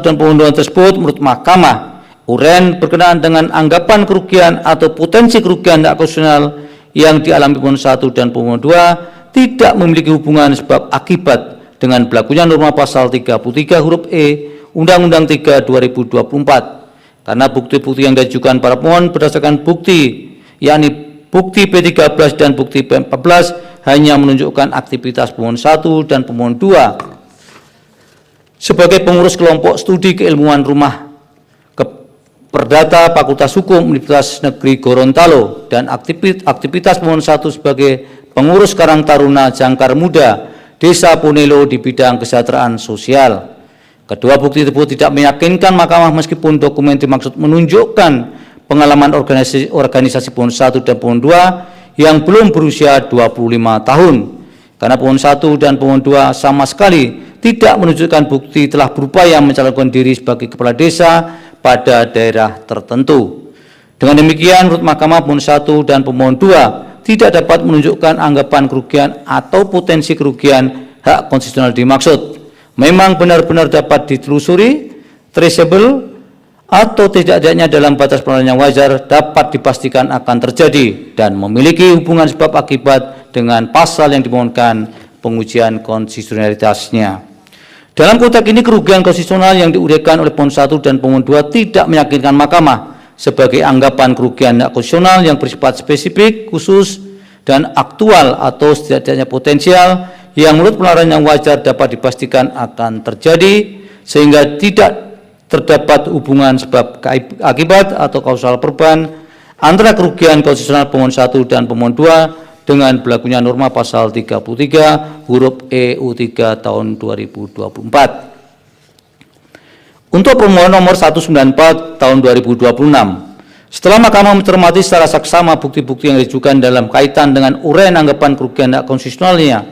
dan pemohon tersebut menurut Mahkamah, uraian berkenaan dengan anggapan kerugian atau potensi kerugian hak konstitusional yang dialami pemohon 1 dan pemohon 2 tidak memiliki hubungan sebab akibat dengan berlakunya norma pasal 33 huruf E Undang-Undang 3 2024, karena bukti-bukti yang diajukan para pemohon berdasarkan bukti, yakni bukti P13 dan bukti P14 hanya menunjukkan aktivitas pemohon 1 dan pemohon 2 sebagai pengurus kelompok studi keilmuan rumah Perdata Fakultas Hukum Universitas Negeri Gorontalo dan aktivitas pemohon 1 sebagai pengurus Karang Taruna Jangkar Muda Desa Ponelo di bidang kesejahteraan sosial. Kedua bukti tersebut tidak meyakinkan Mahkamah meskipun dokumen dimaksud menunjukkan pengalaman organisasi pemohon 1 dan pemohon 2 yang belum berusia 25 tahun. Karena pemohon 1 dan pemohon 2 sama sekali tidak menunjukkan bukti telah berupaya mencalonkan diri sebagai kepala desa pada daerah tertentu. Dengan demikian, menurut Mahkamah, pemohon 1 dan pemohon 2 tidak dapat menunjukkan anggapan kerugian atau potensi kerugian hak konstitusional dimaksud. Memang benar-benar dapat ditelusuri, traceable, atau tidaknya dalam batas penilaian yang wajar dapat dipastikan akan terjadi dan memiliki hubungan sebab akibat dengan pasal yang dimohonkan pengujian konstitusionalitasnya. Dalam konteks ini, kerugian konstitusional yang diuraikan oleh pemohon 1 dan pemohon 2 tidak meyakinkan Mahkamah sebagai anggapan kerugian hak konstitusional yang bersifat spesifik, khusus, dan aktual atau setidaknya potensial yang menurut penilaian yang wajar dapat dipastikan akan terjadi sehingga tidak terdapat hubungan sebab akibat atau kausal perban antara kerugian konstitusional pemohon 1 dan pemohon 2 dengan berlakunya norma pasal 33 huruf EU 3 tahun 2024. Untuk permohonan nomor 194 tahun 2026, setelah Mahkamah mencermati secara saksama bukti-bukti yang diajukan dalam kaitan dengan uraian anggapan kerugian hak konstitusionalnya,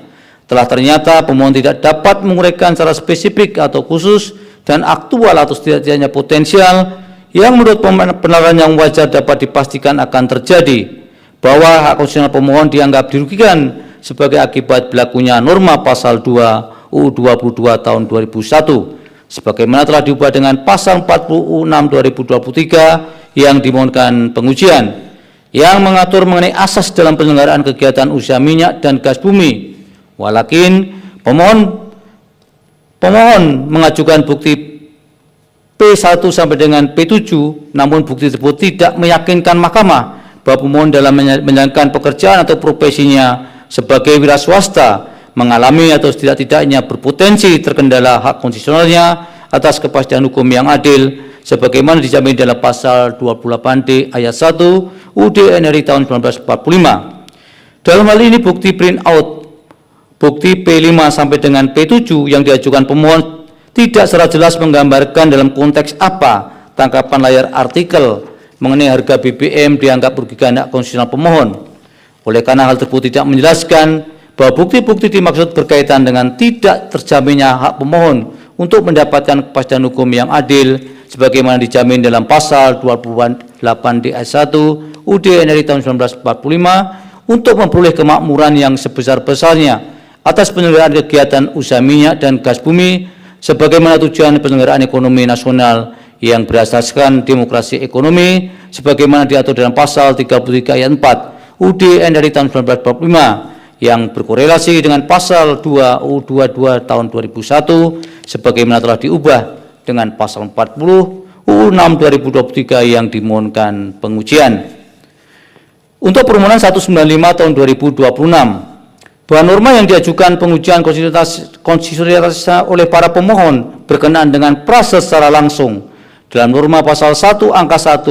telah ternyata pemohon tidak dapat menguraikan secara spesifik atau khusus dan aktual atau setidaknya potensial yang menurut penilaian yang wajar dapat dipastikan akan terjadi, bahwa hak konstitusional pemohon dianggap dirugikan sebagai akibat berlakunya norma pasal 2 UU 22 tahun 2001 sebagaimana telah diubah dengan pasal 46 2023 yang dimohonkan pengujian yang mengatur mengenai asas dalam penyelenggaraan kegiatan usaha minyak dan gas bumi. Walakin pemohon mengajukan bukti P1 sampai dengan P7, namun bukti tersebut tidak meyakinkan Mahkamah bahwa pemohon dalam menjalankan pekerjaan atau profesinya sebagai wira swasta mengalami atau setidak-tidaknya berpotensi terkendala hak konstitusionalnya atas kepastian hukum yang adil sebagaimana dijamin dalam pasal 28D ayat 1 UUD NRI tahun 1945. Dalam hal ini bukti print out bukti P5 sampai dengan P7 yang diajukan pemohon tidak secara jelas menggambarkan dalam konteks apa tangkapan layar artikel mengenai harga BBM dianggap merugikan hak konstitusional pemohon. Oleh karena hal tersebut tidak menjelaskan bahwa bukti-bukti dimaksud berkaitan dengan tidak terjaminnya hak pemohon untuk mendapatkan kepastian hukum yang adil sebagaimana dijamin dalam pasal 28D ayat 1 UUD NRI tahun 1945 untuk memperoleh kemakmuran yang sebesar-besarnya atas penyelenggaraan kegiatan usaha minyak dan gas bumi sebagaimana tujuan penyelenggaraan ekonomi nasional yang berdasarkan demokrasi ekonomi sebagaimana diatur dalam pasal 33 ayat 4 UUD NRI tahun 1945 yang berkorelasi dengan pasal 2 UU 22 tahun 2001 sebagaimana telah diubah dengan pasal 40 UU 6 2023 yang dimohonkan pengujian. Untuk permohonan 195 tahun 2026, bahwa norma yang diajukan pengujian konstitusionalitas oleh para pemohon berkenaan dengan proses secara langsung dalam norma pasal 1 angka 1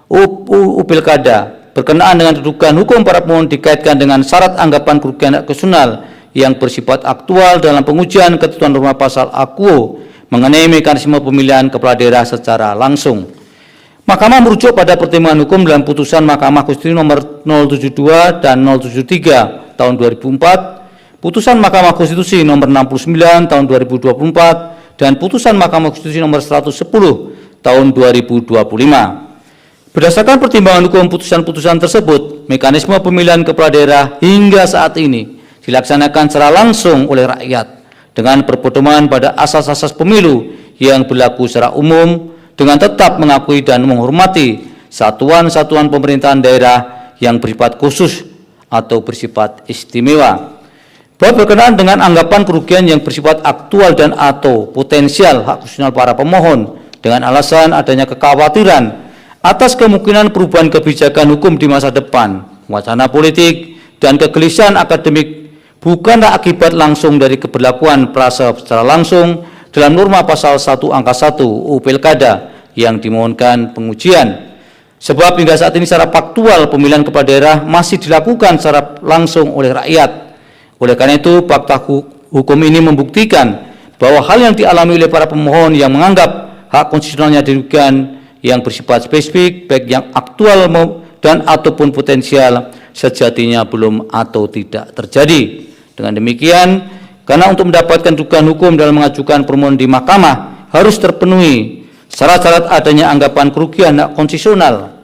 UU Pilkada berkenaan dengan kedudukan hukum para pemohon dikaitkan dengan syarat anggapan kerugian hak konstitusional yang bersifat aktual dalam pengujian ketentuan norma pasal AKUO mengenai mekanisme pemilihan kepala daerah secara langsung. Mahkamah merujuk pada pertimbangan hukum dalam putusan Mahkamah Konstitusi nomor 072 dan 073 tahun 2004, putusan Mahkamah Konstitusi nomor 69 tahun 2024 dan putusan Mahkamah Konstitusi nomor 110 tahun 2025. Berdasarkan pertimbangan hukum putusan-putusan tersebut, mekanisme pemilihan kepala daerah hingga saat ini dilaksanakan secara langsung oleh rakyat dengan berpedoman pada asas-asas pemilu yang berlaku secara umum dengan tetap mengakui dan menghormati satuan-satuan pemerintahan daerah yang bersifat khusus atau bersifat istimewa. Bahwa berkenaan dengan anggapan kerugian yang bersifat aktual dan atau potensial hak konstitusional para pemohon dengan alasan adanya kekhawatiran atas kemungkinan perubahan kebijakan hukum di masa depan, wacana politik, dan kegelisahan akademik bukanlah akibat langsung dari keberlakuan prase secara langsung dalam norma pasal 1 angka 1 UU Pilkada yang dimohonkan pengujian. Sebab hingga saat ini secara faktual pemilihan kepala daerah masih dilakukan secara langsung oleh rakyat. Oleh karena itu, fakta hukum ini membuktikan bahwa hal yang dialami oleh para pemohon yang menganggap hak konstitusionalnya dirugikan yang bersifat spesifik, baik yang aktual dan ataupun potensial, sejatinya belum atau tidak terjadi. Dengan demikian, karena untuk mendapatkan dugaan hukum dalam mengajukan permohonan di mahkamah harus terpenuhi syarat-syarat adanya anggapan kerugian hak konstitusional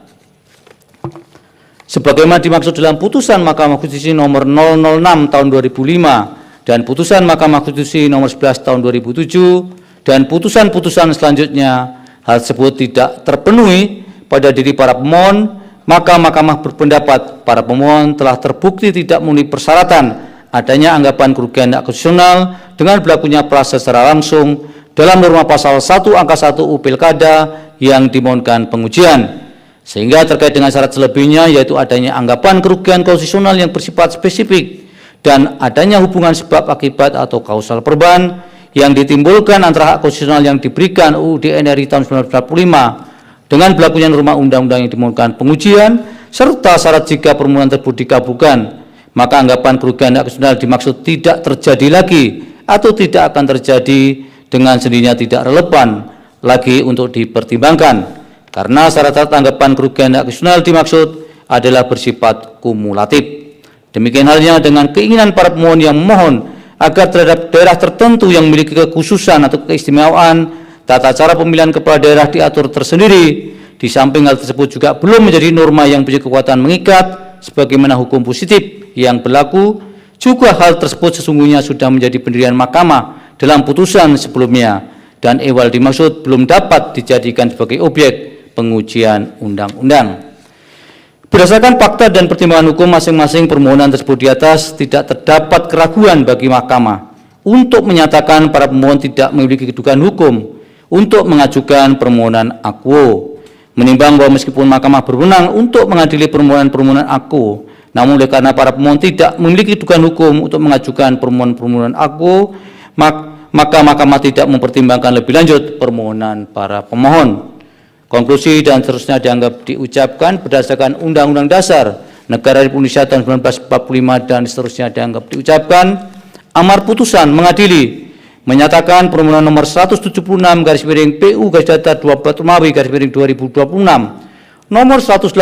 sebagaimana dimaksud dalam putusan Mahkamah Konstitusi nomor 006 tahun 2005 dan putusan Mahkamah Konstitusi nomor 11 tahun 2007 dan putusan-putusan selanjutnya, hal tersebut tidak terpenuhi pada diri para pemohon, maka Mahkamah berpendapat para pemohon telah terbukti tidak memenuhi persyaratan adanya anggapan kerugian hak konstitusional dengan berlakunya prase secara langsung dalam norma pasal 1 angka 1 UU Pilkada yang dimohonkan pengujian. Sehingga terkait dengan syarat selebihnya, yaitu adanya anggapan kerugian konstitusional yang bersifat spesifik dan adanya hubungan sebab akibat atau kausal perubahan yang ditimbulkan antara hak konstitusional yang diberikan UUD NRI tahun 1945 dengan berlakunya norma undang-undang yang dimohonkan pengujian, serta syarat jika permohonan tersebut dikabulkan, maka anggapan kerugian hak konstitusional dimaksud tidak terjadi lagi atau tidak akan terjadi dengan sendirinya tidak relevan lagi untuk dipertimbangkan. Karena syarat-syarat anggapan kerugian hak konstitusional dimaksud adalah bersifat kumulatif. Demikian halnya dengan keinginan para pemohon yang memohon agar terhadap daerah tertentu yang memiliki kekhususan atau keistimewaan tata cara pemilihan kepala daerah diatur tersendiri. Di samping hal tersebut juga belum menjadi norma yang punya kekuatan mengikat sebagaimana hukum positif yang berlaku, juga hal tersebut sesungguhnya sudah menjadi pendirian mahkamah dalam putusan sebelumnya dan ehwal dimaksud belum dapat dijadikan sebagai objek pengujian undang-undang. Berdasarkan fakta dan pertimbangan hukum masing-masing permohonan tersebut di atas, tidak terdapat keraguan bagi mahkamah untuk menyatakan para pemohon tidak memiliki kedudukan hukum untuk mengajukan permohonan akuo. Menimbang bahwa meskipun mahkamah berwenang untuk mengadili permohonan-permohonan akuo, namun oleh karena para pemohon tidak memiliki kedudukan hukum untuk mengajukan permohonan-permohonan akuo, maka mahkamah tidak mempertimbangkan lebih lanjut permohonan para pemohon. Konklusi dan seterusnya dianggap diucapkan berdasarkan Undang-Undang Dasar Negara Republik Indonesia tahun 1945 dan seterusnya dianggap diucapkan. Amar putusan mengadili menyatakan permohonan nomor 176 garis miring PU garis datar 24 Romawi garis miring 2026, nomor 186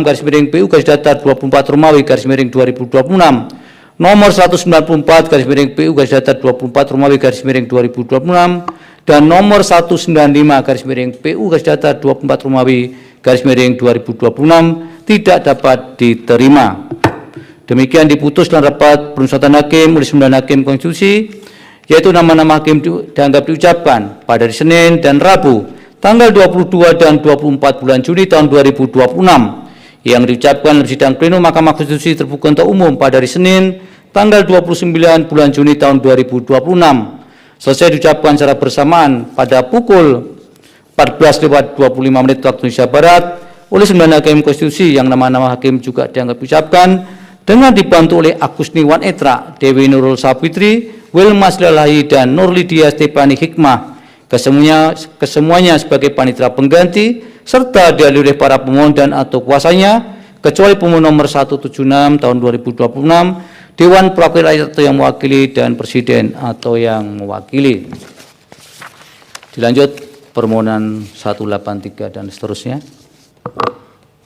garis miring PU garis datar 24 Romawi garis miring 2026, nomor 194 garis miring PU garis datar 24 Romawi garis miring 2026 dan nomor 195 garis miring PU garis datar 24 Romawi garis miring 2026 tidak dapat diterima. Demikian diputus dalam rapat permusyawaratan hakim oleh 9 hakim konstitusi, yaitu nama-nama hakim dianggap diucapkan pada hari Senin dan Rabu tanggal 22 dan 24 bulan Juni tahun 2026 yang diucapkan dalam sidang pleno Mahkamah Konstitusi terbuka untuk umum pada hari Senin tanggal 29 bulan Juni tahun 2026. Selesai diucapkan secara bersamaan pada pukul 14.25 waktu Indonesia Barat oleh 9 hakim konstitusi yang nama-nama hakim juga dianggap diucapkan dengan dibantu oleh Agus Niwan Etra, Dewi Nurul Sapitri, Wilmas Lalahi, dan Nur Lydia Stefani Hikmah, kesemuanya sebagai panitera pengganti serta dihadiri oleh para pemohon dan atau kuasanya kecuali pemohon nomor 176 tahun 2026, Dewan Perwakilan Rakyat atau yang mewakili dan Presiden atau yang mewakili. Dilanjut permohonan 183 dan seterusnya.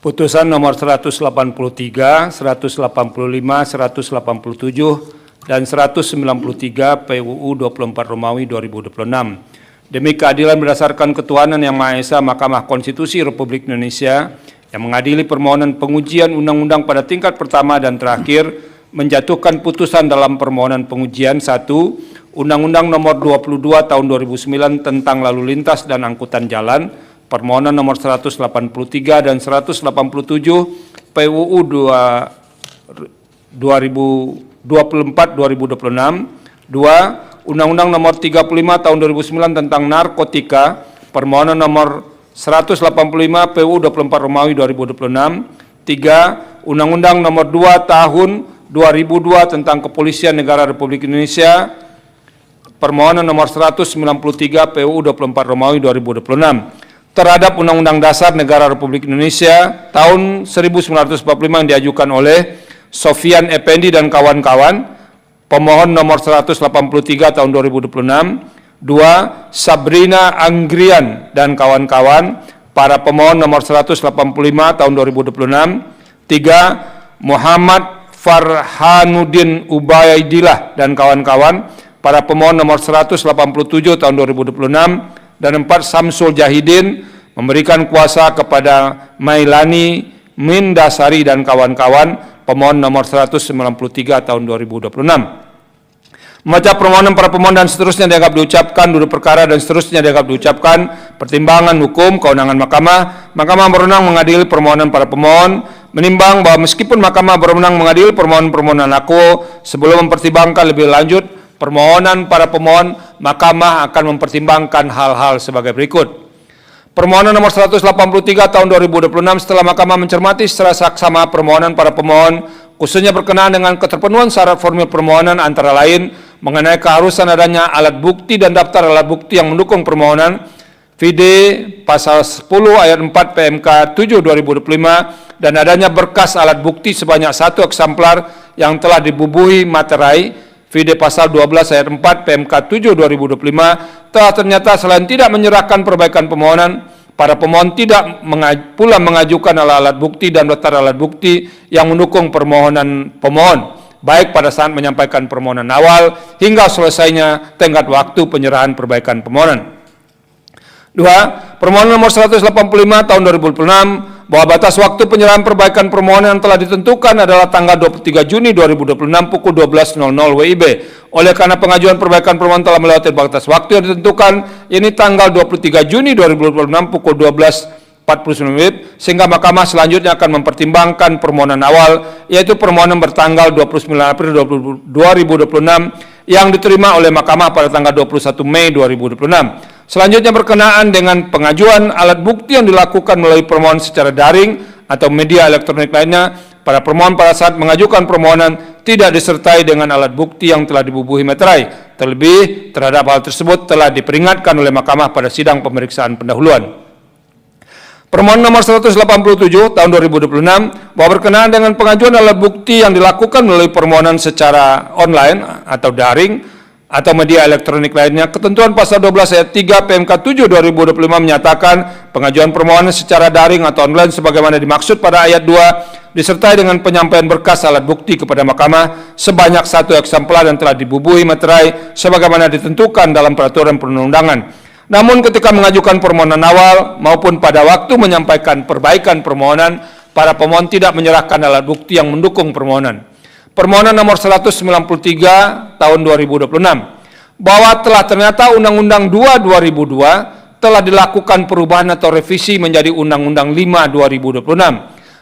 Putusan nomor 183, 185, 187, dan 193 PUU 24 Romawi 2026. Demi keadilan berdasarkan ketuhanan yang Maha Esa, Mahkamah Konstitusi Republik Indonesia yang mengadili permohonan pengujian undang-undang pada tingkat pertama dan terakhir menjatuhkan putusan dalam permohonan pengujian 1. Undang-Undang Nomor 22 Tahun 2009 tentang Lalu Lintas dan Angkutan Jalan, permohonan nomor 183 dan 187 PUU 2024-2026. 2. Undang-Undang Nomor 35 Tahun 2009 tentang Narkotika, permohonan nomor 185 PUU 24 Romawi 2026. 3. Undang-Undang Nomor 2 Tahun 2002 tentang Kepolisian Negara Republik Indonesia, permohonan nomor 193 PUU 24 Romawi 2026 terhadap Undang-Undang Dasar Negara Republik Indonesia tahun 1945 yang diajukan oleh Sofian Effendi dan kawan-kawan, pemohon nomor 183 tahun 2026. 2. Sabrina Anggrian dan kawan-kawan, para pemohon nomor 185 tahun 2026. 3. Muhammad Farhanuddin Ubaidillah dan kawan-kawan, para pemohon nomor 187 tahun 2026. Dan 4. Samsul Jahidin memberikan kuasa kepada Mailani Mindasari dan kawan-kawan, pemohon nomor 193 tahun 2026. Membaca permohonan para pemohon dan seterusnya dianggap diucapkan, duduk perkara dan seterusnya dianggap diucapkan, pertimbangan hukum, kewenangan mahkamah. Mahkamah berwenang mengadili permohonan para pemohon, menimbang bahwa meskipun mahkamah berwenang mengadili permohonan-permohonan aku, sebelum mempertimbangkan lebih lanjut permohonan para pemohon, mahkamah akan mempertimbangkan hal-hal sebagai berikut. Permohonan nomor 183 tahun 2026 setelah mahkamah mencermati secara saksama permohonan para pemohon, khususnya berkenaan dengan keterpenuhan syarat formil permohonan antara lain mengenai keharusan adanya alat bukti dan daftar alat bukti yang mendukung permohonan, Vide pasal 10 ayat 4 PMK 7 2025, dan adanya berkas alat bukti sebanyak 1 eksemplar yang telah dibubuhi materai, Vide pasal 12 ayat 4 PMK 7 2025, telah ternyata selain tidak menyerahkan perbaikan permohonan, para pemohon tidak pula mengajukan alat bukti dan daftar alat bukti yang mendukung permohonan pemohon, baik pada saat menyampaikan permohonan awal hingga selesainya tenggat waktu penyerahan perbaikan permohonan. 2. Permohonan nomor 185 tahun 2026 bahwa batas waktu penyerahan perbaikan permohonan yang telah ditentukan adalah tanggal 23 Juni 2026 pukul 12.00 WIB. Oleh karena pengajuan perbaikan permohonan telah melewati batas waktu yang ditentukan, ini tanggal 23 Juni 2026 pukul 12.49 WIB, sehingga mahkamah selanjutnya akan mempertimbangkan permohonan awal, yaitu permohonan bertanggal 29 April 2026 yang diterima oleh mahkamah pada tanggal 21 Mei 2026. Selanjutnya berkenaan dengan pengajuan alat bukti yang dilakukan melalui permohonan secara daring atau media elektronik lainnya, para permohon pada saat mengajukan permohonan tidak disertai dengan alat bukti yang telah dibubuhi materai. Terlebih terhadap hal tersebut telah diperingatkan oleh mahkamah pada sidang pemeriksaan pendahuluan. Permohonan nomor 187 tahun 2026 bahwa berkenaan dengan pengajuan alat bukti yang dilakukan melalui permohonan secara online atau daring atau media elektronik lainnya, ketentuan pasal 12 ayat 3 PMK 7 2025 menyatakan pengajuan permohonan secara daring atau online sebagaimana dimaksud pada ayat 2 disertai dengan penyampaian berkas alat bukti kepada mahkamah sebanyak 1 eksemplar yang telah dibubuhi materai sebagaimana ditentukan dalam peraturan perundang-undangan. Namun ketika mengajukan permohonan awal maupun pada waktu menyampaikan perbaikan permohonan, para pemohon tidak menyerahkan alat bukti yang mendukung permohonan. Permohonan nomor 193 tahun 2026 bahwa telah ternyata Undang-Undang 2 2002 telah dilakukan perubahan atau revisi menjadi Undang-Undang 5 2026.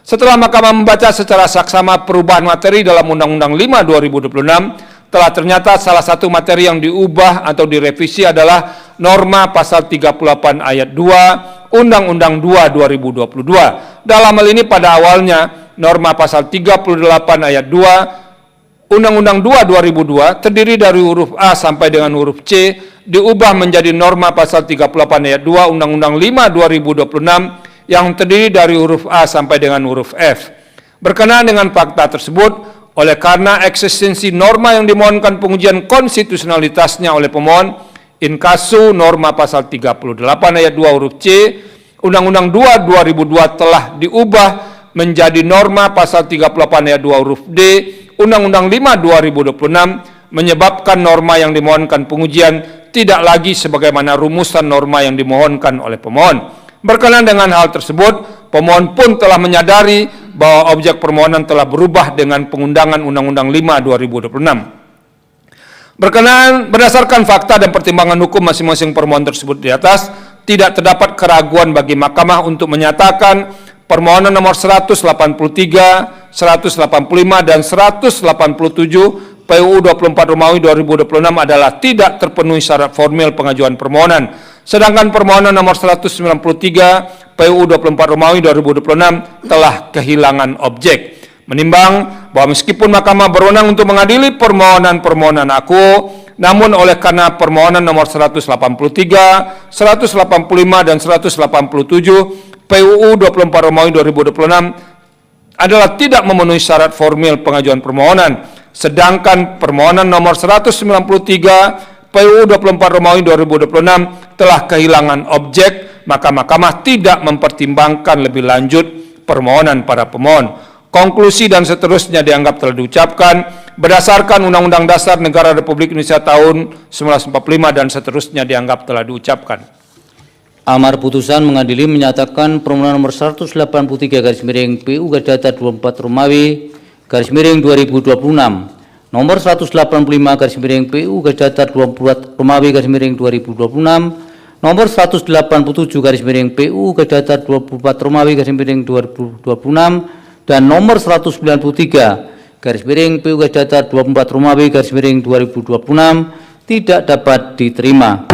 Setelah mahkamah membaca secara saksama perubahan materi dalam Undang-Undang 5 2026, telah ternyata salah satu materi yang diubah atau direvisi adalah norma pasal 38 ayat 2 Undang-Undang 2 2022. Dalam hal ini pada awalnya norma pasal 38 ayat 2 Undang-Undang 2 2002 terdiri dari huruf A sampai dengan huruf C diubah menjadi norma pasal 38 ayat 2 Undang-Undang 5 2026 yang terdiri dari huruf A sampai dengan huruf F. Berkenaan dengan fakta tersebut, oleh karena eksistensi norma yang dimohonkan pengujian konstitusionalitasnya oleh pemohon, in casu norma pasal 38 ayat 2 huruf C Undang-Undang 2 2002 telah diubah menjadi norma pasal 38 ayat 2 huruf D Undang-Undang 5 2026 menyebabkan norma yang dimohonkan pengujian tidak lagi sebagaimana rumusan norma yang dimohonkan oleh pemohon. Berkenaan dengan hal tersebut, pemohon pun telah menyadari bahwa objek permohonan telah berubah dengan pengundangan Undang-Undang 5 2026. Berdasarkan fakta dan pertimbangan hukum masing-masing permohonan tersebut di atas, tidak terdapat keraguan bagi Mahkamah untuk menyatakan permohonan nomor 183, 185, dan 187 PUU 24 Romawi 2026 adalah tidak terpenuhi syarat formil pengajuan permohonan. Sedangkan permohonan nomor 193 PUU 24 Romawi 2026 telah kehilangan objek. Menimbang bahwa meskipun Mahkamah berwenang untuk mengadili permohonan-permohonan aku, namun oleh karena permohonan nomor 183, 185, dan 187 PUU 24 Romawi 2026 adalah tidak memenuhi syarat formil pengajuan permohonan, sedangkan permohonan nomor 193 PUU 24 Romawi 2026 telah kehilangan objek, maka Mahkamah tidak mempertimbangkan lebih lanjut permohonan para pemohon. Konklusi dan seterusnya dianggap telah diucapkan berdasarkan Undang-Undang Dasar Negara Republik Indonesia tahun 1945 dan seterusnya dianggap telah diucapkan. Amar putusan mengadili menyatakan permohonan nomor 183 garis miring PU garis datar 24 Romawi garis miring 2026, nomor 185 garis miring PU garis datar 24 Romawi garis miring 2026, nomor 187 garis miring PU garis datar 24 Romawi garis miring 2026, dan nomor 193 garis miring PU garis datar 24 Romawi garis miring 2026 tidak dapat diterima.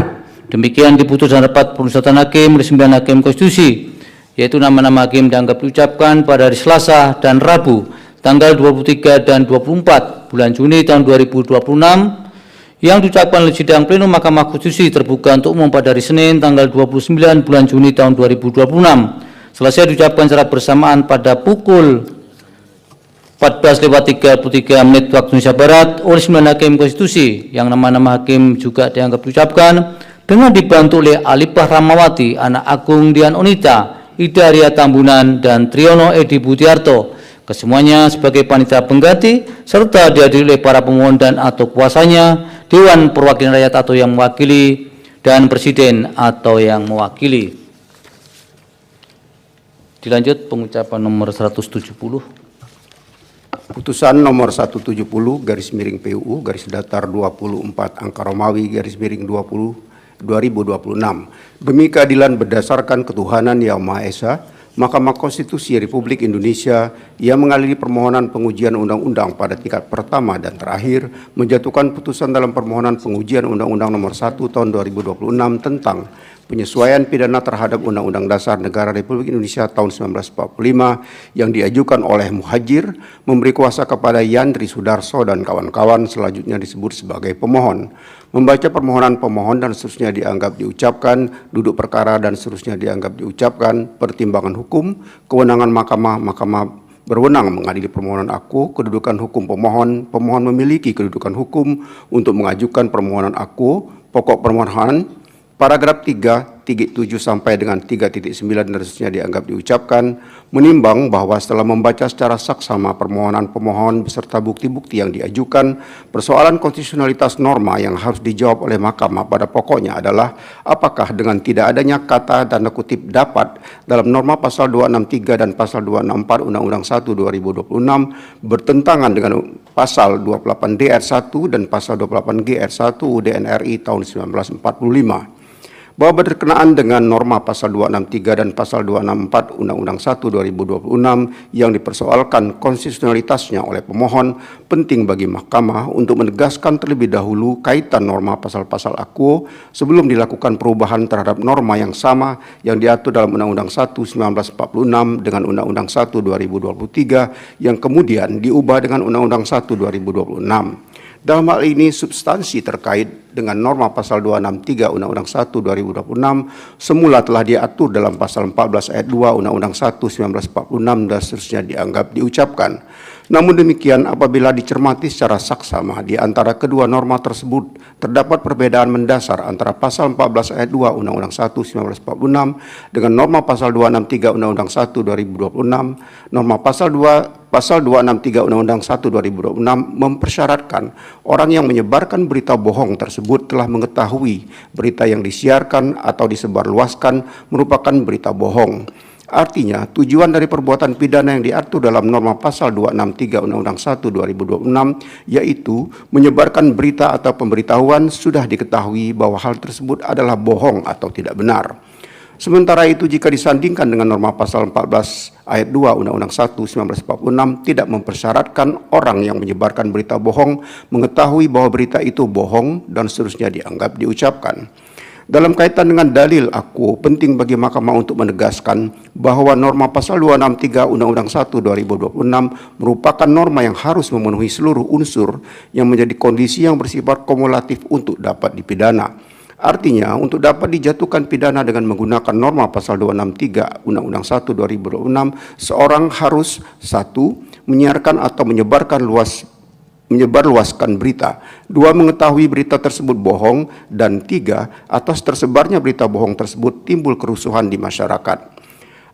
Demikian diputuskan rapat permusyawaratan hakim oleh 9 hakim konstitusi, yaitu nama-nama hakim dianggap diucapkan pada hari Selasa dan Rabu tanggal 23 dan 24 bulan Juni tahun 2026 yang diucapkan oleh sidang plenum Mahkamah Konstitusi terbuka untuk umum pada hari Senin tanggal 29 bulan Juni tahun 2026. Selesai diucapkan secara bersamaan pada pukul 14.33 waktu Indonesia Barat oleh 9 hakim konstitusi yang nama-nama hakim juga dianggap diucapkan dengan dibantu oleh Alipah Ramawati, Anak Agung Dian Onita, Ida Arya Tambunan, dan Triyono Edi Butiarto. Kesemuanya sebagai panitia pengganti serta dihadiri oleh para pemohon dan atau kuasanya, Dewan Perwakilan Rakyat atau yang mewakili, dan Presiden atau yang mewakili. Dilanjut pengucapan nomor 170. Putusan nomor 170 garis miring PUU garis datar 24 angka Romawi garis miring 20 2026 demi keadilan berdasarkan ketuhanan Yang Maha Esa, Mahkamah Konstitusi Republik Indonesia yang mengadili permohonan pengujian undang-undang pada tingkat pertama dan terakhir menjatuhkan putusan dalam permohonan pengujian Undang-Undang Nomor 1 Tahun 2026 tentang penyesuaian pidana terhadap Undang-Undang Dasar Negara Republik Indonesia tahun 1945 yang diajukan oleh Muhajir memberi kuasa kepada Yandri Sudarso dan kawan-kawan, selanjutnya disebut sebagai pemohon. Membaca permohonan pemohon dan seterusnya dianggap diucapkan, duduk perkara dan seterusnya dianggap diucapkan, pertimbangan hukum, kewenangan Mahkamah berwenang mengadili permohonan aku, kedudukan hukum pemohon, pemohon memiliki kedudukan hukum untuk mengajukan permohonan aku, pokok permohonan, paragraf 3.7 sampai dengan 3.9 dan seterusnya dianggap diucapkan, menimbang bahwa setelah membaca secara saksama permohonan pemohon beserta bukti-bukti yang diajukan, persoalan konstitusionalitas norma yang harus dijawab oleh Mahkamah pada pokoknya adalah apakah dengan tidak adanya kata tanda kutip dapat dalam norma pasal 263 dan pasal 264 Undang-Undang 1 2026 bertentangan dengan pasal 28D ayat 1 dan pasal 28G ayat 1 UUD NRI tahun 1945. Bahwa berkenaan dengan norma pasal 263 dan pasal 264 Undang-Undang 1 2026 yang dipersoalkan konstitusionalitasnya oleh pemohon, penting bagi Mahkamah untuk menegaskan terlebih dahulu kaitan norma pasal-pasal aku sebelum dilakukan perubahan terhadap norma yang sama yang diatur dalam Undang-Undang 1 1946 dengan Undang-Undang 1 2023 yang kemudian diubah dengan Undang-Undang 1 2026. Dalam hal ini, substansi terkait dengan norma pasal 263 Undang-Undang 1 2026 semula telah diatur dalam pasal 14 ayat 2 Undang-Undang 1 1946 dan seterusnya dianggap diucapkan. Namun demikian, apabila dicermati secara saksama di antara kedua norma tersebut, terdapat perbedaan mendasar antara pasal 14 ayat 2 Undang-Undang 1 1946 dengan norma pasal 263 Undang-Undang 1 2026. Norma pasal 263 Undang-Undang 1 2026 mempersyaratkan orang yang menyebarkan berita bohong tersebut telah mengetahui berita yang disiarkan atau disebarluaskan merupakan berita bohong. Artinya, tujuan dari perbuatan pidana yang diatur dalam norma pasal 263 Undang-Undang 1 2026 yaitu menyebarkan berita atau pemberitahuan sudah diketahui bahwa hal tersebut adalah bohong atau tidak benar. Sementara itu, jika disandingkan dengan norma pasal 14 ayat 2 Undang-Undang 1 1946 tidak mempersyaratkan orang yang menyebarkan berita bohong mengetahui bahwa berita itu bohong dan seterusnya dianggap diucapkan. Dalam kaitan dengan dalil akuo, penting bagi Mahkamah untuk menegaskan bahwa norma pasal 263 Undang-Undang 1 2026 merupakan norma yang harus memenuhi seluruh unsur yang menjadi kondisi yang bersifat kumulatif untuk dapat dipidana. Artinya, untuk dapat dijatuhkan pidana dengan menggunakan norma pasal 263 Undang-Undang 1 2026, seorang harus 1. Menyiarkan atau menyebarluaskan berita, 2. Mengetahui berita tersebut bohong, dan 3. Atas tersebarnya berita bohong tersebut timbul kerusuhan di masyarakat.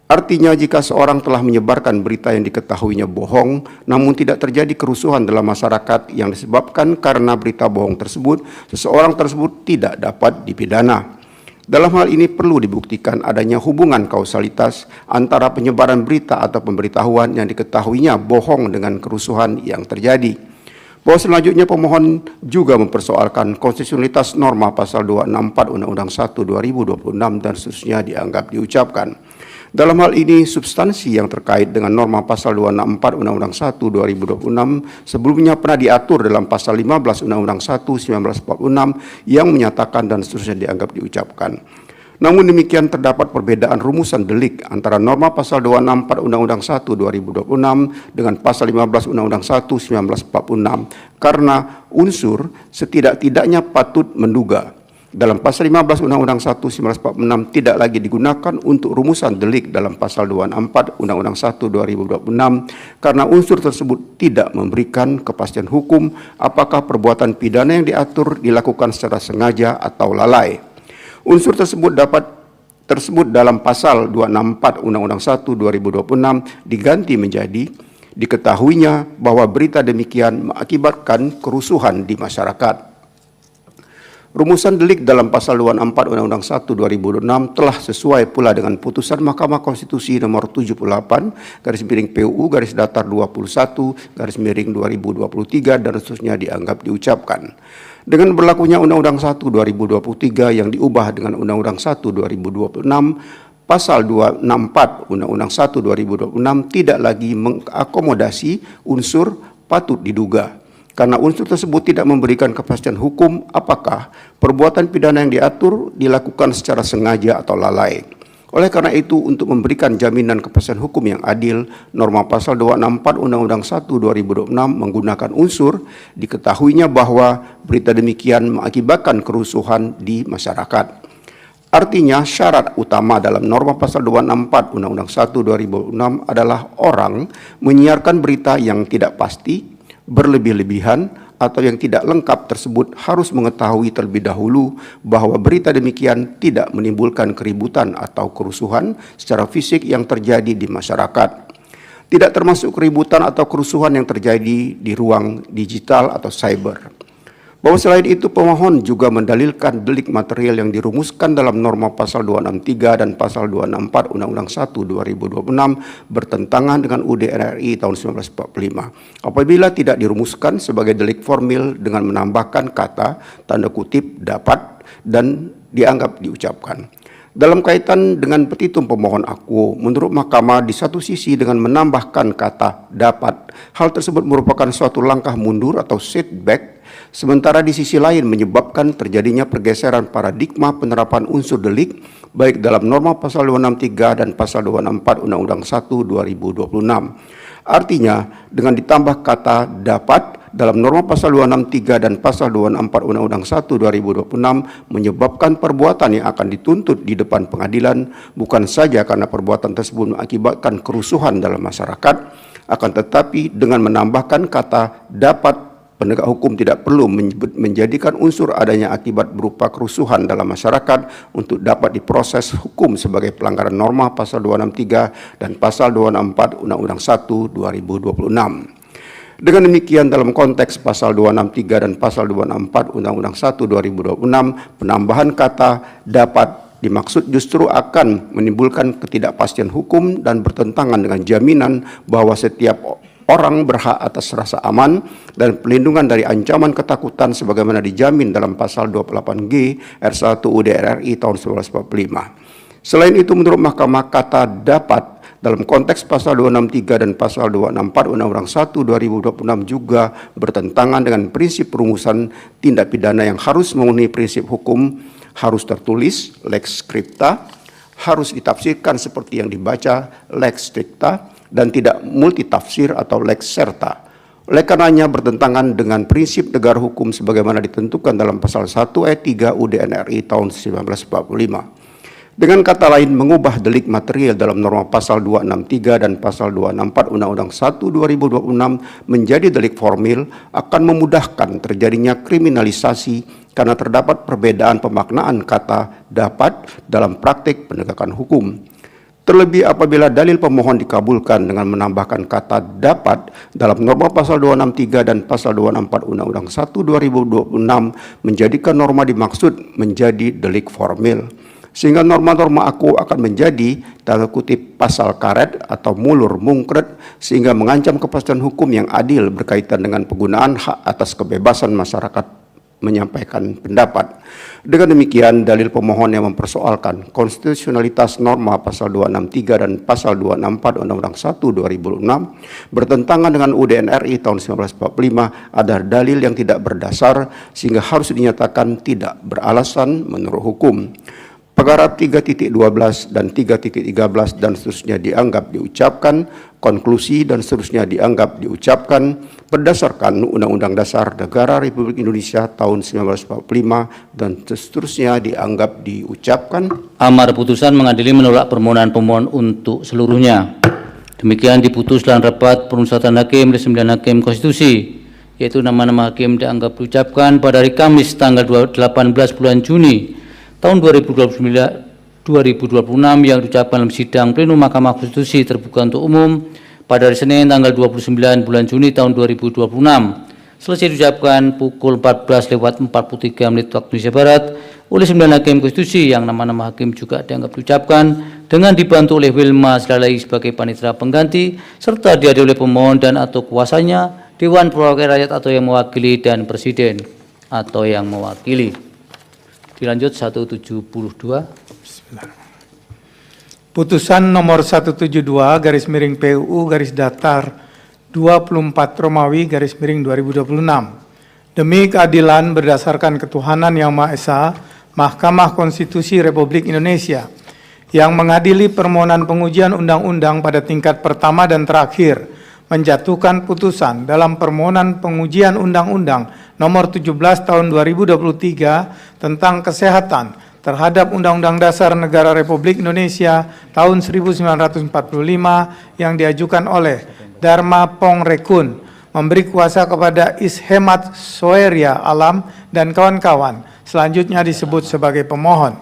Artinya, jika seorang telah menyebarkan berita yang diketahuinya bohong, namun tidak terjadi kerusuhan dalam masyarakat yang disebabkan karena berita bohong tersebut, seseorang tersebut tidak dapat dipidana. Dalam hal ini perlu dibuktikan adanya hubungan kausalitas antara penyebaran berita atau pemberitahuan yang diketahuinya bohong dengan kerusuhan yang terjadi. Bahwa selanjutnya pemohon juga mempersoalkan konstitusionalitas norma pasal 264 Undang-Undang 1 2026 dan seterusnya dianggap diucapkan. Dalam hal ini, substansi yang terkait dengan norma pasal 264 Undang-Undang 1 2026 sebelumnya pernah diatur dalam pasal 15 Undang-Undang 1 1946 yang menyatakan dan seterusnya dianggap diucapkan. Namun demikian, terdapat perbedaan rumusan delik antara norma pasal 264 Undang-Undang 1 2026 dengan pasal 15 Undang-Undang 1 1946 karena unsur setidak-tidaknya patut menduga. Dalam pasal 15 Undang-Undang 1 1946 tidak lagi digunakan untuk rumusan delik dalam pasal 264 Undang-Undang 1 2026 karena unsur tersebut tidak memberikan kepastian hukum apakah perbuatan pidana yang diatur dilakukan secara sengaja atau lalai. Unsur tersebut dalam pasal 264 Undang-Undang 1 2026 diganti menjadi diketahuinya bahwa berita demikian mengakibatkan kerusuhan di masyarakat. Rumusan delik dalam pasal 264 Undang-Undang 1 2026 telah sesuai pula dengan putusan Mahkamah Konstitusi nomor 78 PUU /21/2023 dan seterusnya dianggap diucapkan. Dengan berlakunya Undang-Undang 1 2023 yang diubah dengan Undang-Undang 1 2026, pasal 264 Undang-Undang 1 2026 tidak lagi mengakomodasi unsur patut diduga. Karena unsur tersebut tidak memberikan kepastian hukum apakah perbuatan pidana yang diatur dilakukan secara sengaja atau lalai. Oleh karena itu, untuk memberikan jaminan kepastian hukum yang adil, norma pasal 264 Undang-Undang 1 2026 menggunakan unsur diketahuinya bahwa berita demikian mengakibatkan kerusuhan di masyarakat. Artinya, syarat utama dalam norma pasal 264 Undang-Undang 1 2006 adalah orang menyiarkan berita yang tidak pasti, berlebih-lebihan, atau yang tidak lengkap tersebut harus mengetahui terlebih dahulu bahwa berita demikian tidak menimbulkan keributan atau kerusuhan secara fisik yang terjadi di masyarakat. Tidak termasuk keributan atau kerusuhan yang terjadi di ruang digital atau cyber. Bahwa selain itu, pemohon juga mendalilkan delik material yang dirumuskan dalam norma pasal 263 dan pasal 264 Undang-Undang 1 2026 bertentangan dengan UUD RI tahun 1945 apabila tidak dirumuskan sebagai delik formil dengan menambahkan kata tanda kutip dapat dan dianggap diucapkan. Dalam kaitan dengan petitum pemohon akuo, menurut Mahkamah di satu sisi dengan menambahkan kata dapat, hal tersebut merupakan suatu langkah mundur atau setback, sementara di sisi lain menyebabkan terjadinya pergeseran paradigma penerapan unsur delik baik dalam norma pasal 263 dan pasal 264 Undang-Undang 1 2026. Artinya, dengan ditambah kata dapat dalam norma pasal 263 dan pasal 264 Undang-Undang 1 2026 menyebabkan perbuatan yang akan dituntut di depan pengadilan bukan saja karena perbuatan tersebut mengakibatkan kerusuhan dalam masyarakat, akan tetapi dengan menambahkan kata dapat, penegak hukum tidak perlu menjadikan unsur adanya akibat berupa kerusuhan dalam masyarakat untuk dapat diproses hukum sebagai pelanggaran norma pasal 263 dan pasal 264 Undang-Undang 1 2026. Dengan demikian, dalam konteks pasal 263 dan pasal 264 Undang-Undang 1 2026, penambahan kata dapat dimaksud justru akan menimbulkan ketidakpastian hukum dan bertentangan dengan jaminan bahwa setiap orang berhak atas rasa aman dan pelindungan dari ancaman ketakutan sebagaimana dijamin dalam pasal 28G R1 UUD RI tahun 1945. Selain itu, menurut Mahkamah, kata dapat dalam konteks pasal 263 dan pasal 264 Undang-Undang 1 2026 juga bertentangan dengan prinsip perumusan tindak pidana yang harus memenuhi prinsip hukum harus tertulis, lex scripta, harus ditafsirkan seperti yang dibaca, lex stricta, dan tidak multitafsir atau lex serta. Oleh karenanya bertentangan dengan prinsip negara hukum sebagaimana ditentukan dalam pasal 1 ayat 3 UUD NRI tahun 1945. Dengan kata lain, mengubah delik material dalam norma pasal 263 dan pasal 264 Undang-Undang 1 2026 menjadi delik formil akan memudahkan terjadinya kriminalisasi karena terdapat perbedaan pemaknaan kata dapat dalam praktik penegakan hukum. Terlebih apabila dalil pemohon dikabulkan dengan menambahkan kata dapat dalam norma pasal 263 dan pasal 264 Undang-Undang 1 2026 menjadikan norma dimaksud menjadi delik formil. Sehingga norma-norma aku akan menjadi tanda kutip pasal karet atau mulur mungkret sehingga mengancam kepastian hukum yang adil berkaitan dengan penggunaan hak atas kebebasan masyarakat menyampaikan pendapat. Dengan demikian, dalil pemohon yang mempersoalkan konstitusionalitas norma pasal 263 dan pasal 264 Undang-Undang 1 2006 bertentangan dengan UUD NRI tahun 1945 adalah dalil yang tidak berdasar sehingga harus dinyatakan tidak beralasan menurut hukum. Paragraf 3.12 dan 3.13 dan seterusnya dianggap diucapkan, konklusi dan seterusnya dianggap diucapkan berdasarkan Undang-Undang Dasar Negara Republik Indonesia tahun 1945 dan seterusnya dianggap diucapkan. Amar putusan mengadili menolak permohonan pemohon untuk seluruhnya. Demikian diputus dalam rapat permusyawaratan hakim oleh 9 hakim konstitusi, yaitu nama-nama hakim dianggap diucapkan pada hari Kamis tanggal 18 bulan Juni tahun 2026 yang diucapkan dalam sidang plenum Mahkamah Konstitusi terbuka untuk umum pada hari Senin tanggal 29 bulan Juni tahun 2026. Selesai diucapkan pukul 14:43 waktu Indonesia Barat oleh 9 hakim konstitusi yang nama-nama hakim juga dianggap diucapkan dengan dibantu oleh Wilma Slalai sebagai panitera pengganti serta dihadiri oleh pemohon dan atau kuasanya, Dewan Perwakilan Rakyat atau yang mewakili dan Presiden atau yang mewakili. Dilanjut 172. Putusan nomor 172 garis miring PUU garis datar 24 Romawi garis miring 2026. Demi keadilan berdasarkan ketuhanan yang Maha Esa, Mahkamah Konstitusi Republik Indonesia yang mengadili permohonan pengujian undang-undang pada tingkat pertama dan terakhir menjatuhkan putusan dalam permohonan pengujian undang-undang nomor 17 tahun 2023 tentang kesehatan terhadap Undang-Undang Dasar Negara Republik Indonesia tahun 1945 yang diajukan oleh Dharma Pongrekun memberi kuasa kepada Ishemat Soeria Alam dan kawan-kawan, selanjutnya disebut sebagai pemohon,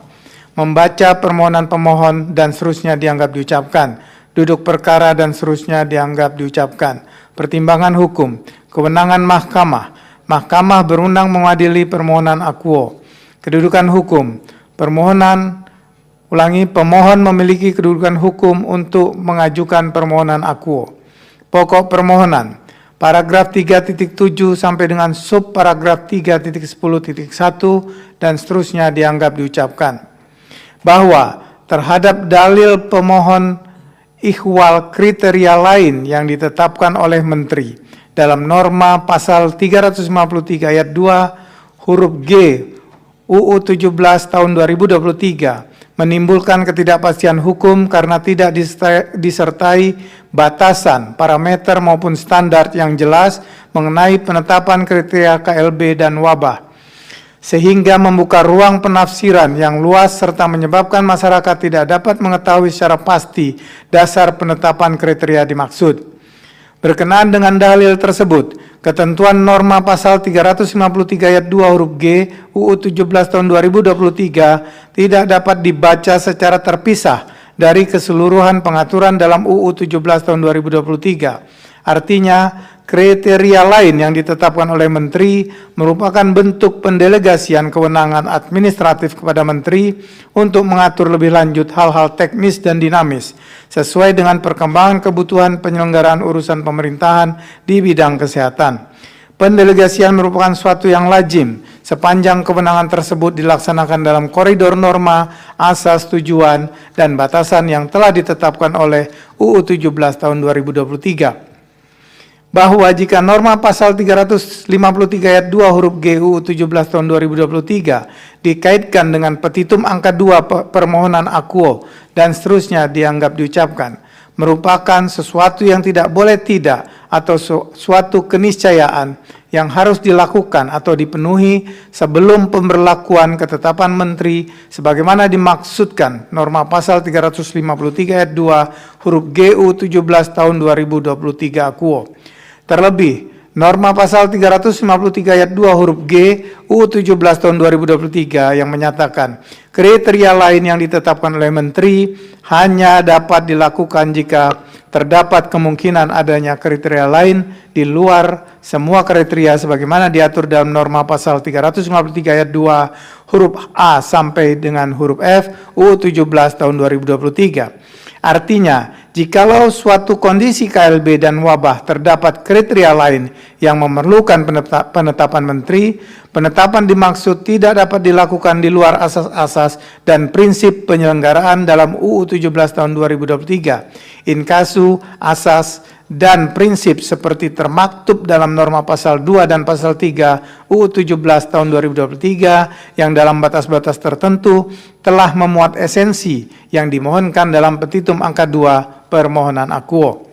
membaca permohonan pemohon dan seterusnya dianggap diucapkan, duduk perkara dan seterusnya dianggap diucapkan, pertimbangan hukum, kewenangan mahkamah, mahkamah berwenang mengadili permohonan akuo, kedudukan hukum, pemohon memiliki kedudukan hukum untuk mengajukan permohonan akuo. Pokok permohonan, paragraf 3.7 sampai dengan sub paragraf 3.10.1 dan seterusnya dianggap diucapkan. Bahwa terhadap dalil pemohon ikhwal kriteria lain yang ditetapkan oleh Menteri dalam norma pasal 353 ayat 2 huruf G UU 17 tahun 2023 menimbulkan ketidakpastian hukum karena tidak disertai batasan, parameter maupun standar yang jelas mengenai penetapan kriteria KLB dan wabah, sehingga membuka ruang penafsiran yang luas serta menyebabkan masyarakat tidak dapat mengetahui secara pasti dasar penetapan kriteria dimaksud. Berkenaan dengan dalil tersebut, ketentuan norma pasal 353 ayat 2 huruf G UU 17 tahun 2023 tidak dapat dibaca secara terpisah dari keseluruhan pengaturan dalam UU 17 tahun 2023. Artinya, kriteria lain yang ditetapkan oleh Menteri merupakan bentuk pendelegasian kewenangan administratif kepada Menteri untuk mengatur lebih lanjut hal-hal teknis dan dinamis sesuai dengan perkembangan kebutuhan penyelenggaraan urusan pemerintahan di bidang kesehatan. Pendelegasian merupakan suatu yang lazim sepanjang kewenangan tersebut dilaksanakan dalam koridor norma, asas, tujuan, dan batasan yang telah ditetapkan oleh UU 17 tahun 2023. Bahwa jika norma pasal 353 ayat 2 huruf G UU 17 tahun 2023 dikaitkan dengan petitum angka 2 permohonan akuo dan seterusnya dianggap diucapkan, merupakan sesuatu yang tidak boleh tidak atau suatu keniscayaan yang harus dilakukan atau dipenuhi sebelum pemberlakuan ketetapan Menteri sebagaimana dimaksudkan norma pasal 353 ayat 2 huruf GU 17 tahun 2023 akuo. Terlebih, norma pasal 353 ayat 2 huruf G UU 17 tahun 2023 yang menyatakan kriteria lain yang ditetapkan oleh Menteri hanya dapat dilakukan jika terdapat kemungkinan adanya kriteria lain di luar semua kriteria sebagaimana diatur dalam norma pasal 353 ayat 2 huruf A sampai dengan huruf F UU 17 tahun 2023. Artinya, jikalau suatu kondisi KLB dan wabah terdapat kriteria lain yang memerlukan penetapan Menteri, penetapan dimaksud tidak dapat dilakukan di luar asas-asas dan prinsip penyelenggaraan dalam UU 17 tahun 2023. In kasu, asas, dan prinsip seperti termaktub dalam norma pasal 2 dan pasal 3 UU 17 tahun 2023 yang dalam batas-batas tertentu telah memuat esensi yang dimohonkan dalam petitum angka 2 permohonan akuo.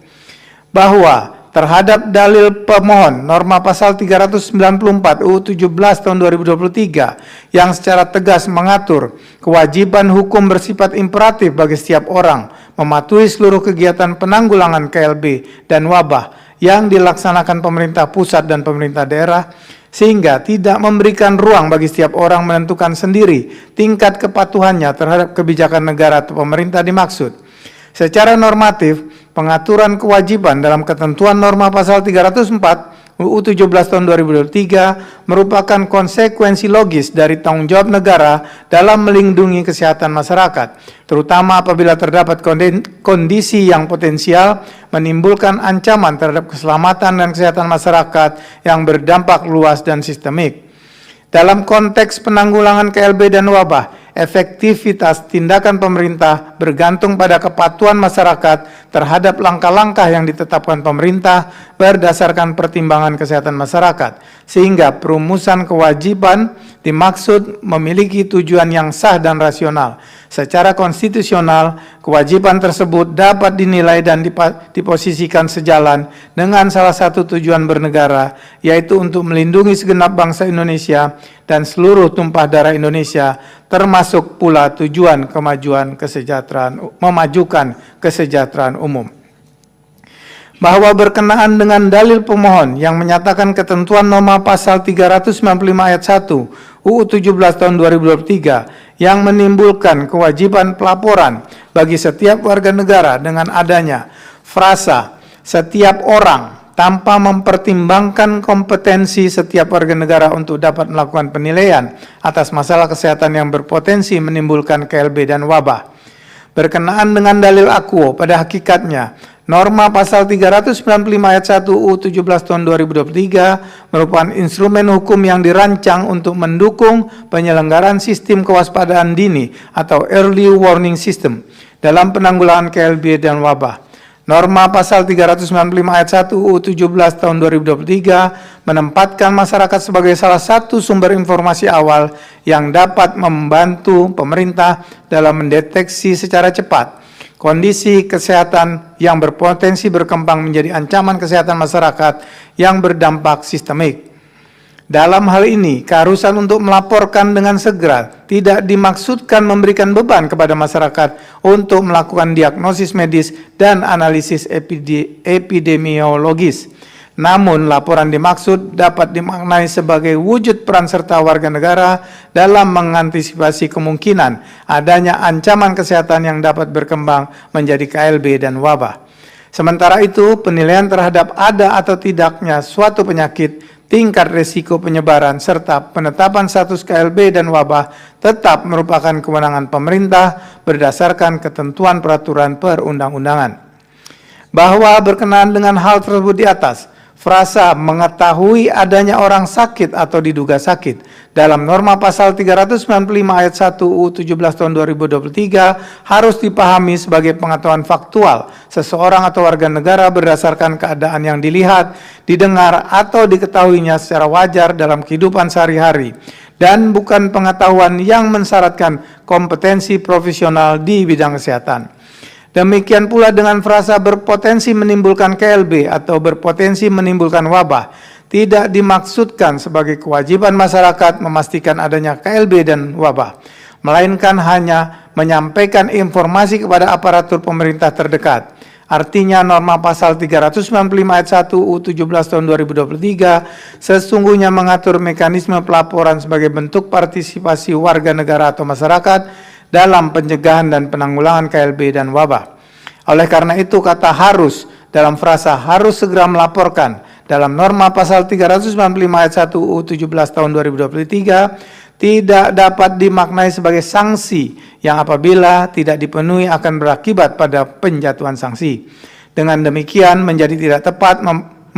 Bahwa terhadap dalil pemohon norma pasal 394 UU 17 tahun 2023 yang secara tegas mengatur kewajiban hukum bersifat imperatif bagi setiap orang mematuhi seluruh kegiatan penanggulangan KLB dan wabah yang dilaksanakan pemerintah pusat dan pemerintah daerah, sehingga tidak memberikan ruang bagi setiap orang menentukan sendiri tingkat kepatuhannya terhadap kebijakan negara atau pemerintah dimaksud. Secara normatif, pengaturan kewajiban dalam ketentuan norma pasal 304 UU 17 tahun 2023 merupakan konsekuensi logis dari tanggung jawab negara dalam melindungi kesehatan masyarakat, terutama apabila terdapat kondisi yang potensial menimbulkan ancaman terhadap keselamatan dan kesehatan masyarakat yang berdampak luas dan sistemik. Dalam konteks penanggulangan KLB dan wabah, efektivitas tindakan pemerintah bergantung pada kepatuhan masyarakat terhadap langkah-langkah yang ditetapkan pemerintah berdasarkan pertimbangan kesehatan masyarakat, sehingga perumusan kewajiban dimaksud memiliki tujuan yang sah dan rasional. Secara konstitusional, kewajiban tersebut dapat dinilai dan diposisikan sejalan dengan salah satu tujuan bernegara, yaitu untuk melindungi segenap bangsa Indonesia dan seluruh tumpah darah Indonesia, termasuk pula tujuan memajukan kesejahteraan umum. Bahwa berkenaan dengan dalil pemohon yang menyatakan ketentuan norma pasal 395 ayat 1 UU 17 tahun 2023 yang menimbulkan kewajiban pelaporan bagi setiap warga negara dengan adanya frasa setiap orang tanpa mempertimbangkan kompetensi setiap warga negara untuk dapat melakukan penilaian atas masalah kesehatan yang berpotensi menimbulkan KLB dan wabah. Berkenaan dengan dalil akuo, pada hakikatnya norma pasal 395 ayat 1 UU 17 tahun 2023 merupakan instrumen hukum yang dirancang untuk mendukung penyelenggaraan sistem kewaspadaan dini atau early warning system dalam penanggulangan KLB dan wabah. Norma pasal 395 ayat 1 UU 17 tahun 2023 menempatkan masyarakat sebagai salah satu sumber informasi awal yang dapat membantu pemerintah dalam mendeteksi secara cepat kondisi kesehatan yang berpotensi berkembang menjadi ancaman kesehatan masyarakat yang berdampak sistemik. Dalam hal ini, keharusan untuk melaporkan dengan segera tidak dimaksudkan memberikan beban kepada masyarakat untuk melakukan diagnosis medis dan analisis epidemiologis. Namun, laporan dimaksud dapat dimaknai sebagai wujud peran serta warga negara dalam mengantisipasi kemungkinan adanya ancaman kesehatan yang dapat berkembang menjadi KLB dan wabah. Sementara itu, penilaian terhadap ada atau tidaknya suatu penyakit, tingkat risiko penyebaran, serta penetapan status KLB dan wabah tetap merupakan kewenangan pemerintah berdasarkan ketentuan peraturan perundang-undangan. Bahwa berkenaan dengan hal tersebut di atas, frasa mengetahui adanya orang sakit atau diduga sakit dalam norma pasal 395 ayat 1 UU 17 tahun 2023 harus dipahami sebagai pengetahuan faktual seseorang atau warga negara berdasarkan keadaan yang dilihat, didengar, atau diketahuinya secara wajar dalam kehidupan sehari-hari, dan bukan pengetahuan yang mensyaratkan kompetensi profesional di bidang kesehatan. Demikian pula dengan frasa berpotensi menimbulkan KLB atau berpotensi menimbulkan wabah, tidak dimaksudkan sebagai kewajiban masyarakat memastikan adanya KLB dan wabah, melainkan hanya menyampaikan informasi kepada aparatur pemerintah terdekat. Artinya norma pasal 395 ayat 1 UU 17 tahun 2023 sesungguhnya mengatur mekanisme pelaporan sebagai bentuk partisipasi warga negara atau masyarakat dalam pencegahan dan penanggulangan KLB dan wabah. Oleh karena itu, kata harus dalam frasa harus segera melaporkan dalam norma pasal 395 ayat 1 UU 17 tahun 2023 tidak dapat dimaknai sebagai sanksi yang apabila tidak dipenuhi akan berakibat pada penjatuhan sanksi. Dengan demikian menjadi tidak tepat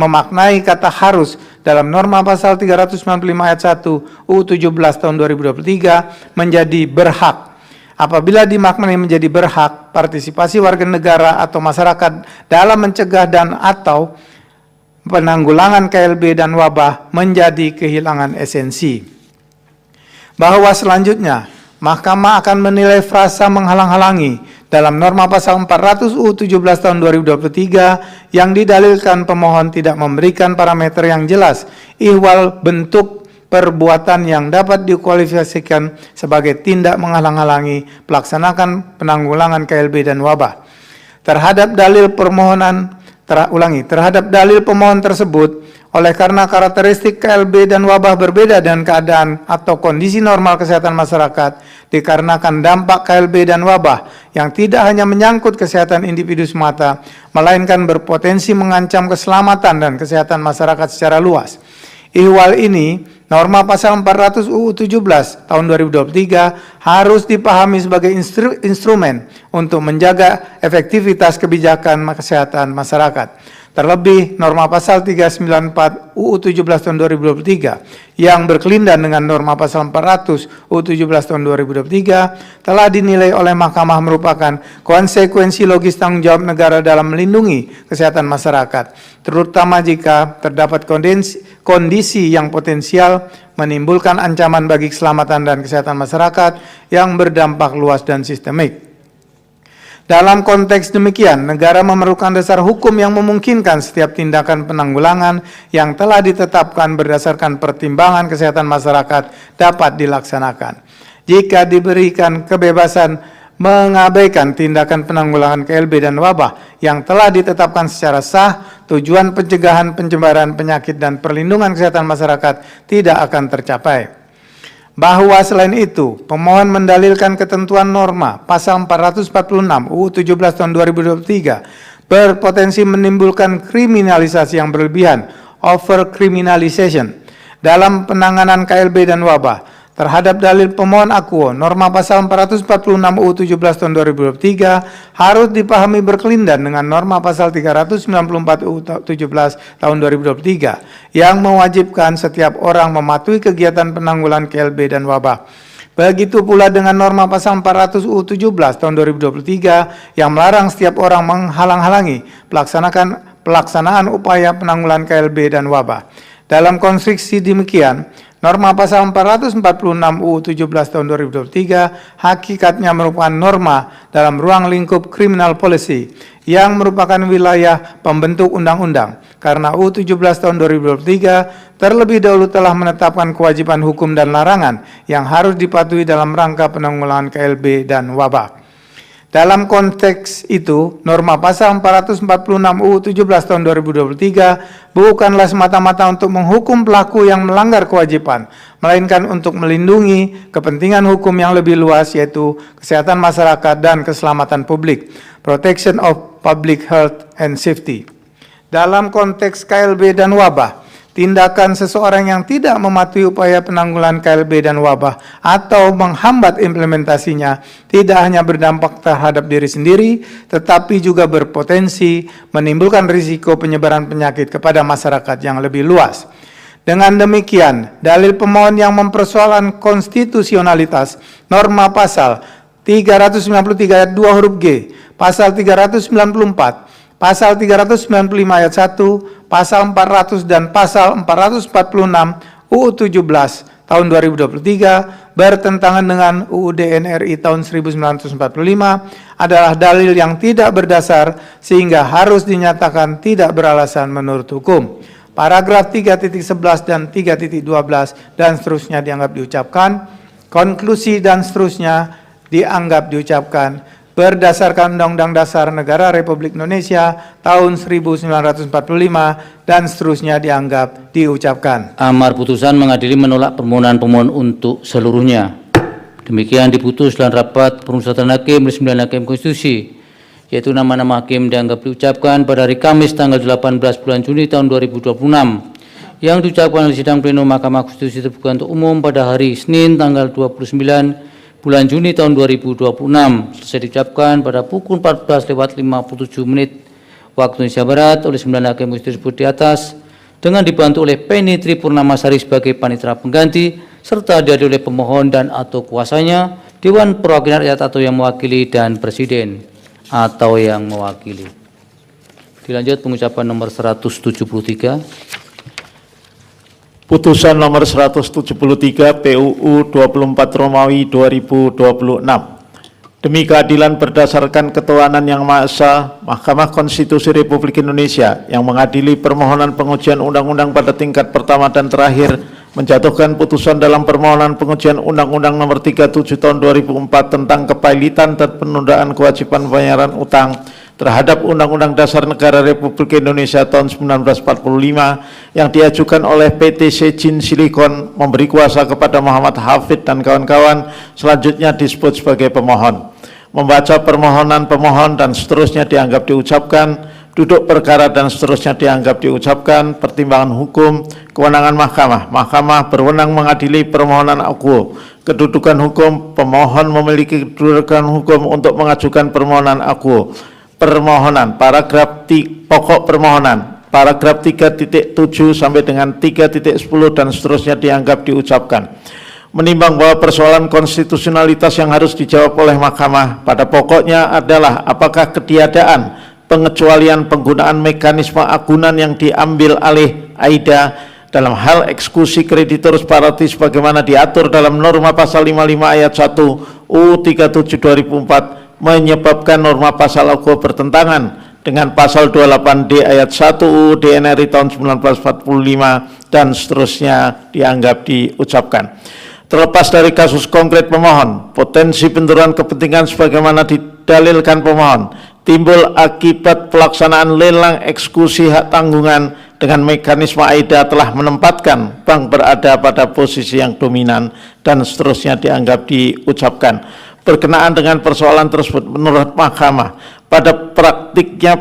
memaknai kata harus dalam norma pasal 395 ayat 1 UU 17 tahun 2023 menjadi berhak. Apabila dimaknai menjadi berhak, partisipasi warga negara atau masyarakat dalam mencegah dan atau penanggulangan KLB dan wabah menjadi kehilangan esensi. Bahwa selanjutnya, Mahkamah akan menilai frasa menghalang-halangi dalam norma pasal 400 UU 17 tahun 2023 yang didalilkan pemohon tidak memberikan parameter yang jelas ihwal bentuk perbuatan yang dapat dikualifikasikan sebagai tindak menghalang-halangi pelaksanaan penanggulangan KLB dan wabah. Terhadap dalil pemohon tersebut, oleh karena karakteristik KLB dan wabah berbeda dengan keadaan atau kondisi normal kesehatan masyarakat, dikarenakan dampak KLB dan wabah yang tidak hanya menyangkut kesehatan individu semata, melainkan berpotensi mengancam keselamatan dan kesehatan masyarakat secara luas. Ihwal ini, norma pasal 400 UU 17 tahun 2023 harus dipahami sebagai instrumen untuk menjaga efektivitas kebijakan kesehatan masyarakat. Terlebih, norma pasal 394 UU 17 tahun 2023 yang berkelindan dengan norma pasal 400 UU 17 tahun 2023 telah dinilai oleh Mahkamah merupakan konsekuensi logis tanggung jawab negara dalam melindungi kesehatan masyarakat, terutama jika terdapat kondisi yang potensial menimbulkan ancaman bagi keselamatan dan kesehatan masyarakat yang berdampak luas dan sistemik. Dalam konteks demikian, negara memerlukan dasar hukum yang memungkinkan setiap tindakan penanggulangan yang telah ditetapkan berdasarkan pertimbangan kesehatan masyarakat dapat dilaksanakan. Jika diberikan kebebasan mengabaikan tindakan penanggulangan KLB dan wabah yang telah ditetapkan secara sah, tujuan pencegahan penyebaran penyakit dan perlindungan kesehatan masyarakat tidak akan tercapai. Bahwa selain itu, pemohon mendalilkan ketentuan norma pasal 446 UU 17 tahun 2023 berpotensi menimbulkan kriminalisasi yang berlebihan, overcriminalization, dalam penanganan KLB dan wabah. Terhadap dalil pemohon akuo, norma pasal 446 UU 17 tahun 2023 harus dipahami berkelindan dengan norma pasal 394 UU 17 tahun 2023 yang mewajibkan setiap orang mematuhi kegiatan penanggulangan KLB dan wabah. Begitu pula dengan norma pasal 400 UU 17 tahun 2023 yang melarang setiap orang menghalang-halangi pelaksanaan upaya penanggulangan KLB dan wabah. Dalam konstruksi demikian, norma pasal 446 UU 17 tahun 2023 hakikatnya merupakan norma dalam ruang lingkup criminal policy yang merupakan wilayah pembentuk undang-undang. Karena UU 17 tahun 2023 terlebih dahulu telah menetapkan kewajiban hukum dan larangan yang harus dipatuhi dalam rangka penanggulangan KLB dan wabah. Dalam konteks itu, norma pasal 446 UU 17 tahun 2023 bukanlah semata-mata untuk menghukum pelaku yang melanggar kewajiban, melainkan untuk melindungi kepentingan hukum yang lebih luas, yaitu kesehatan masyarakat dan keselamatan publik, protection of public health and safety. Dalam konteks KLB dan wabah, tindakan seseorang yang tidak mematuhi upaya penanggulangan KLB dan wabah atau menghambat implementasinya tidak hanya berdampak terhadap diri sendiri, tetapi juga berpotensi menimbulkan risiko penyebaran penyakit kepada masyarakat yang lebih luas. Dengan demikian, dalil pemohon yang mempersoalkan konstitusionalitas norma pasal 393 ayat 2 huruf G, pasal 394, pasal 395 ayat 1, pasal 400 dan pasal 446 UU 17 tahun 2023 bertentangan dengan UUD NRI tahun 1945 adalah dalil yang tidak berdasar sehingga harus dinyatakan tidak beralasan menurut hukum. Paragraf 3.11 dan 3.12 dan seterusnya dianggap diucapkan. Konklusi dan seterusnya dianggap diucapkan berdasarkan Undang-Undang Dasar Negara Republik Indonesia tahun 1945 dan seterusnya dianggap diucapkan. Amar putusan mengadili menolak permohonan pemohon untuk seluruhnya. Demikian diputus dalam rapat permusyawaratan hakim oleh 9 hakim konstitusi, yaitu nama-nama hakim dianggap diucapkan pada hari Kamis tanggal 18 bulan Juni tahun 2026 yang diucapkan oleh sidang pleno Mahkamah Konstitusi terbuka untuk umum pada hari Senin tanggal 29 bulan Juni tahun 2026 selesai diucapkan pada pukul 14.57 waktu Indonesia Barat oleh 9 hakim konstitusi tersebut di atas dengan dibantu oleh Penny Tri Purnamasari sebagai panitera pengganti serta dihadiri oleh pemohon dan atau kuasanya, Dewan Perwakilan Rakyat atau yang mewakili dan Presiden atau yang mewakili. Dilanjut pengucapan nomor 173. Putusan nomor 173 PUU 24 Romawi 2026. Demi keadilan berdasarkan ketuhanan yang Maha Esa, Mahkamah Konstitusi Republik Indonesia yang mengadili permohonan pengujian undang-undang pada tingkat pertama dan terakhir menjatuhkan putusan dalam permohonan pengujian Undang-Undang Nomor 37 Tahun 2004 tentang kepailitan dan penundaan kewajiban pembayaran utang terhadap Undang-Undang Dasar Negara Republik Indonesia tahun 1945 yang diajukan oleh PT Sejin Silikon memberi kuasa kepada Muhammad Hafid dan kawan-kawan selanjutnya disebut sebagai pemohon. Membaca permohonan pemohon dan seterusnya dianggap diucapkan, duduk perkara dan seterusnya dianggap diucapkan, pertimbangan hukum, kewenangan mahkamah. Mahkamah berwenang mengadili permohonan akuo. Kedudukan hukum, pemohon memiliki kedudukan hukum untuk mengajukan permohonan akuo. Permohonan, paragraf pokok permohonan, paragraf 3.7 sampai dengan 3.10 dan seterusnya dianggap diucapkan. Menimbang bahwa persoalan konstitusionalitas yang harus dijawab oleh mahkamah pada pokoknya adalah apakah ketiadaan pengecualian penggunaan mekanisme agunan yang diambil alih AIDA dalam hal eksekusi kreditur separatis sebagaimana diatur dalam norma pasal 55 ayat 1 UU 37 2004 menyebabkan norma pasal akuo bertentangan dengan pasal 28D ayat 1 UU DNRI tahun 1945 dan seterusnya dianggap diucapkan. Terlepas dari kasus konkret pemohon, potensi benturan kepentingan sebagaimana didalilkan pemohon timbul akibat pelaksanaan lelang eksekusi hak tanggungan dengan mekanisme AIDA telah menempatkan bank berada pada posisi yang dominan dan seterusnya dianggap diucapkan. Berkenaan dengan persoalan tersebut, menurut mahkamah, pada praktiknya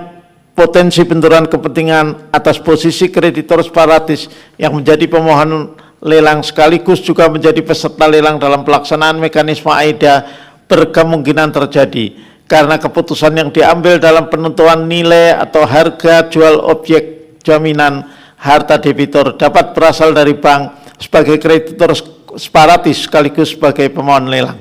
potensi benturan kepentingan atas posisi kreditor separatis yang menjadi pemohon lelang sekaligus juga menjadi peserta lelang dalam pelaksanaan mekanisme AIDA berkemungkinan terjadi karena keputusan yang diambil dalam penentuan nilai atau harga jual objek jaminan harta debitur dapat berasal dari bank sebagai kreditor separatis sekaligus sebagai pemohon lelang.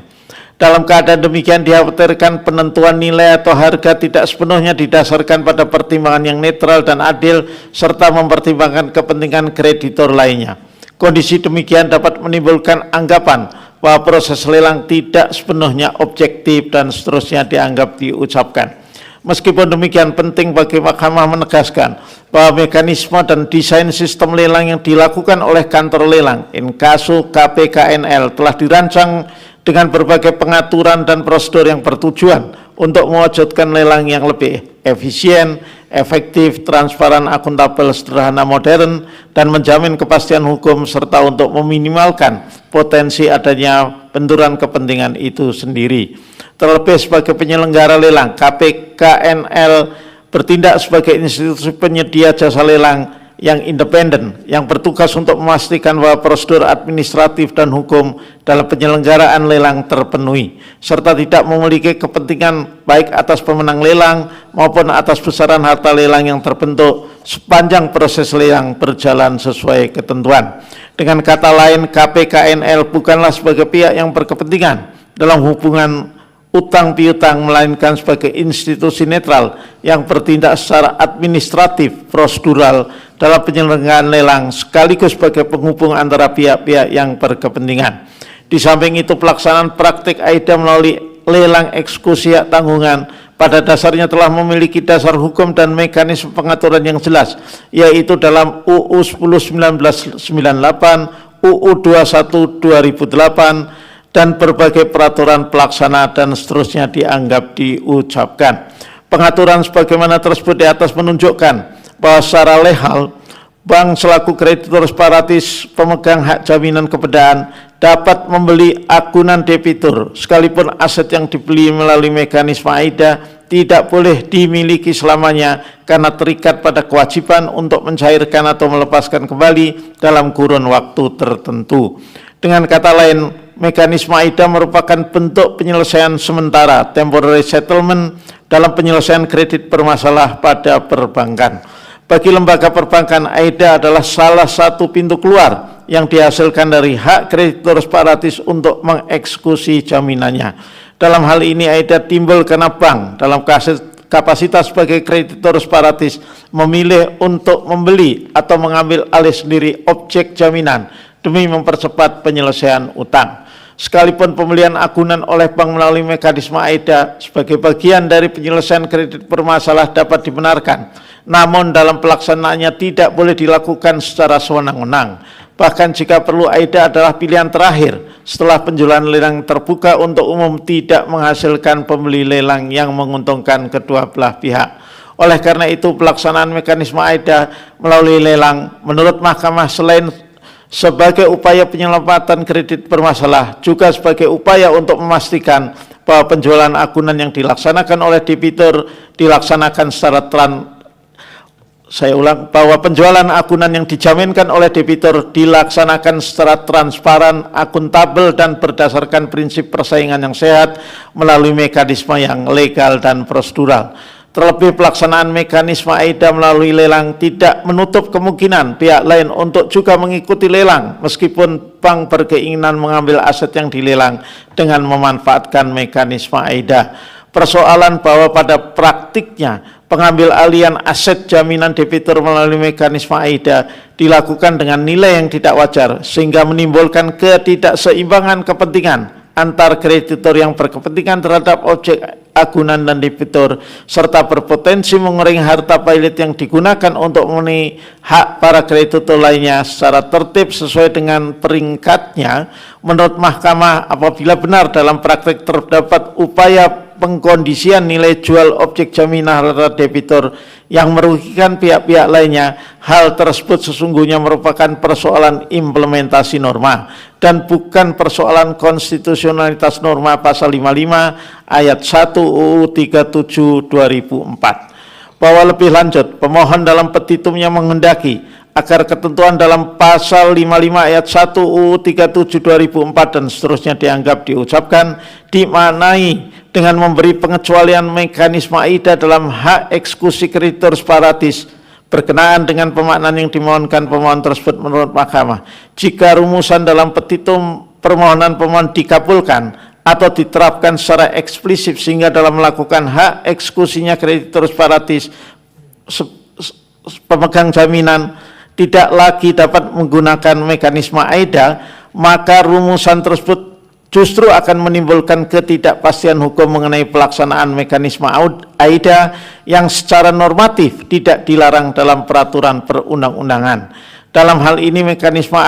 Dalam keadaan demikian dikhawatirkan penentuan nilai atau harga tidak sepenuhnya didasarkan pada pertimbangan yang netral dan adil serta mempertimbangkan kepentingan kreditor lainnya. Kondisi demikian dapat menimbulkan anggapan bahwa proses lelang tidak sepenuhnya objektif dan seterusnya dianggap diucapkan. Meskipun demikian penting bagi mahkamah menegaskan bahwa mekanisme dan desain sistem lelang yang dilakukan oleh kantor lelang inkasu KPKNL telah dirancang dengan berbagai pengaturan dan prosedur yang bertujuan untuk mewujudkan lelang yang lebih efisien, efektif, transparan, akuntabel, sederhana, modern, dan menjamin kepastian hukum serta untuk meminimalkan potensi adanya benturan kepentingan itu sendiri. Terlebih sebagai penyelenggara lelang, KPKNL bertindak sebagai institusi penyedia jasa lelang yang independen, yang bertugas untuk memastikan bahwa prosedur administratif dan hukum dalam penyelenggaraan lelang terpenuhi, serta tidak memiliki kepentingan baik atas pemenang lelang maupun atas besaran harta lelang yang terbentuk sepanjang proses lelang berjalan sesuai ketentuan. Dengan kata lain, KPKNL bukanlah sebagai pihak yang berkepentingan dalam hubungan utang piutang, melainkan sebagai institusi netral yang bertindak secara administratif prosedural dalam penyelenggaraan lelang sekaligus sebagai penghubung antara pihak-pihak yang berkepentingan. Di samping itu, pelaksanaan praktik AIDA melalui lelang eksekusi hak tanggungan pada dasarnya telah memiliki dasar hukum dan mekanisme pengaturan yang jelas, yaitu dalam UU 10 1998, UU 21 2008, dan berbagai peraturan pelaksana dan seterusnya dianggap diucapkan. Pengaturan sebagaimana tersebut di atas menunjukkan bahwa secara legal, bank selaku kreditur separatis pemegang hak jaminan kepedaan dapat membeli akunan debitur, sekalipun aset yang dibeli melalui mekanisme AIDA tidak boleh dimiliki selamanya karena terikat pada kewajiban untuk mencairkan atau melepaskan kembali dalam kurun waktu tertentu. Dengan kata lain, mekanisme AIDA merupakan bentuk penyelesaian sementara temporary settlement dalam penyelesaian kredit bermasalah pada perbankan. Bagi lembaga perbankan, AIDA adalah salah satu pintu keluar yang dihasilkan dari hak kreditur separatis untuk mengeksekusi jaminannya. Dalam hal ini AIDA timbul karena bank dalam kapasitas sebagai kreditur separatis memilih untuk membeli atau mengambil alih sendiri objek jaminan demi mempercepat penyelesaian utang. Sekalipun pembelian akunan oleh bank melalui mekanisme AIDA sebagai bagian dari penyelesaian kredit bermasalah dapat dibenarkan, namun dalam pelaksanaannya tidak boleh dilakukan secara sewenang-wenang. Bahkan jika perlu, AIDA adalah pilihan terakhir setelah penjualan lelang terbuka untuk umum tidak menghasilkan pembeli lelang yang menguntungkan kedua belah pihak. Oleh karena itu, pelaksanaan mekanisme AIDA melalui lelang menurut Mahkamah selain sebagai upaya penyelamatan kredit bermasalah, juga sebagai upaya untuk memastikan bahwa penjualan akunan yang dilaksanakan oleh debitur dilaksanakan secara bahwa penjualan akunan yang dijaminkan oleh debitur dilaksanakan secara transparan, akuntabel, dan berdasarkan prinsip persaingan yang sehat melalui mekanisme yang legal dan prosedural. Terlebih, pelaksanaan mekanisme AIDA melalui lelang tidak menutup kemungkinan pihak lain untuk juga mengikuti lelang meskipun bank berkeinginan mengambil aset yang dilelang dengan memanfaatkan mekanisme AIDA. Persoalan bahwa pada praktiknya pengambil alihan aset jaminan debitur melalui mekanisme AIDA dilakukan dengan nilai yang tidak wajar sehingga menimbulkan ketidakseimbangan kepentingan antar kreditur yang berkepentingan terhadap objek akunan dan debitur, serta berpotensi mengurangi harta pilot yang digunakan untuk memenuhi hak para kreditur lainnya secara tertib sesuai dengan peringkatnya. Menurut Mahkamah, apabila benar dalam praktek terdapat upaya pengkondisian nilai jual objek jaminan harta debitur yang merugikan pihak-pihak lainnya, hal tersebut sesungguhnya merupakan persoalan implementasi norma dan bukan persoalan konstitusionalitas norma pasal 55 ayat 1 UU 37 2004. Bahwa lebih lanjut, pemohon dalam petitumnya menghendaki agar ketentuan dalam pasal 55 ayat 1 UU 37 2004 dan seterusnya dianggap diucapkan, dimaknai dengan memberi pengecualian mekanisme AIDA dalam hak eksekusi kreditur separatis berkenaan dengan pemaknaan yang dimohonkan pemohon tersebut menurut Mahkamah. Jika rumusan dalam petitum permohonan pemohon dikabulkan atau diterapkan secara eksplisit sehingga dalam melakukan hak eksekusinya kreditur separatis pemegang jaminan tidak lagi dapat menggunakan mekanisme AIDA, maka rumusan tersebut justru akan menimbulkan ketidakpastian hukum mengenai pelaksanaan mekanisme AIDA yang secara normatif tidak dilarang dalam peraturan perundang-undangan. Dalam hal ini, mekanisme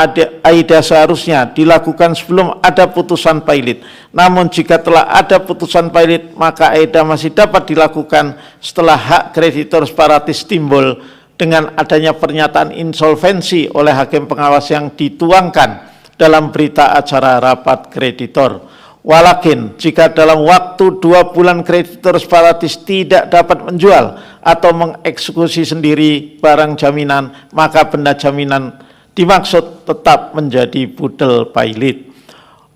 AIDA seharusnya dilakukan sebelum ada putusan pilot. Namun jika telah ada putusan pilot, maka AIDA masih dapat dilakukan setelah hak kreditur separatis timbul dengan adanya pernyataan insolvensi oleh hakim pengawas yang dituangkan dalam berita acara rapat kreditor. Walakin jika dalam waktu 2 bulan kreditur separatis tidak dapat menjual atau mengeksekusi sendiri barang jaminan, maka benda jaminan dimaksud tetap menjadi budel pailit.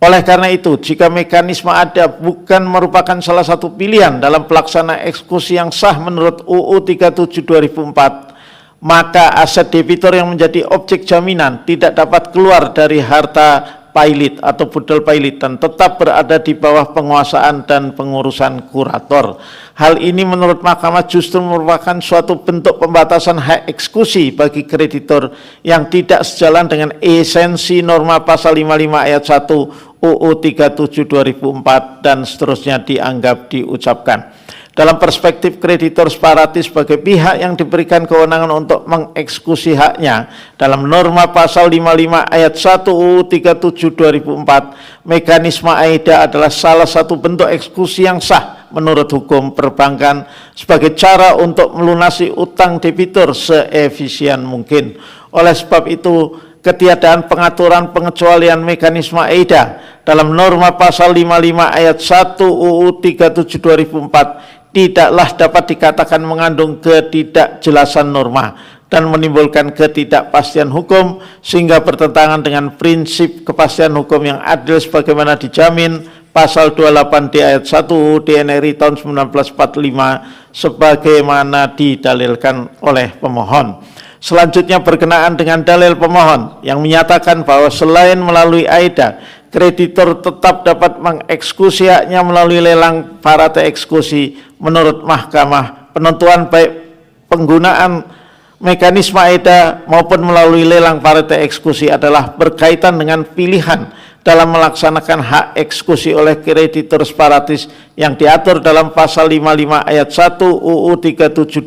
Oleh karena itu, jika mekanisme ada bukan merupakan salah satu pilihan dalam pelaksanaan eksekusi yang sah menurut UU 37 2004, maka aset debitur yang menjadi objek jaminan tidak dapat keluar dari harta pailit atau budel pailit dan tetap berada di bawah penguasaan dan pengurusan kurator. Hal ini menurut Mahkamah justru merupakan suatu bentuk pembatasan hak eksekusi bagi kreditur yang tidak sejalan dengan esensi norma pasal 55 ayat 1 UU 37 2004 dan seterusnya dianggap diucapkan. Dalam perspektif kreditur separatis sebagai pihak yang diberikan kewenangan untuk mengeksekusi haknya dalam norma pasal 55 ayat 1 UU 37 2004, mekanisme AEDA adalah salah satu bentuk eksekusi yang sah menurut hukum perbankan sebagai cara untuk melunasi utang debitur seefisien mungkin. Oleh sebab itu, ketiadaan pengaturan pengecualian mekanisme AEDA dalam norma pasal 55 ayat 1 UU 37 2004 tidaklah dapat dikatakan mengandung ketidakjelasan norma dan menimbulkan ketidakpastian hukum sehingga bertentangan dengan prinsip kepastian hukum yang adil sebagaimana dijamin pasal 28D ayat 1 UU DNRI tahun 1945 sebagaimana didalilkan oleh pemohon. Selanjutnya berkenaan dengan dalil pemohon yang menyatakan bahwa selain melalui AEDA, kreditur tetap dapat mengeksekusi haknya melalui lelang parate eksekusi. Menurut Mahkamah, penentuan baik penggunaan mekanisme AEDA maupun melalui lelang parate eksekusi adalah berkaitan dengan pilihan dalam melaksanakan hak eksekusi oleh kreditur separatis yang diatur dalam pasal 55 ayat 1 UU 37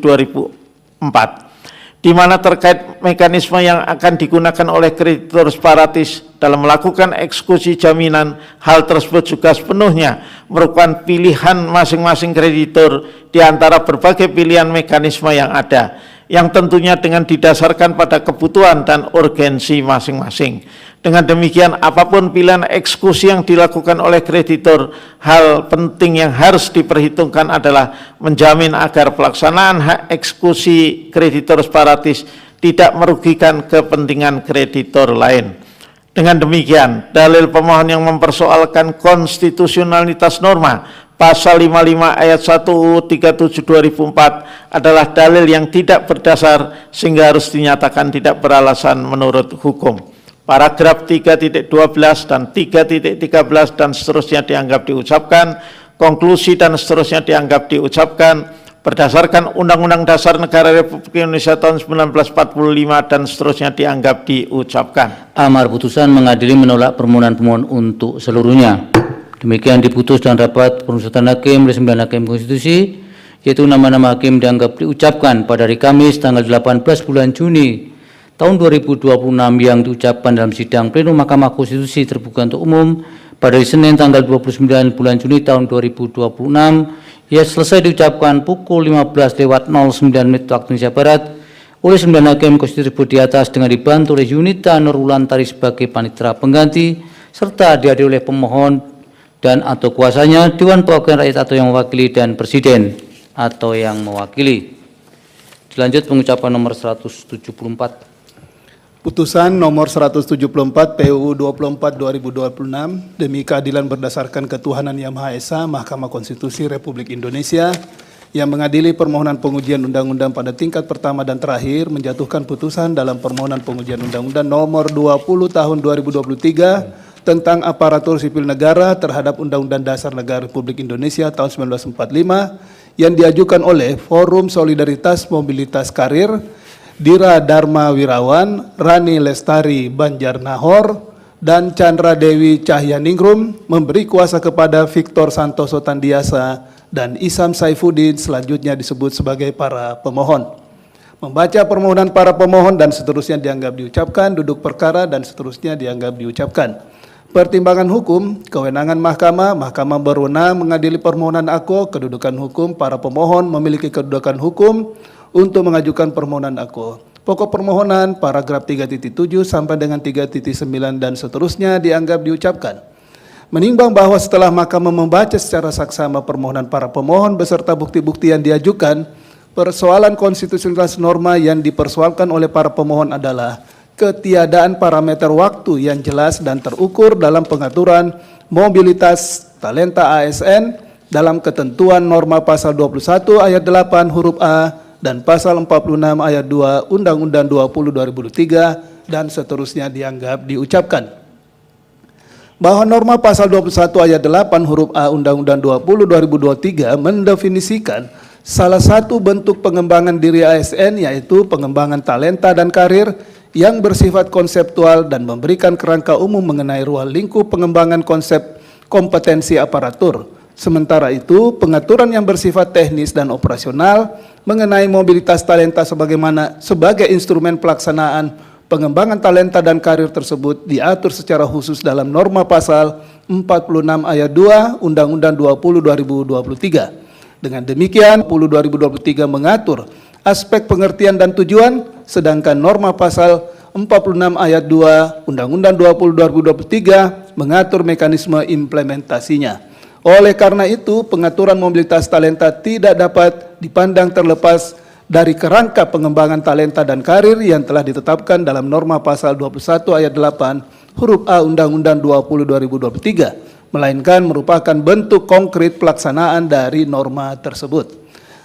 2004. Di mana terkait mekanisme yang akan digunakan oleh kreditur separatis dalam melakukan eksekusi jaminan, hal tersebut juga sepenuhnya merupakan pilihan masing-masing kreditur di antara berbagai pilihan mekanisme yang ada, yang tentunya dengan didasarkan pada kebutuhan dan urgensi masing-masing. Dengan demikian, apapun pilihan eksekusi yang dilakukan oleh kreditur, hal penting yang harus diperhitungkan adalah menjamin agar pelaksanaan hak eksekusi kreditur separatis tidak merugikan kepentingan kreditur lain. Dengan demikian, dalil pemohon yang mempersoalkan konstitusionalitas norma pasal 55 ayat 1 UU 37 2004 adalah dalil yang tidak berdasar sehingga harus dinyatakan tidak beralasan menurut hukum. Paragraf 3.12 dan 3.13 dan seterusnya dianggap diucapkan, konklusi dan seterusnya dianggap diucapkan, berdasarkan Undang-Undang Dasar Negara Republik Indonesia tahun 1945 dan seterusnya dianggap diucapkan. Amar putusan mengadili menolak permohonan pemohon untuk seluruhnya. Demikian diputus dan rapat pemusatan hakim oleh 9 hakim konstitusi, yaitu nama-nama hakim dianggap diucapkan pada hari Kamis tanggal 18 bulan Juni tahun 2026 yang diucapkan dalam sidang pleno Mahkamah Konstitusi terbuka untuk umum pada hari Senin tanggal 29 bulan Juni tahun 2026 ia selesai diucapkan pukul 15.09 waktu Indonesia Barat oleh 9 hakim konstitusi di atas dengan dibantu oleh Yunita Nurwulantari sebagai panitera pengganti serta dihadiri oleh pemohon dan atau kuasanya, Dewan Perwakilan Rakyat atau yang mewakili dan Presiden atau yang mewakili. Dilanjut pengucapan nomor 174. Putusan nomor 174 PUU 24/2026 demi keadilan berdasarkan ketuhanan Yang Maha Esa, Mahkamah Konstitusi Republik Indonesia yang mengadili permohonan pengujian undang-undang pada tingkat pertama dan terakhir menjatuhkan putusan dalam permohonan pengujian undang-undang nomor 20 tahun 2023 tentang aparatur sipil negara terhadap Undang-Undang Dasar Negara Republik Indonesia tahun 1945 yang diajukan oleh Forum Solidaritas Mobilitas Karir, Dira Dharma Wirawan, Rani Lestari Banjarnahor, dan Chandra Dewi Cahyaningrum memberi kuasa kepada Victor Santoso Tandiasa dan Isam Saifuddin selanjutnya disebut sebagai para pemohon. Membaca permohonan para pemohon dan seterusnya dianggap diucapkan, duduk perkara dan seterusnya dianggap diucapkan. Pertimbangan hukum, kewenangan mahkamah, mahkamah berwenang mengadili permohonan AKO, kedudukan hukum, para pemohon memiliki kedudukan hukum untuk mengajukan permohonan AKO. Pokok permohonan paragraf 3.7 sampai dengan 3.9 dan seterusnya dianggap diucapkan. Menimbang bahwa setelah Mahkamah membaca secara saksama permohonan para pemohon beserta bukti-bukti yang diajukan, persoalan konstitusionalitas norma yang dipersoalkan oleh para pemohon adalah ketiadaan parameter waktu yang jelas dan terukur dalam pengaturan mobilitas talenta ASN dalam ketentuan norma pasal 21 ayat 8 huruf A dan pasal 46 ayat 2 Undang-Undang 20 2023 dan seterusnya dianggap diucapkan. Bahwa norma pasal 21 ayat 8 huruf A Undang-Undang 20 2023 mendefinisikan salah satu bentuk pengembangan diri ASN yaitu pengembangan talenta dan karir yang bersifat konseptual dan memberikan kerangka umum mengenai ruang lingkup pengembangan konsep kompetensi aparatur. Sementara itu, pengaturan yang bersifat teknis dan operasional mengenai mobilitas talenta sebagai instrumen pelaksanaan pengembangan talenta dan karir tersebut diatur secara khusus dalam norma pasal 46 ayat 2 Undang-Undang 20 2023. Dengan demikian, 20 2023 mengatur aspek pengertian dan tujuan, sedangkan norma pasal 46 ayat 2 Undang-Undang 20 2023 mengatur mekanisme implementasinya. Oleh karena itu, pengaturan mobilitas talenta tidak dapat dipandang terlepas dari kerangka pengembangan talenta dan karir yang telah ditetapkan dalam norma pasal 21 ayat 8 huruf A Undang-Undang 20 2023, melainkan merupakan bentuk konkret pelaksanaan dari norma tersebut.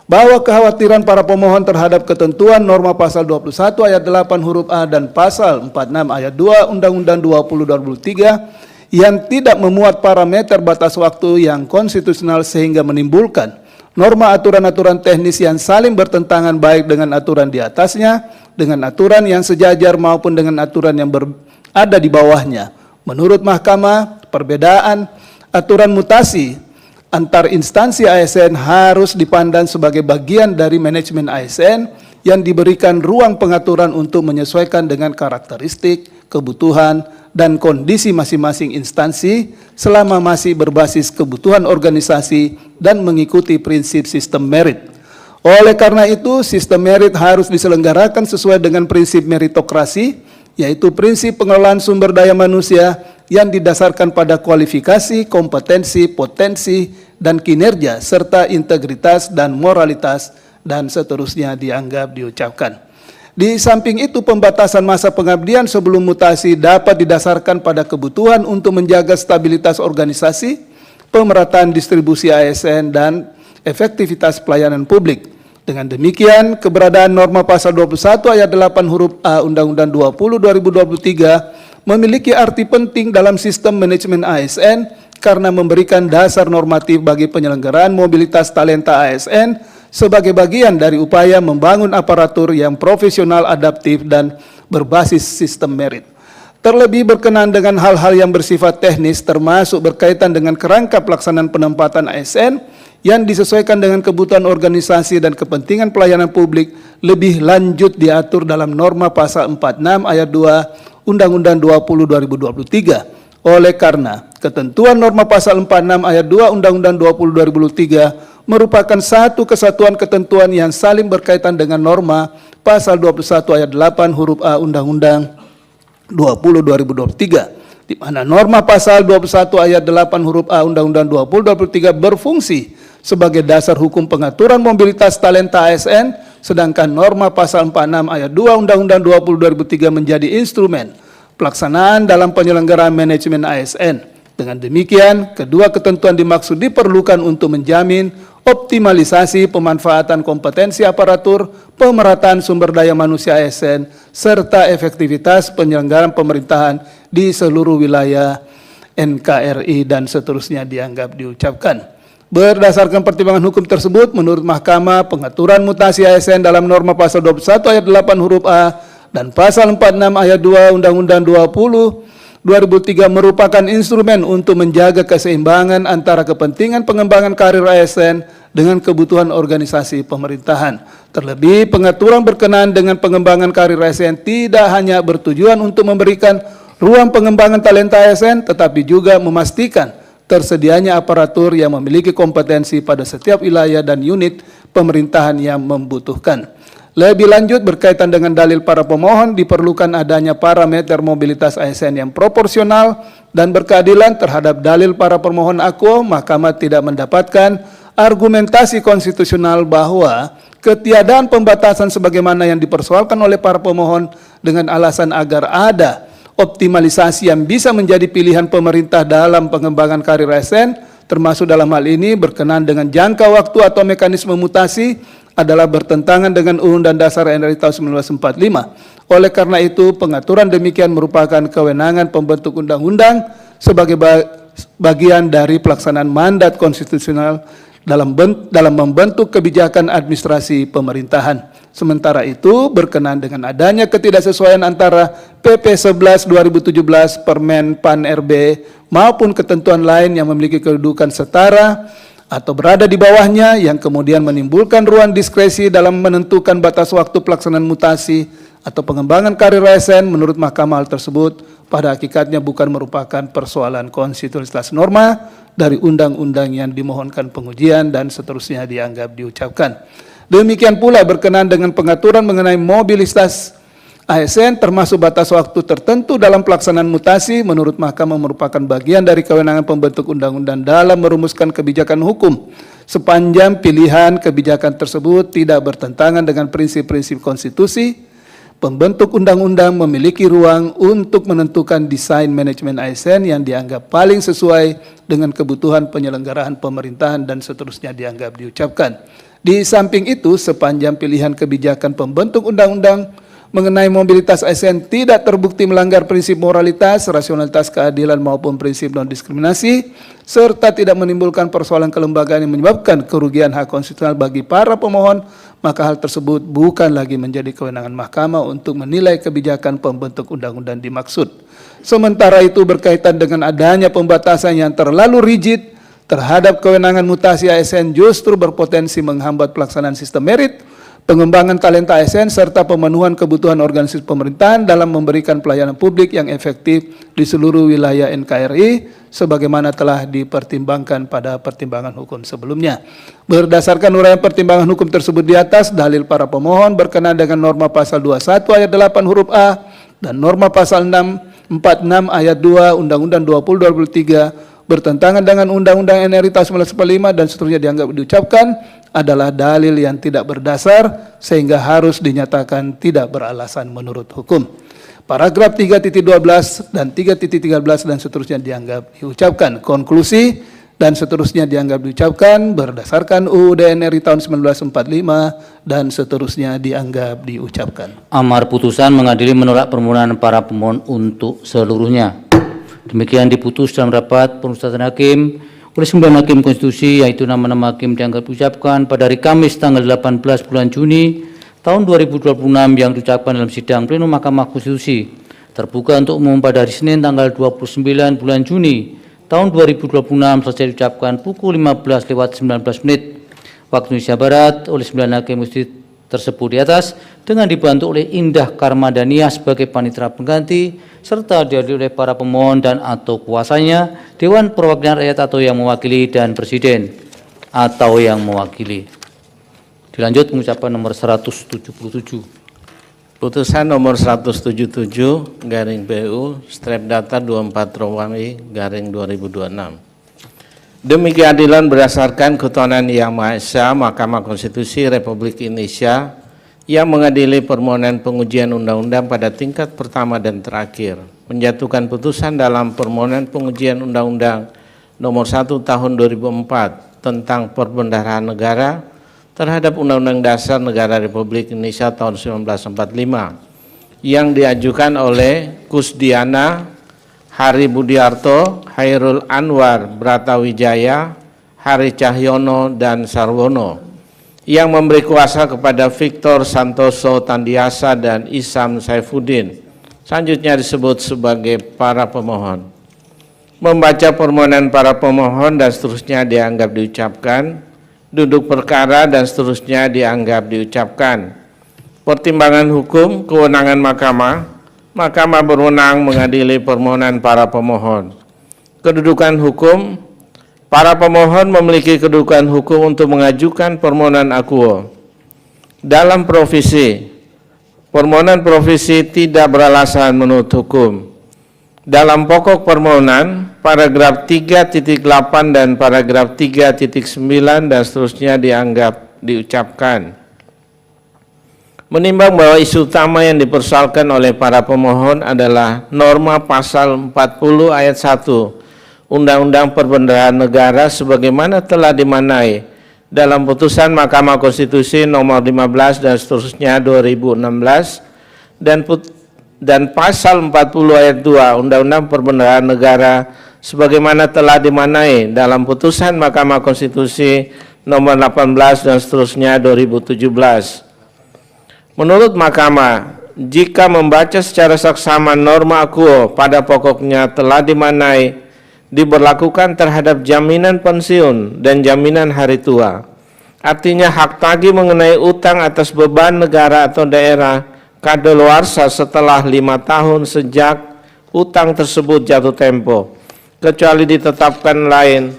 Bahwa kekhawatiran para pemohon terhadap ketentuan norma pasal 21 ayat 8 huruf A dan pasal 46 ayat 2 Undang-Undang 20 2023 yang tidak memuat parameter batas waktu yang konstitusional sehingga menimbulkan norma aturan-aturan teknis yang saling bertentangan baik dengan aturan di atasnya, dengan aturan yang sejajar maupun dengan aturan yang ada di bawahnya. Menurut Mahkamah, perbedaan aturan mutasi antar instansi ASN harus dipandang sebagai bagian dari manajemen ASN yang diberikan ruang pengaturan untuk menyesuaikan dengan karakteristik, kebutuhan, dan kondisi masing-masing instansi selama masih berbasis kebutuhan organisasi dan mengikuti prinsip sistem merit. Oleh karena itu, sistem merit harus diselenggarakan sesuai dengan prinsip meritokrasi, yaitu prinsip pengelolaan sumber daya manusia yang didasarkan pada kualifikasi, kompetensi, potensi, dan kinerja, serta integritas dan moralitas, dan seterusnya dianggap diucapkan. Di samping itu, pembatasan masa pengabdian sebelum mutasi dapat didasarkan pada kebutuhan untuk menjaga stabilitas organisasi, pemerataan distribusi ASN, dan efektivitas pelayanan publik. Dengan demikian, keberadaan norma pasal 21 ayat 8 huruf A Undang-Undang 20 2023 memiliki arti penting dalam sistem manajemen ASN karena memberikan dasar normatif bagi penyelenggaraan mobilitas talenta ASN sebagai bagian dari upaya membangun aparatur yang profesional, adaptif, dan berbasis sistem merit. Terlebih berkenaan dengan hal-hal yang bersifat teknis termasuk berkaitan dengan kerangka pelaksanaan penempatan ASN yang disesuaikan dengan kebutuhan organisasi dan kepentingan pelayanan publik lebih lanjut diatur dalam norma pasal 46 ayat 2 Undang-Undang 20 2023. Oleh karena ketentuan norma pasal 46 ayat 2 Undang-Undang 20 2023 merupakan satu kesatuan ketentuan yang saling berkaitan dengan norma pasal 21 ayat 8 huruf A Undang-Undang 20 2023, di mana norma pasal 21 ayat 8 huruf A Undang-Undang 20 2023 berfungsi sebagai dasar hukum pengaturan mobilitas talenta ASN, sedangkan norma pasal 46 ayat 2 Undang-Undang 20 2003 menjadi instrumen pelaksanaan dalam penyelenggaraan manajemen ASN. Dengan demikian, kedua ketentuan dimaksud diperlukan untuk menjamin optimalisasi pemanfaatan kompetensi aparatur, pemerataan sumber daya manusia ASN, serta efektivitas penyelenggaraan pemerintahan di seluruh wilayah NKRI dan seterusnya dianggap diucapkan. Berdasarkan pertimbangan hukum tersebut, menurut Mahkamah, pengaturan mutasi ASN dalam norma pasal 21 ayat 8 huruf A dan pasal 46 ayat 2 Undang-Undang 20 2003 merupakan instrumen untuk menjaga keseimbangan antara kepentingan pengembangan karir ASN dengan kebutuhan organisasi pemerintahan. Terlebih, pengaturan berkenaan dengan pengembangan karir ASN tidak hanya bertujuan untuk memberikan ruang pengembangan talenta ASN, tetapi juga memastikan tersedianya aparatur yang memiliki kompetensi pada setiap wilayah dan unit pemerintahan yang membutuhkan. Lebih lanjut, berkaitan dengan dalil para pemohon, diperlukan adanya parameter mobilitas ASN yang proporsional dan berkeadilan terhadap dalil para pemohon akuo. Mahkamah tidak mendapatkan argumentasi konstitusional bahwa ketiadaan pembatasan sebagaimana yang dipersoalkan oleh para pemohon dengan alasan agar ada optimalisasi yang bisa menjadi pilihan pemerintah dalam pengembangan karir ASN, termasuk dalam hal ini berkenaan dengan jangka waktu atau mekanisme mutasi, adalah bertentangan dengan Undang-Undang Dasar RI tahun 1945. Oleh karena itu, pengaturan demikian merupakan kewenangan pembentuk undang-undang sebagai bagian dari pelaksanaan mandat konstitusional dalam membentuk kebijakan administrasi pemerintahan. Sementara itu, berkenaan dengan adanya ketidaksesuaian antara PP 11 2017 Permen PAN RB maupun ketentuan lain yang memiliki kedudukan setara atau berada di bawahnya yang kemudian menimbulkan ruang diskresi dalam menentukan batas waktu pelaksanaan mutasi atau pengembangan karir ASN, menurut Mahkamah hal tersebut pada hakikatnya bukan merupakan persoalan konstitusionalitas norma dari undang-undang yang dimohonkan pengujian dan seterusnya dianggap diucapkan. Demikian pula berkenaan dengan pengaturan mengenai mobilitas ASN termasuk batas waktu tertentu dalam pelaksanaan mutasi, menurut Mahkamah merupakan bagian dari kewenangan pembentuk undang-undang dalam merumuskan kebijakan hukum sepanjang pilihan kebijakan tersebut tidak bertentangan dengan prinsip-prinsip konstitusi. Pembentuk undang-undang memiliki ruang untuk menentukan desain manajemen ASN yang dianggap paling sesuai dengan kebutuhan penyelenggaraan pemerintahan dan seterusnya dianggap diucapkan. Di samping itu, sepanjang pilihan kebijakan pembentuk undang-undang mengenai mobilitas ASN tidak terbukti melanggar prinsip moralitas, rasionalitas, keadilan maupun prinsip non-diskriminasi, serta tidak menimbulkan persoalan kelembagaan yang menyebabkan kerugian hak konstitusional bagi para pemohon, maka hal tersebut bukan lagi menjadi kewenangan Mahkamah untuk menilai kebijakan pembentuk undang-undang dimaksud. Sementara itu, berkaitan dengan adanya pembatasan yang terlalu rigid terhadap kewenangan mutasi ASN justru berpotensi menghambat pelaksanaan sistem merit, pengembangan talenta ASN, serta pemenuhan kebutuhan organisasi pemerintahan dalam memberikan pelayanan publik yang efektif di seluruh wilayah NKRI, sebagaimana telah dipertimbangkan pada pertimbangan hukum sebelumnya. Berdasarkan uraian pertimbangan hukum tersebut di atas, dalil para pemohon berkenaan dengan norma pasal 21 ayat 8 huruf A dan norma pasal 46 ayat 2 Undang-Undang 20 2003 bertentangan dengan Undang-Undang NRI tahun 1945 dan seterusnya dianggap diucapkan adalah dalil yang tidak berdasar sehingga harus dinyatakan tidak beralasan menurut hukum. Paragraf 3.12 dan 3.13 dan seterusnya dianggap diucapkan. Konklusi dan seterusnya dianggap diucapkan berdasarkan UUD NRI tahun 1945 dan seterusnya dianggap diucapkan. Amar putusan mengadili menolak permohonan para pemohon untuk seluruhnya. Demikian diputus dalam rapat pemusatan hakim oleh 9 hakim konstitusi, yaitu nama-nama hakim dianggap diucapkan pada hari Kamis tanggal 18 bulan Juni tahun 2026 yang diucapkan dalam sidang plenum Mahkamah Konstitusi terbuka untuk umum pada hari Senin tanggal 29 bulan Juni tahun 2026 selesai diucapkan pukul 15:19 waktu Indonesia Barat oleh 9 hakim konstitusi tersebut di atas dengan dibantu oleh Indah Karmadania sebagai panitera pengganti serta dihadiri oleh para pemohon dan atau kuasanya, Dewan Perwakilan Rakyat atau yang mewakili, dan Presiden atau yang mewakili. Dilanjut pengucapan nomor 177. Putusan nomor 177 garing PU strip data 24 Romawi garing 2026. Demi keadilan berdasarkan ketuhanan Yang Maha Esa, Mahkamah Konstitusi Republik Indonesia yang mengadili permohonan pengujian undang-undang pada tingkat pertama dan terakhir, menjatuhkan putusan dalam permohonan pengujian undang-undang nomor 1 tahun 2004 tentang perbendaharaan negara terhadap Undang-Undang Dasar Negara Republik Indonesia tahun 1945 yang diajukan oleh Kusdiana, Hari Budiarto, Hairul Anwar Bratawijaya, Hari Cahyono, dan Sarwono, yang memberi kuasa kepada Victor Santoso Tandiasa dan Isam Saifuddin, selanjutnya disebut sebagai para pemohon. Membaca permohonan para pemohon dan seterusnya dianggap diucapkan, duduk perkara dan seterusnya dianggap diucapkan. Pertimbangan hukum, kewenangan Mahkamah. Mahkamah berwenang mengadili permohonan para pemohon. Kedudukan hukum, para pemohon memiliki kedudukan hukum untuk mengajukan permohonan akuo. dalam provisi. Permohonan provisi tidak beralasan menurut hukum. Dalam pokok permohonan, paragraf 3.8 dan paragraf 3.9 dan seterusnya diucapkan. Menimbang bahwa isu utama yang dipersoalkan oleh para pemohon adalah norma pasal 40 ayat 1 Undang-Undang Perbendaharaan Negara sebagaimana telah dimanai dalam putusan Mahkamah Konstitusi nomor 15 dan seterusnya 2016 dan pasal 40 ayat 2 Undang-Undang Perbendaharaan Negara sebagaimana telah dimanai dalam putusan Mahkamah Konstitusi nomor 18 dan seterusnya 2017. Menurut Mahkamah, jika membaca secara saksama norma akuo pada pokoknya telah dimanai diberlakukan terhadap jaminan pensiun dan jaminan hari tua. Artinya hak tagih mengenai utang atas beban negara atau daerah kadaluarsa setelah 5 tahun sejak utang tersebut jatuh tempo, kecuali ditetapkan lain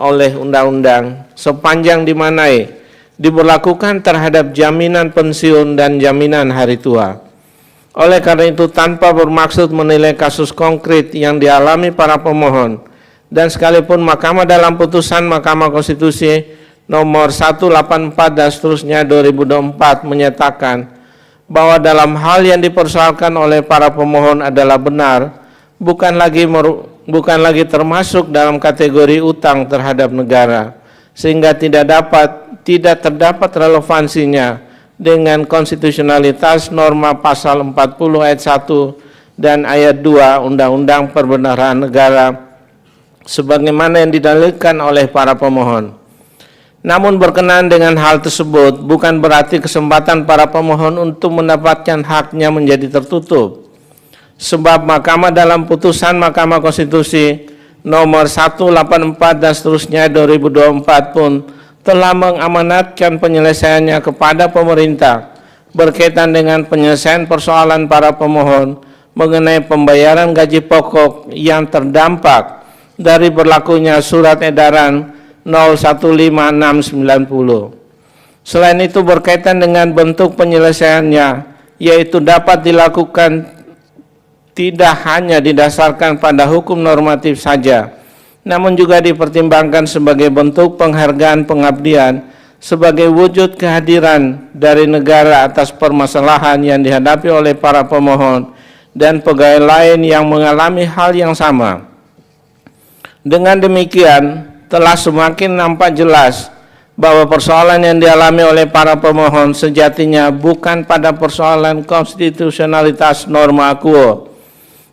oleh undang-undang sepanjang dimanai diberlakukan terhadap jaminan pensiun dan jaminan hari tua. Oleh karena itu, tanpa bermaksud menilai kasus konkret yang dialami para pemohon, dan sekalipun Mahkamah dalam putusan Mahkamah Konstitusi nomor 184 dan seterusnya 2024 menyatakan bahwa dalam hal yang dipersoalkan oleh para pemohon adalah benar, bukan lagi termasuk dalam kategori utang terhadap negara, sehingga tidak terdapat relevansinya dengan konstitusionalitas norma pasal 40 ayat 1 dan ayat 2 Undang-Undang Perbendaharaan Negara sebagaimana yang didalilkan oleh para pemohon. Namun berkenaan dengan hal tersebut bukan berarti kesempatan para pemohon untuk mendapatkan haknya menjadi tertutup. Sebab Mahkamah dalam putusan Mahkamah Konstitusi nomor 184 dan seterusnya 2024 pun telah mengamanatkan penyelesaiannya kepada pemerintah berkaitan dengan penyelesaian persoalan para pemohon mengenai pembayaran gaji pokok yang terdampak dari berlakunya surat edaran 015690. Selain itu berkaitan dengan bentuk penyelesaiannya, yaitu dapat dilakukan tidak hanya didasarkan pada hukum normatif saja, namun juga dipertimbangkan sebagai bentuk penghargaan pengabdian sebagai wujud kehadiran dari negara atas permasalahan yang dihadapi oleh para pemohon dan pegawai lain yang mengalami hal yang sama. Dengan demikian, telah semakin nampak jelas bahwa persoalan yang dialami oleh para pemohon sejatinya bukan pada persoalan konstitusionalitas norma akuo.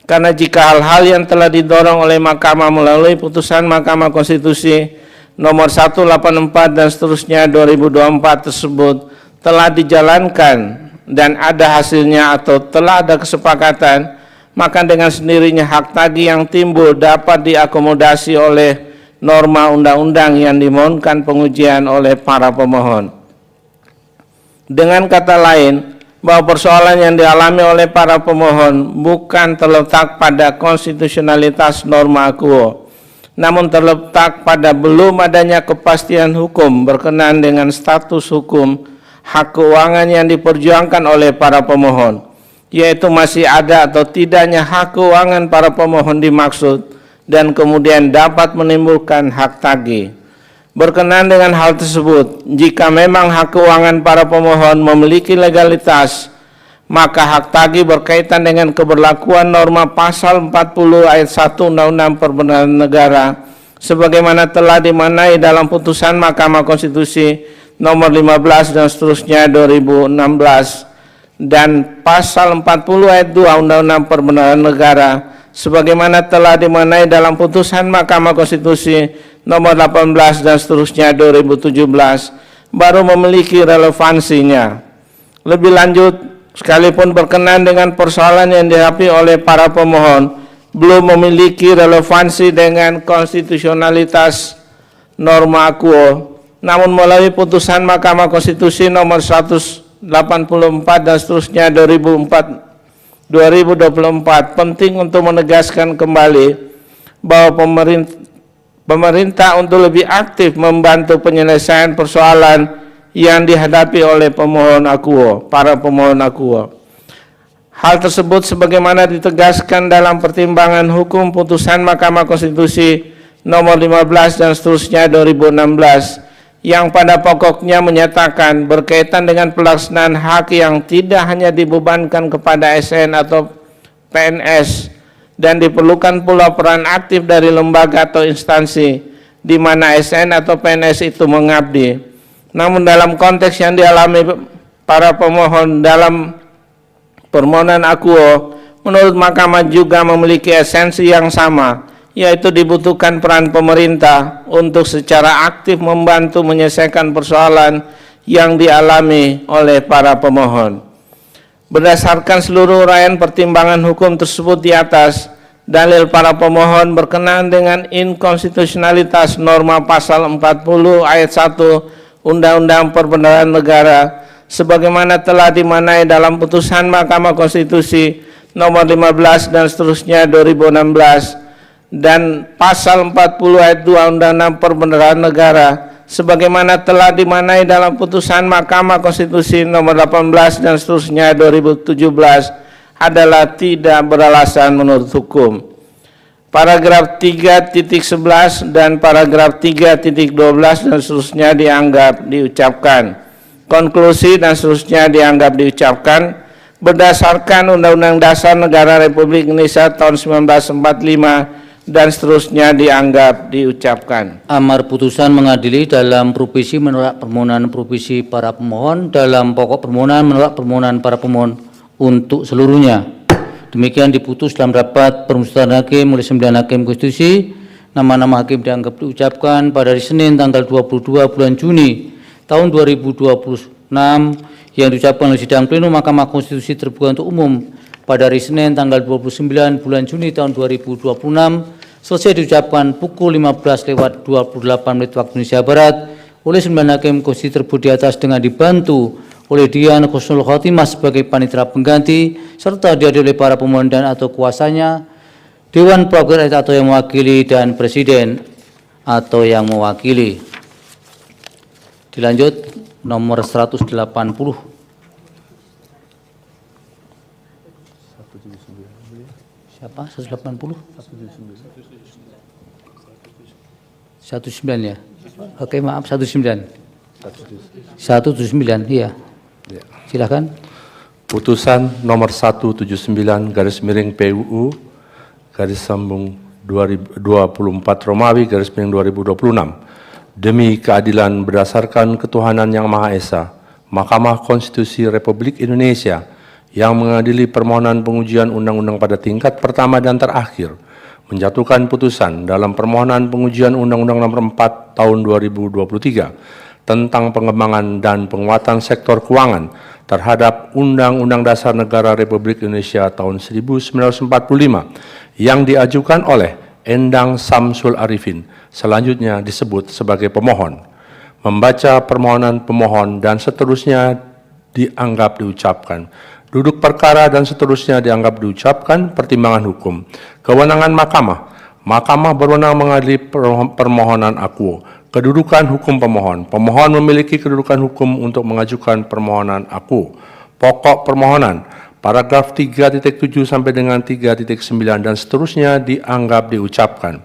Karena jika hal-hal yang telah didorong oleh Mahkamah melalui putusan Mahkamah Konstitusi nomor 184 dan seterusnya 2024 tersebut telah dijalankan dan ada hasilnya atau telah ada kesepakatan, maka dengan sendirinya hak tagih yang timbul dapat diakomodasi oleh norma undang-undang yang dimohonkan pengujian oleh para pemohon. Dengan kata lain, bahwa persoalan yang dialami oleh para pemohon bukan terletak pada konstitusionalitas norma akuo, namun terletak pada belum adanya kepastian hukum berkenaan dengan status hukum hak keuangan yang diperjuangkan oleh para pemohon, yaitu masih ada atau tidaknya hak keuangan para pemohon dimaksud dan kemudian dapat menimbulkan hak tagih. Berkenaan dengan hal tersebut, jika memang hak keuangan para pemohon memiliki legalitas, maka hak tagih berkaitan dengan keberlakuan norma pasal 40 ayat 1 Undang-Undang Perbendaharaan Negara sebagaimana telah dimanai dalam putusan Mahkamah Konstitusi nomor 15 dan seterusnya 2016 dan pasal 40 ayat 2 Undang-Undang Perbendaharaan Negara sebagaimana telah dimanai dalam putusan Mahkamah Konstitusi nomor 18 dan seterusnya 2017 baru memiliki relevansinya. Lebih lanjut, sekalipun berkenaan dengan persoalan yang dihadapi oleh para pemohon belum memiliki relevansi dengan konstitusionalitas norma akuo, namun melalui putusan Mahkamah Konstitusi nomor 184 dan seterusnya 2024 penting untuk menegaskan kembali bahwa pemerintah untuk lebih aktif membantu penyelesaian persoalan yang dihadapi oleh para pemohon akuo. Hal tersebut sebagaimana ditegaskan dalam pertimbangan hukum putusan Mahkamah Konstitusi nomor 15 dan seterusnya 2016 yang pada pokoknya menyatakan berkaitan dengan pelaksanaan hak yang tidak hanya dibebankan kepada ASN atau PNS dan diperlukan pula peran aktif dari lembaga atau instansi di mana ASN atau PNS itu mengabdi. Namun dalam konteks yang dialami para pemohon dalam permohonan akuo, menurut Mahkamah juga memiliki esensi yang sama, yaitu dibutuhkan peran pemerintah untuk secara aktif membantu menyelesaikan persoalan yang dialami oleh para pemohon. Berdasarkan seluruh uraian pertimbangan hukum tersebut di atas, dalil para pemohon berkenaan dengan inkonstitusionalitas norma pasal 40 ayat 1 Undang-Undang Perbendaharaan Negara sebagaimana telah dimanai dalam putusan Mahkamah Konstitusi nomor 15 dan seterusnya 2016 dan pasal 40 ayat 2 Undang-Undang Perbendaharaan Negara sebagaimana telah dimanai dalam putusan Mahkamah Konstitusi nomor 18 dan seterusnya 2017 adalah tidak beralasan menurut hukum. Paragraf 3.11 dan paragraf 3.12 dan seterusnya dianggap diucapkan. Konklusi dan seterusnya dianggap diucapkan berdasarkan Undang-Undang Dasar Negara Republik Indonesia tahun 1945 dan seterusnya dianggap diucapkan. Amar putusan mengadili dalam provisi menolak permohonan provisi para pemohon, dalam pokok permohonan menolak permohonan para pemohon untuk seluruhnya. Demikian diputus dalam rapat permusyawaratan hakim oleh 9 hakim konstitusi. Nama-nama hakim dianggap diucapkan pada hari Senin tanggal 22 bulan Juni tahun 2026 yang diucapkan oleh sidang pleno Mahkamah Konstitusi terbuka untuk umum pada hari Senin tanggal 29 bulan Juni tahun 2026 selesai diucapkan pukul 15:28 waktu Indonesia Barat oleh 9 hakim konstitusi tersebut di atas dengan dibantu oleh Dian Husnul Khotimah sebagai panitera pengganti serta dihadiri oleh para pemohon dan atau kuasanya, Dewan Perwakilan Rakyat atau yang mewakili dan Presiden atau yang mewakili. Dilanjut nomor 180. Siapa? 180? 19 ya? Oke, maaf 19. 179, iya. Silakan. Putusan nomor 179/PUU garis sambung 24 Romawi garis miring 2026 demi keadilan berdasarkan ketuhanan yang Maha Esa, Mahkamah Konstitusi Republik Indonesia yang mengadili permohonan pengujian undang-undang pada tingkat pertama dan terakhir menjatuhkan putusan dalam permohonan pengujian Undang-Undang Nomor 4 Tahun 2023 tentang pengembangan dan penguatan sektor keuangan terhadap Undang-Undang Dasar Negara Republik Indonesia tahun 1945 yang diajukan oleh Endang Samsul Arifin, selanjutnya disebut sebagai pemohon. Membaca permohonan pemohon dan seterusnya dianggap diucapkan. Duduk perkara dan seterusnya dianggap diucapkan. Pertimbangan hukum. Kewenangan Mahkamah. Mahkamah berwenang mengadili permohonan akuo. Kedudukan hukum pemohon. Pemohon memiliki kedudukan hukum untuk mengajukan permohonan akuo. Pokok permohonan. Paragraf 3.7 sampai dengan 3.9 dan seterusnya dianggap diucapkan.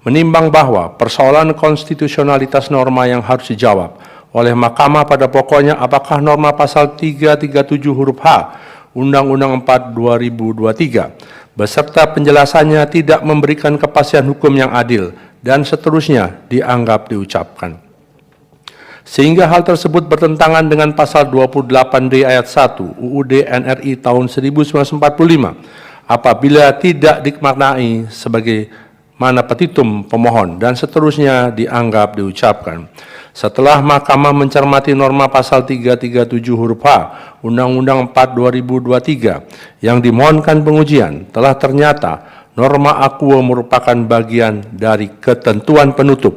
Menimbang bahwa persoalan konstitusionalitas norma yang harus dijawab oleh Mahkamah pada pokoknya apakah norma pasal 337 huruf H Undang-Undang 4 2023 beserta penjelasannya tidak memberikan kepastian hukum yang adil dan seterusnya dianggap diucapkan. Sehingga hal tersebut bertentangan dengan pasal 28D ayat 1 UUD NRI tahun 1945 apabila tidak dimaknai sebagai mana petitum pemohon dan seterusnya dianggap diucapkan. Setelah Mahkamah mencermati norma pasal 337 huruf H Undang-Undang 4 2023 yang dimohonkan pengujian, telah ternyata norma akuo merupakan bagian dari ketentuan penutup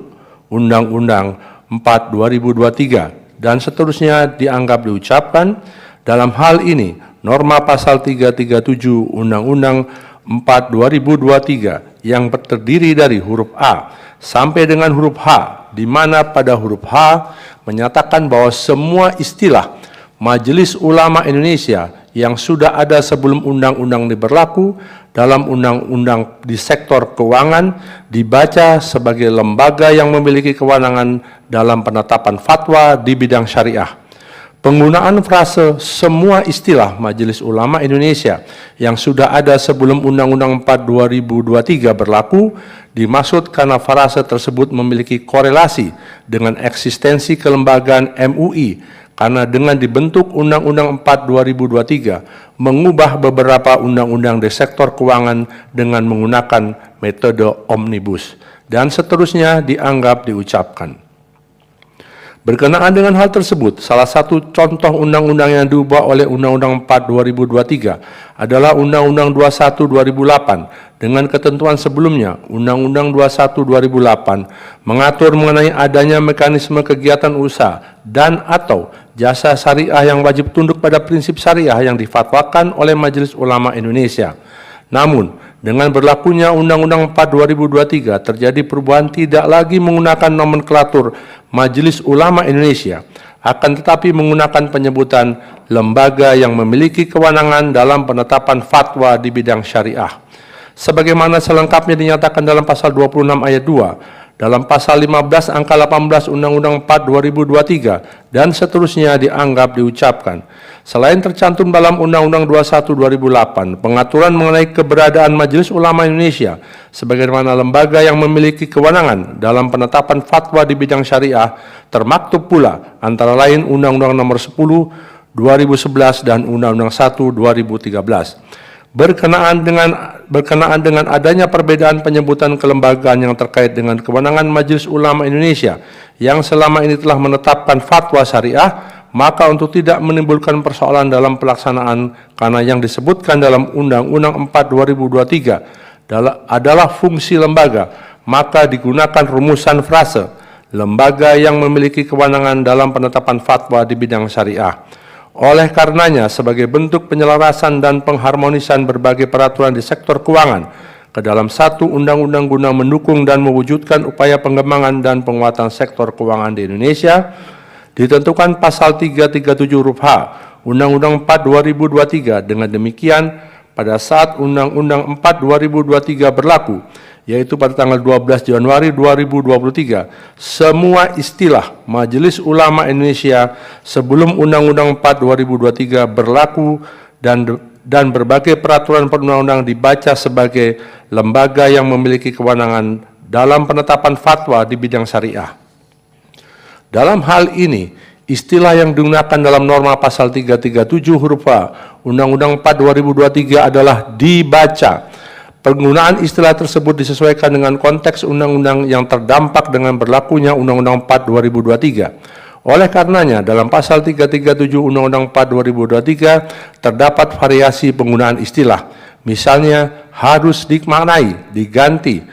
Undang-Undang 4 2023 dan seterusnya dianggap diucapkan. Dalam hal ini, norma pasal 337 Undang-Undang 4 2023 yang terdiri dari huruf A sampai dengan huruf H, di mana pada huruf H menyatakan bahwa semua istilah Majelis Ulama Indonesia yang sudah ada sebelum undang-undang ini berlaku dalam undang-undang di sektor keuangan dibaca sebagai lembaga yang memiliki kewenangan dalam penetapan fatwa di bidang syariah. Penggunaan frase semua istilah Majelis Ulama Indonesia yang sudah ada sebelum Undang-Undang 4 2023 berlaku dimaksud karena frase tersebut memiliki korelasi dengan eksistensi kelembagaan MUI karena dengan dibentuk Undang-Undang 4 2023 mengubah beberapa undang-undang di sektor keuangan dengan menggunakan metode omnibus dan seterusnya dianggap diucapkan. Berkenaan dengan hal tersebut, salah satu contoh undang-undang yang diubah oleh Undang-Undang 4 2023 adalah Undang-Undang 21 2008 dengan ketentuan sebelumnya. Undang-Undang 21 2008 mengatur mengenai adanya mekanisme kegiatan usaha dan atau jasa syariah yang wajib tunduk pada prinsip syariah yang difatwakan oleh Majelis Ulama Indonesia. Namun, dengan berlakunya Undang-Undang 4 2023 terjadi perubahan tidak lagi menggunakan nomenklatur Majelis Ulama Indonesia, akan tetapi menggunakan penyebutan lembaga yang memiliki kewenangan dalam penetapan fatwa di bidang syariah. Sebagaimana selengkapnya dinyatakan dalam pasal 26 ayat 2, dalam pasal 15 angka 18 Undang-Undang 4 2023 dan seterusnya dianggap diucapkan. Selain tercantum dalam Undang-Undang 21 2008, pengaturan mengenai keberadaan Majelis Ulama Indonesia sebagaimana lembaga yang memiliki kewenangan dalam penetapan fatwa di bidang syariah termaktub pula antara lain Undang-Undang Nomor 10 2011 dan Undang-Undang 1 2013. Berkenaan dengan adanya perbedaan penyebutan kelembagaan yang terkait dengan kewenangan Majelis Ulama Indonesia yang selama ini telah menetapkan fatwa syariah, maka untuk tidak menimbulkan persoalan dalam pelaksanaan karena yang disebutkan dalam Undang-Undang 4 2023 adalah fungsi lembaga, maka digunakan rumusan frase lembaga yang memiliki kewenangan dalam penetapan fatwa di bidang syariah. Oleh karenanya, sebagai bentuk penyelarasan dan pengharmonisan berbagai peraturan di sektor keuangan ke dalam satu undang-undang guna mendukung dan mewujudkan upaya pengembangan dan penguatan sektor keuangan di Indonesia, ditentukan pasal 337 huruf H Undang-Undang 4 2023. Dengan demikian, pada saat Undang-Undang 4 2023 berlaku, yaitu pada tanggal 12 Januari 2023, semua istilah Majelis Ulama Indonesia sebelum Undang-Undang 4 2023 berlaku dan berbagai peraturan perundang-undang dibaca sebagai lembaga yang memiliki kewenangan dalam penetapan fatwa di bidang syariah. Dalam hal ini, istilah yang digunakan dalam norma pasal 337 huruf A Undang-Undang 4 2023 adalah dibaca. Penggunaan istilah tersebut disesuaikan dengan konteks undang-undang yang terdampak dengan berlakunya Undang-Undang 4 2023. Oleh karenanya, dalam pasal 337 Undang-Undang 4 2023 terdapat variasi penggunaan istilah. Misalnya, harus dimaknai, diganti.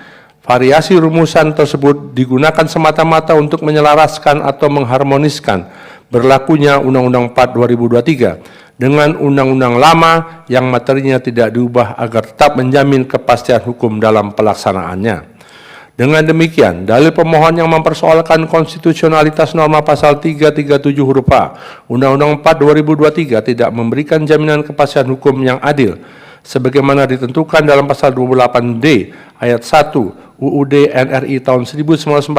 Variasi rumusan tersebut digunakan semata-mata untuk menyelaraskan atau mengharmoniskan berlakunya Undang-Undang 4 2023 dengan undang-undang lama yang materinya tidak diubah agar tetap menjamin kepastian hukum dalam pelaksanaannya. Dengan demikian, dalil pemohon yang mempersoalkan konstitusionalitas norma pasal 337 huruf A Undang-Undang 4 2023 tidak memberikan jaminan kepastian hukum yang adil sebagaimana ditentukan dalam pasal 28D ayat 1 UUD NRI tahun 1945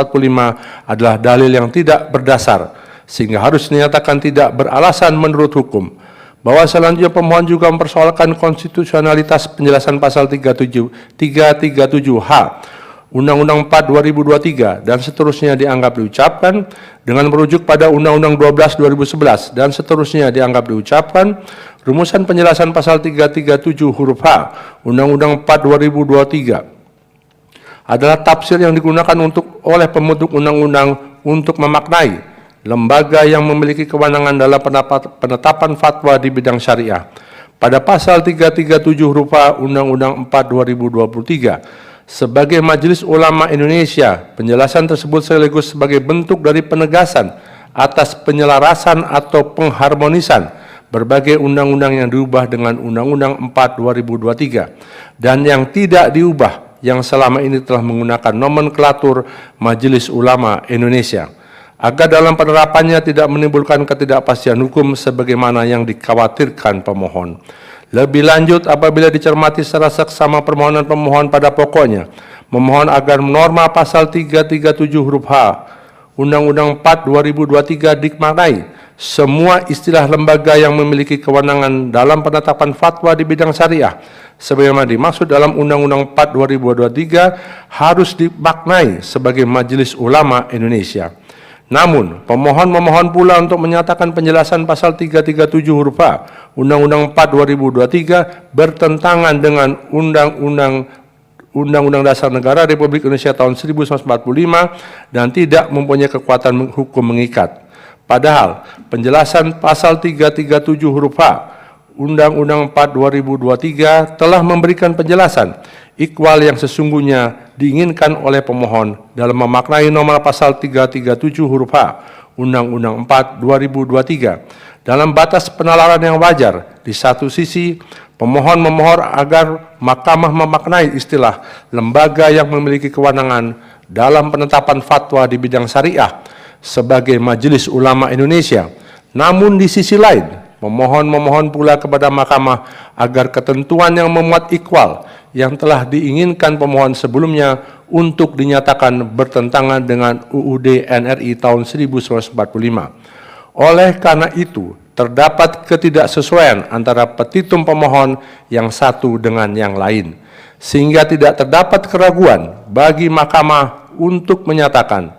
adalah dalil yang tidak berdasar sehingga harus dinyatakan tidak beralasan menurut hukum. Bahwa selanjutnya pemohon juga mempersoalkan konstitusionalitas penjelasan pasal 337H Undang-Undang 4 2023 dan seterusnya dianggap diucapkan dengan merujuk pada Undang-Undang 12 2011 dan seterusnya dianggap diucapkan. Rumusan penjelasan pasal 337 huruf H Undang-Undang 4 2023 adalah tafsir yang digunakan oleh pembentuk undang-undang untuk memaknai lembaga yang memiliki kewenangan dalam penetapan fatwa di bidang syariah. Pada pasal 337 huruf A Undang-Undang 4 2023 sebagai Majelis Ulama Indonesia, penjelasan tersebut sekaligus sebagai bentuk dari penegasan atas penyelarasan atau pengharmonisan berbagai undang-undang yang diubah dengan Undang-Undang 4 2023 dan yang tidak diubah yang selama ini telah menggunakan nomenklatur Majelis Ulama Indonesia, agar dalam penerapannya tidak menimbulkan ketidakpastian hukum sebagaimana yang dikhawatirkan pemohon. Lebih lanjut, apabila dicermati secara seksama permohonan pemohon pada pokoknya, memohon agar norma pasal 337 huruf H Undang-Undang 4 2023 dimaknai semua istilah lembaga yang memiliki kewenangan dalam penetapan fatwa di bidang syariah sebagaimana dimaksud dalam Undang-Undang 4 2023 harus dimaknai sebagai Majelis Ulama Indonesia. Namun, pemohon memohon pula untuk menyatakan penjelasan pasal 337 huruf H Undang-Undang 4 2023 bertentangan dengan Undang-Undang Dasar Negara Republik Indonesia tahun 1945 dan tidak mempunyai kekuatan hukum mengikat. Padahal, penjelasan pasal 337 huruf H Undang-Undang 4 2023 telah memberikan penjelasan ikhwal yang sesungguhnya diinginkan oleh pemohon dalam memaknai norma pasal 337 huruf H Undang-Undang 4 2023 dalam batas penalaran yang wajar. Di satu sisi, pemohon memohon agar Mahkamah memaknai istilah lembaga yang memiliki kewenangan dalam penetapan fatwa di bidang syariah sebagai Majelis Ulama Indonesia. Namun di sisi lain, pemohon memohon pula kepada Mahkamah agar ketentuan yang memuat ikhwal yang telah diinginkan pemohon sebelumnya untuk dinyatakan bertentangan dengan UUD NRI tahun 1945. Oleh karena itu, terdapat ketidaksesuaian antara petitum pemohon yang satu dengan yang lain, sehingga tidak terdapat keraguan bagi Mahkamah untuk menyatakan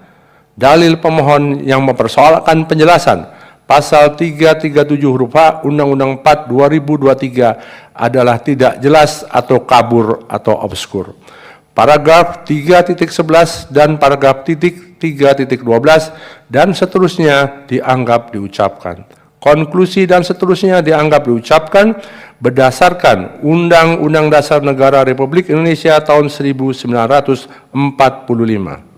dalil pemohon yang mempersoalkan penjelasan pasal 337 huruf H Undang-Undang 4 2023 adalah tidak jelas atau kabur atau obskur. Paragraf 3.11 dan paragraf 3.12 dan seterusnya dianggap diucapkan. Konklusi dan seterusnya dianggap diucapkan berdasarkan Undang-Undang Dasar Negara Republik Indonesia tahun 1945.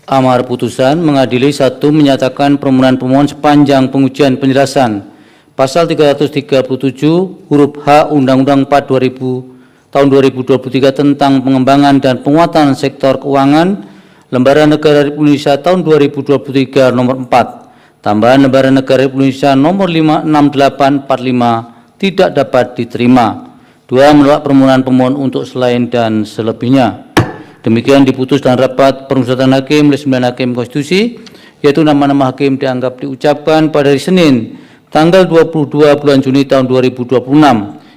Amar putusan mengadili 1. Menyatakan permohonan pemohon sepanjang pengujian penjelasan pasal 337 huruf H Undang-Undang 4 tahun 2023 tentang pengembangan dan penguatan sektor keuangan Lembaran Negara Republik Indonesia tahun 2023 nomor 4 tambahan Lembaran Negara Republik Indonesia nomor 56845 tidak dapat diterima. 2. Menolak permohonan pemohon untuk selain dan selebihnya. Demikian diputus dalam rapat permusyawaratan hakim oleh 9 hakim konstitusi, yaitu nama-nama hakim dianggap diucapkan pada hari Senin tanggal 22 bulan Juni tahun 2026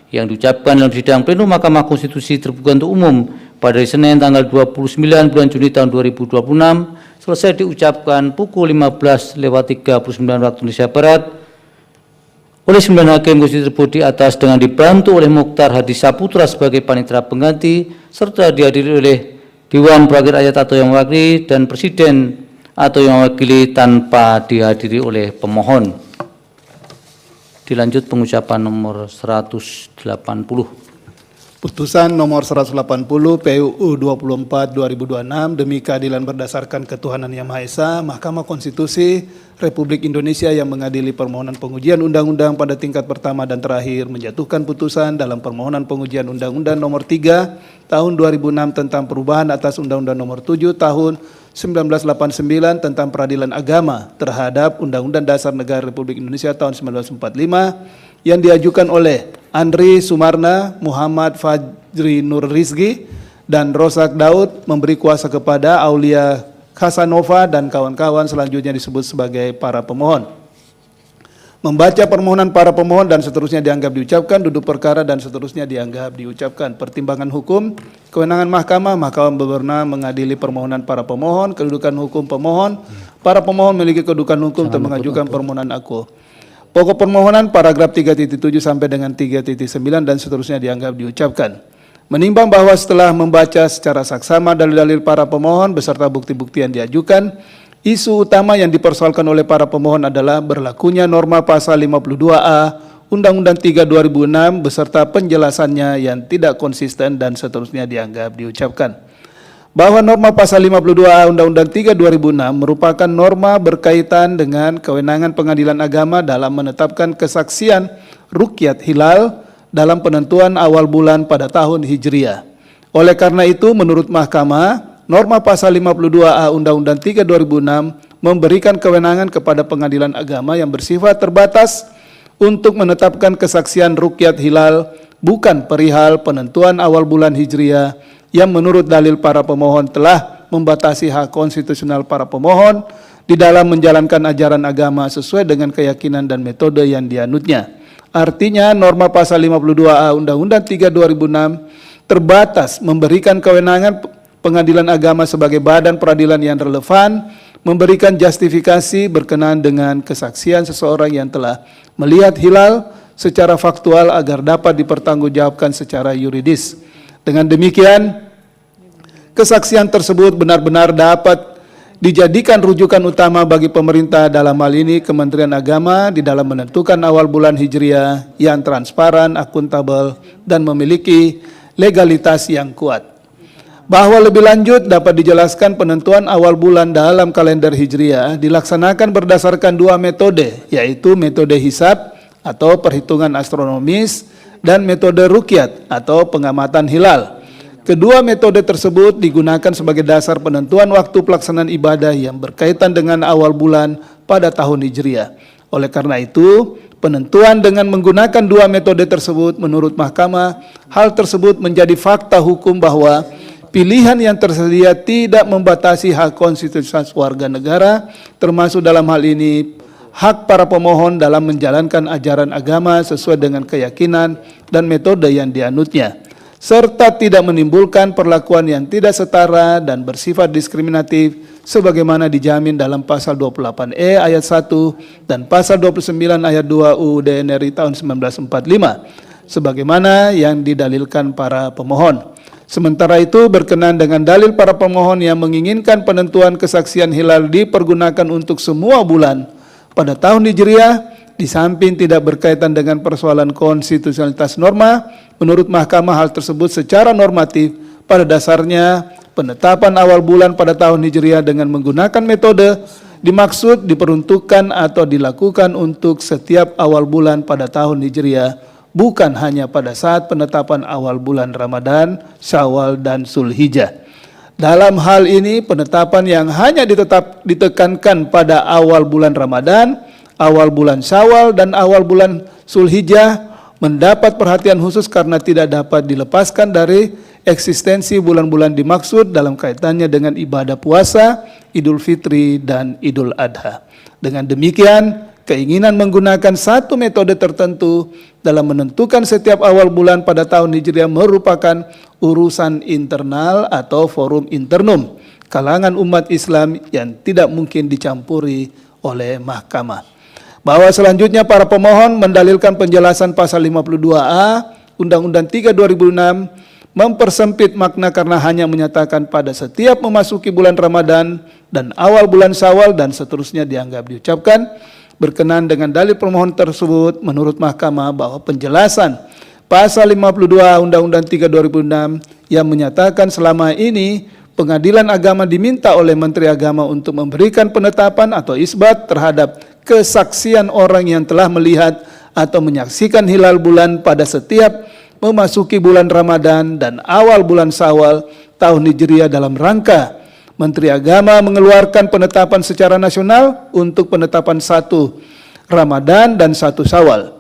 yang diucapkan dalam sidang plenum Mahkamah Konstitusi terbuka untuk umum pada hari Senin tanggal 29 bulan Juni tahun 2026 selesai diucapkan pukul 15:39 waktu Indonesia Barat oleh 9 hakim konstitusi tersebut di atas dengan dibantu oleh Mukhtar Hadi Saputra sebagai panitera pengganti serta dihadiri oleh Dewan Perwakilan Rakyat atau yang mewakili dan Presiden atau yang mewakili tanpa dihadiri oleh pemohon. Dilanjut pengucapan nomor 180. Putusan nomor 180 PUU 24 2026 demi keadilan berdasarkan ketuhanan Yang Maha Esa, Mahkamah Konstitusi Republik Indonesia yang mengadili permohonan pengujian undang-undang pada tingkat pertama dan terakhir menjatuhkan putusan dalam permohonan pengujian undang-undang nomor 3 tahun 2006 tentang perubahan atas undang-undang nomor 7 tahun 1989 tentang peradilan agama terhadap Undang-Undang Dasar Negara Republik Indonesia tahun 1945 yang diajukan oleh Andri Sumarna, Muhammad Fajri Nur Rizki, dan Rosak Daud memberi kuasa kepada Aulia Khasanova dan kawan-kawan selanjutnya disebut sebagai para pemohon. Membaca permohonan para pemohon dan seterusnya dianggap diucapkan, duduk perkara dan seterusnya dianggap diucapkan. Pertimbangan hukum, kewenangan Mahkamah berwenang mengadili permohonan para pemohon, kedudukan hukum pemohon, para pemohon memiliki kedudukan hukum untuk mengajukan permohonan akuo. Pokok permohonan paragraf 3.7 sampai dengan 3.9 dan seterusnya dianggap diucapkan. Menimbang bahwa setelah membaca secara saksama dalil-dalil para pemohon beserta bukti-bukti yang diajukan, isu utama yang dipersoalkan oleh para pemohon adalah berlakunya norma pasal 52A Undang-Undang 3 2006 beserta penjelasannya yang tidak konsisten dan seterusnya dianggap diucapkan. Bahwa norma pasal 52A Undang-Undang 3 2006 merupakan norma berkaitan dengan kewenangan pengadilan agama dalam menetapkan kesaksian ruqyat hilal dalam penentuan awal bulan pada tahun Hijriah. Oleh karena itu, menurut Mahkamah, norma pasal 52A Undang-Undang 3 2006 memberikan kewenangan kepada pengadilan agama yang bersifat terbatas untuk menetapkan kesaksian rukyat hilal bukan perihal penentuan awal bulan Hijriah yang menurut dalil para pemohon telah membatasi hak konstitusional para pemohon di dalam menjalankan ajaran agama sesuai dengan keyakinan dan metode yang dianutnya. Artinya, norma pasal 52A Undang-Undang 3 2006 terbatas memberikan kewenangan pengadilan agama sebagai badan peradilan yang relevan memberikan justifikasi berkenaan dengan kesaksian seseorang yang telah melihat hilal secara faktual agar dapat dipertanggungjawabkan secara yuridis. Dengan demikian, kesaksian tersebut benar-benar dapat dijadikan rujukan utama bagi pemerintah, dalam hal ini Kementerian Agama, di dalam menentukan awal bulan Hijriah yang transparan, akuntabel, dan memiliki legalitas yang kuat. Bahwa lebih lanjut dapat dijelaskan penentuan awal bulan dalam kalender Hijriah dilaksanakan berdasarkan dua metode, yaitu metode hisab atau perhitungan astronomis dan metode rukyat atau pengamatan hilal. Kedua metode tersebut digunakan sebagai dasar penentuan waktu pelaksanaan ibadah yang berkaitan dengan awal bulan pada tahun Hijriah. Oleh karena itu, penentuan dengan menggunakan dua metode tersebut menurut Mahkamah, hal tersebut menjadi fakta hukum bahwa pilihan yang tersedia tidak membatasi hak konstitusional warga negara, termasuk dalam hal ini hak para pemohon dalam menjalankan ajaran agama sesuai dengan keyakinan dan metode yang dianutnya, serta tidak menimbulkan perlakuan yang tidak setara dan bersifat diskriminatif sebagaimana dijamin dalam pasal 28E ayat 1 dan pasal 29 ayat 2 UUD NRI tahun 1945 sebagaimana yang didalilkan para pemohon. Sementara itu, berkenaan dengan dalil para pemohon yang menginginkan penentuan kesaksian hilal dipergunakan untuk semua bulan pada tahun Hijriah, di samping tidak berkaitan dengan persoalan konstitusionalitas norma, menurut Mahkamah hal tersebut secara normatif pada dasarnya penetapan awal bulan pada tahun Hijriah dengan menggunakan metode dimaksud diperuntukkan atau dilakukan untuk setiap awal bulan pada tahun Hijriah, bukan hanya pada saat penetapan awal bulan Ramadan, Syawal, dan Zulhijjah. Dalam hal ini, penetapan yang hanya ditekankan pada awal bulan Ramadan, awal bulan Syawal, dan awal bulan Zulhijjah mendapat perhatian khusus karena tidak dapat dilepaskan dari eksistensi bulan-bulan dimaksud dalam kaitannya dengan ibadah puasa, Idul Fitri, dan Idul Adha. Dengan demikian, keinginan menggunakan satu metode tertentu dalam menentukan setiap awal bulan pada tahun Hijriah merupakan urusan internal atau forum internum kalangan umat Islam yang tidak mungkin dicampuri oleh Mahkamah. Bahwa selanjutnya para pemohon mendalilkan penjelasan pasal 52A Undang-Undang 3 2006 mempersempit makna karena hanya menyatakan pada setiap memasuki bulan Ramadan dan awal bulan Syawal dan seterusnya dianggap diucapkan. Berkenaan dengan dalil pemohon tersebut, menurut Mahkamah bahwa penjelasan pasal 52 Undang-Undang 3 2006 yang menyatakan selama ini pengadilan agama diminta oleh Menteri Agama untuk memberikan penetapan atau isbat terhadap kesaksian orang yang telah melihat atau menyaksikan hilal bulan pada setiap memasuki bulan Ramadan dan awal bulan Syawal tahun Hijriah dalam rangka Menteri Agama mengeluarkan penetapan secara nasional untuk penetapan 1 Ramadan dan 1 Syawal.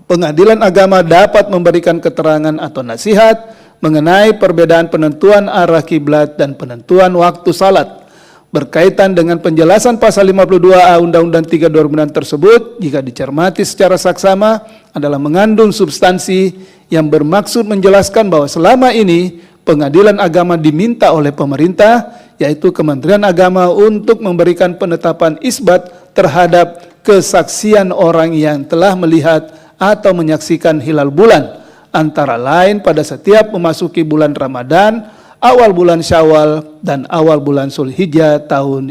Pengadilan agama dapat memberikan keterangan atau nasihat mengenai perbedaan penentuan arah kiblat dan penentuan waktu salat. Berkaitan dengan penjelasan pasal 52A Undang-Undang 3 2006 tersebut, jika dicermati secara saksama adalah mengandung substansi yang bermaksud menjelaskan bahwa selama ini pengadilan agama diminta oleh pemerintah, yaitu Kementerian Agama untuk memberikan penetapan isbat terhadap kesaksian orang yang telah melihat atau menyaksikan hilal bulan, antara lain pada setiap memasuki bulan Ramadan, awal bulan Syawal, dan awal bulan Zulhijjah tahun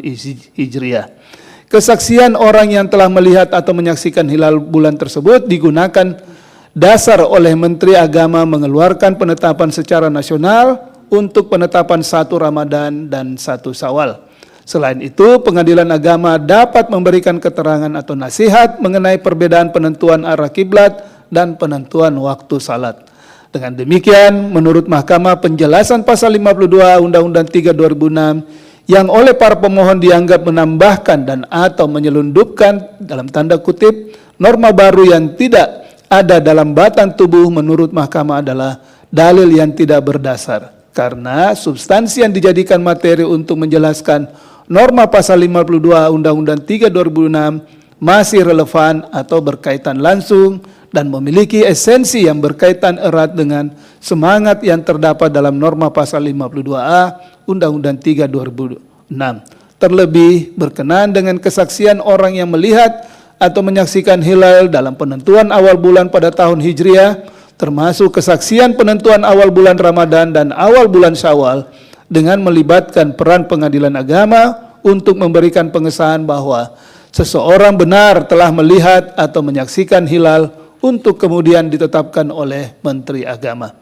Hijriah. Kesaksian orang yang telah melihat atau menyaksikan hilal bulan tersebut digunakan dasar oleh Menteri Agama mengeluarkan penetapan secara nasional untuk penetapan 1 Ramadan dan 1 Syawal. Selain itu, pengadilan agama dapat memberikan keterangan atau nasihat mengenai perbedaan penentuan arah kiblat dan penentuan waktu salat. Dengan demikian, menurut Mahkamah, penjelasan pasal 52 Undang-Undang 3 2006 yang oleh para pemohon dianggap menambahkan dan atau menyelundupkan dalam tanda kutip norma baru yang tidak ada dalam batang tubuh menurut Mahkamah adalah dalil yang tidak berdasar. Karena substansi yang dijadikan materi untuk menjelaskan norma pasal 52 Undang-Undang 3 2006 masih relevan atau berkaitan langsung dan memiliki esensi yang berkaitan erat dengan semangat yang terdapat dalam norma pasal 52A Undang-Undang 3 2006. Terlebih berkenaan dengan kesaksian orang yang melihat atau menyaksikan hilal dalam penentuan awal bulan pada tahun Hijriah, termasuk kesaksian penentuan awal bulan Ramadan dan awal bulan Syawal, dengan melibatkan peran pengadilan agama untuk memberikan pengesahan bahwa seseorang benar telah melihat atau menyaksikan hilal untuk kemudian ditetapkan oleh Menteri Agama.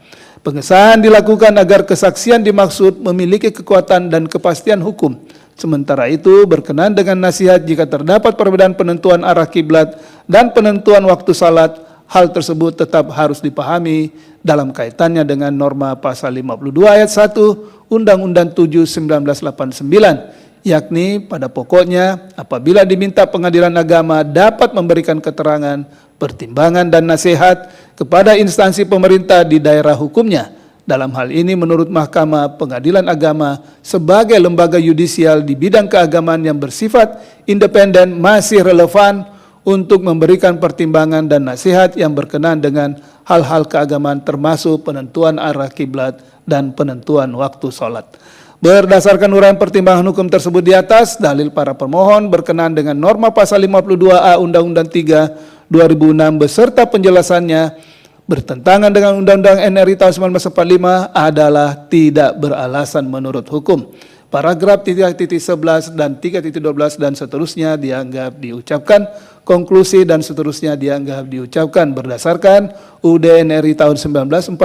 Pengesahan dilakukan agar kesaksian dimaksud memiliki kekuatan dan kepastian hukum. Sementara itu, berkenaan dengan nasihat jika terdapat perbedaan penentuan arah kiblat dan penentuan waktu salat, hal tersebut tetap harus dipahami dalam kaitannya dengan norma pasal 52 ayat 1 Undang-Undang 7 1989, yakni pada pokoknya apabila diminta pengadilan agama dapat memberikan keterangan, pertimbangan dan nasihat kepada instansi pemerintah di daerah hukumnya. Dalam hal ini menurut Mahkamah, pengadilan agama sebagai lembaga yudisial di bidang keagamaan yang bersifat independen masih relevan untuk memberikan pertimbangan dan nasihat yang berkenaan dengan hal-hal keagamaan termasuk penentuan arah kiblat dan penentuan waktu sholat. Berdasarkan uraian pertimbangan hukum tersebut di atas, dalil para pemohon berkenaan dengan norma pasal 52A Undang-Undang 3 2006 beserta penjelasannya bertentangan dengan Undang-Undang NRI tahun 1945 adalah tidak beralasan menurut hukum. Paragraf 3.11 dan 3.12 dan seterusnya dianggap diucapkan, konklusi dan seterusnya dianggap diucapkan berdasarkan UUD NRI tahun 1945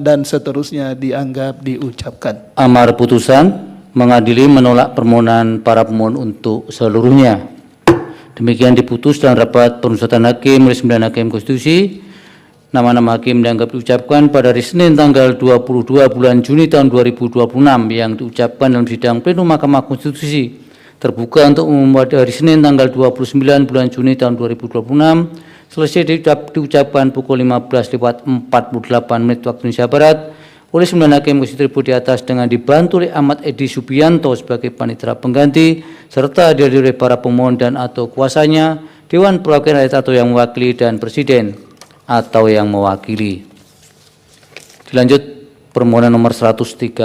dan seterusnya dianggap diucapkan. Amar putusan mengadili menolak permohonan para pemohon untuk seluruhnya. Demikian diputus dalam rapat permusyawaratan hakim oleh 9 hakim konstitusi. Nama-nama hakim dianggap diucapkan pada hari Senin tanggal 22 bulan Juni tahun 2026 yang diucapkan dalam sidang plenum Mahkamah Konstitusi terbuka untuk umum pada hari Senin tanggal 29 bulan Juni tahun 2026 selesai diucapkan pukul 15:48 waktu Indonesia Barat oleh 9 hakim konstitusi di atas dengan dibantu oleh Ahmad Edi Subianto sebagai panitera pengganti serta dihadiri oleh para pemohon dan atau kuasanya, Dewan Perwakilan Rakyat atau yang mewakili dan Presiden atau yang mewakili. Dilanjut permohonan nomor 139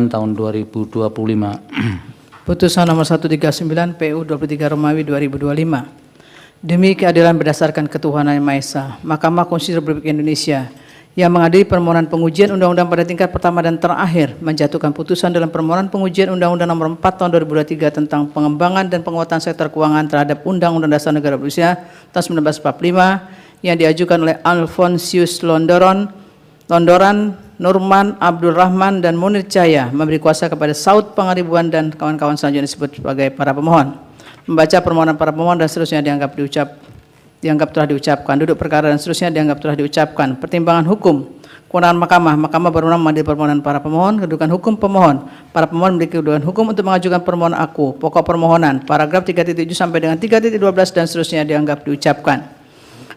tahun 2025. Putusan nomor 139 PU 23 Romawi 2025. Demi keadilan berdasarkan ketuhanan Yang Maha Esa, Mahkamah Konstitusi Republik Indonesia yang mengadili permohonan pengujian undang-undang pada tingkat pertama dan terakhir menjatuhkan putusan dalam permohonan pengujian Undang-Undang Nomor 4 Tahun 2023 tentang pengembangan dan penguatan sektor keuangan terhadap Undang-Undang Dasar Negara Republik Indonesia tahun 1945 yang diajukan oleh Alfonsius Londoran, Nurman, Abdul Rahman, dan Munir Jaya memberi kuasa kepada Saud Pangaribuan dan kawan-kawan selanjutnya disebut sebagai para pemohon. Membaca permohonan para pemohon dan seterusnya dianggap telah diucapkan. Duduk perkara dan seterusnya dianggap telah diucapkan. Pertimbangan hukum. Kewenangan Mahkamah berwenang mengadili permohonan para pemohon. Kedudukan hukum pemohon. Para pemohon memiliki kedudukan hukum untuk mengajukan permohonan aku. Pokok permohonan. Paragraf 3.7 sampai dengan 3.12 dan seterusnya dianggap diucapkan.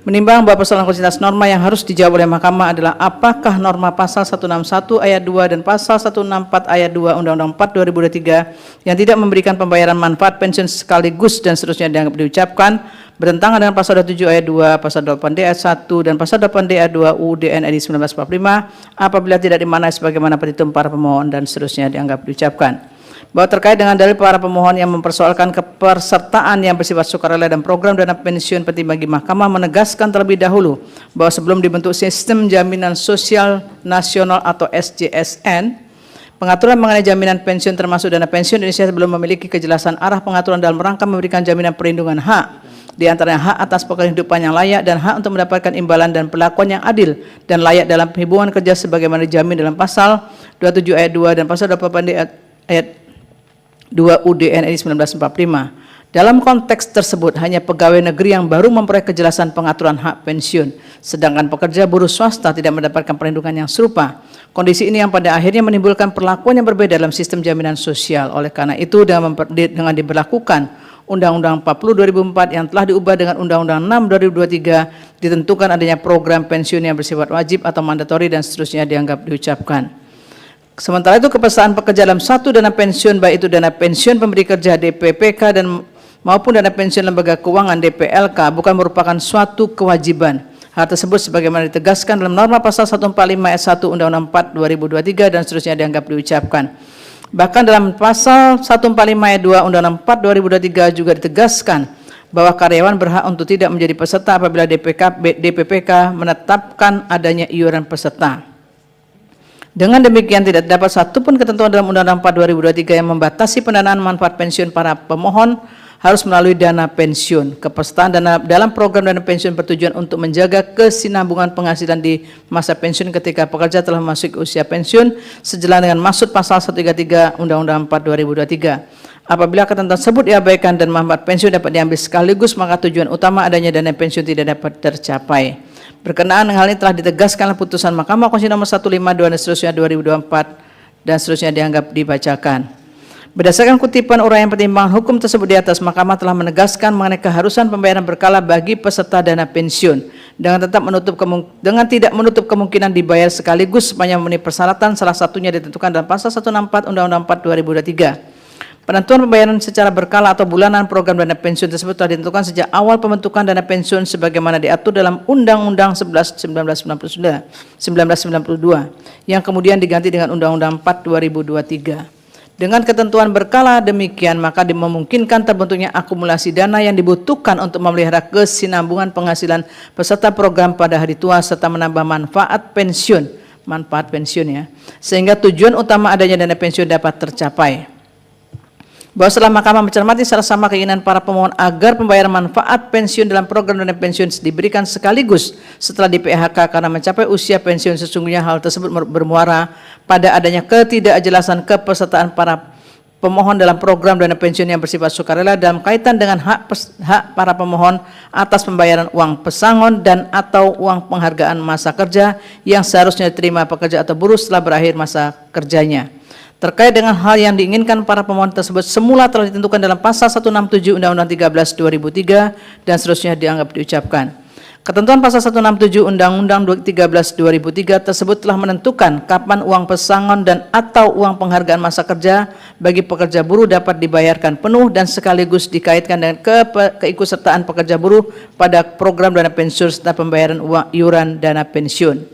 Menimbang bahwa persoalan konsistensi norma yang harus dijawab oleh Mahkamah adalah apakah norma pasal 161 ayat 2 dan pasal 164 ayat 2 Undang-Undang 4 2023 yang tidak memberikan pembayaran manfaat pensiun sekaligus dan seterusnya dianggap diucapkan bertentangan dengan pasal 27 ayat 2, pasal 8D ayat 1 dan pasal 8D ayat 2 UUD NRI 1945 apabila tidak dimaknai sebagaimana petitum para pemohon dan seterusnya dianggap diucapkan. Bahwa terkait dengan dalil para pemohon yang mempersoalkan kepesertaan yang bersifat sukarela dan program dana pensiun penting bagi Mahkamah menegaskan terlebih dahulu bahwa sebelum dibentuk Sistem Jaminan Sosial Nasional atau SJSN, pengaturan mengenai jaminan pensiun termasuk dana pensiun Indonesia belum memiliki kejelasan arah pengaturan dalam rangka memberikan jaminan perlindungan hak, di antaranya hak atas penghidupan yang layak dan hak untuk mendapatkan imbalan dan perlakuan yang adil dan layak dalam hubungan kerja sebagaimana dijamin dalam pasal 27 ayat 2 dan pasal 28 ayat 2 UUD NRI 1945. Dalam konteks tersebut, hanya pegawai negeri yang baru memperoleh kejelasan pengaturan hak pensiun, sedangkan pekerja buruh swasta tidak mendapatkan perlindungan yang serupa. Kondisi ini yang pada akhirnya menimbulkan perlakuan yang berbeda dalam sistem jaminan sosial. Oleh karena itu, dengan diberlakukan Undang-Undang 40 2004 yang telah diubah dengan Undang-Undang 6 2023, ditentukan adanya program pensiun yang bersifat wajib atau mandatori dan seterusnya dianggap diucapkan. Sementara itu, kepesertaan pekerja dalam satu dana pensiun, baik itu dana pensiun pemberi kerja DPPK dan maupun dana pensiun lembaga keuangan DPLK, bukan merupakan suatu kewajiban. Hal tersebut sebagaimana ditegaskan dalam norma pasal 145 ayat 1 Undang-Undang 4 2023 dan seterusnya dianggap diucapkan. Bahkan dalam pasal 145 ayat 2 Undang-Undang 4 2023 juga ditegaskan bahwa karyawan berhak untuk tidak menjadi peserta apabila DPPK menetapkan adanya iuran peserta. Dengan demikian tidak dapat satupun ketentuan dalam Undang-Undang 4 2023 yang membatasi pendanaan manfaat pensiun para pemohon harus melalui dana pensiun. Kepesertaan dalam program dana pensiun bertujuan untuk menjaga kesinambungan penghasilan di masa pensiun ketika pekerja telah memasuki usia pensiun sejalan dengan maksud pasal 133 Undang-Undang 4 2023. Apabila ketentuan tersebut diabaikan dan manfaat pensiun dapat diambil sekaligus, maka tujuan utama adanya dana pensiun tidak dapat tercapai. Berkenaan dengan hal ini telah ditegaskan dalam putusan Mahkamah Konstitusi nomor 152 dan seterusnya 2024 dan seterusnya dianggap dibacakan. Berdasarkan kutipan uraian pertimbangan hukum tersebut di atas, Mahkamah telah menegaskan mengenai keharusan pembayaran berkala bagi peserta dana pensiun dengan tidak menutup kemungkinan dibayar sekaligus sepanjang memenuhi persyaratan, salah satunya ditentukan dalam pasal 164 Undang-Undang 4 2023. Penentuan pembayaran secara berkala atau bulanan program dana pensiun tersebut telah ditentukan sejak awal pembentukan dana pensiun sebagaimana diatur dalam Undang-Undang 11 1992 yang kemudian diganti dengan Undang-Undang 4 2023. Dengan ketentuan berkala demikian, maka memungkinkan terbentuknya akumulasi dana yang dibutuhkan untuk memelihara kesinambungan penghasilan peserta program pada hari tua serta menambah manfaat pensiun ya, sehingga tujuan utama adanya dana pensiun dapat tercapai. Bahwa setelah Mahkamah mencermati sama keinginan para pemohon agar pembayaran manfaat pensiun dalam program dana pensiun diberikan sekaligus setelah di PHK karena mencapai usia pensiun, sesungguhnya hal tersebut bermuara pada adanya ketidakjelasan kepesertaan para pemohon dalam program dana pensiun yang bersifat sukarela dalam kaitan dengan hak para pemohon atas pembayaran uang pesangon dan atau uang penghargaan masa kerja yang seharusnya diterima pekerja atau buruh setelah berakhir masa kerjanya. Terkait dengan hal yang diinginkan para pemohon tersebut semula telah ditentukan dalam pasal 167 Undang-Undang 13 2003 dan seterusnya dianggap diucapkan. Ketentuan pasal 167 Undang-Undang 13 2003 tersebut telah menentukan kapan uang pesangon dan atau uang penghargaan masa kerja bagi pekerja buruh dapat dibayarkan penuh dan sekaligus dikaitkan dengan keikutsertaan pekerja buruh pada program dana pensiun serta pembayaran iuran dana pensiun.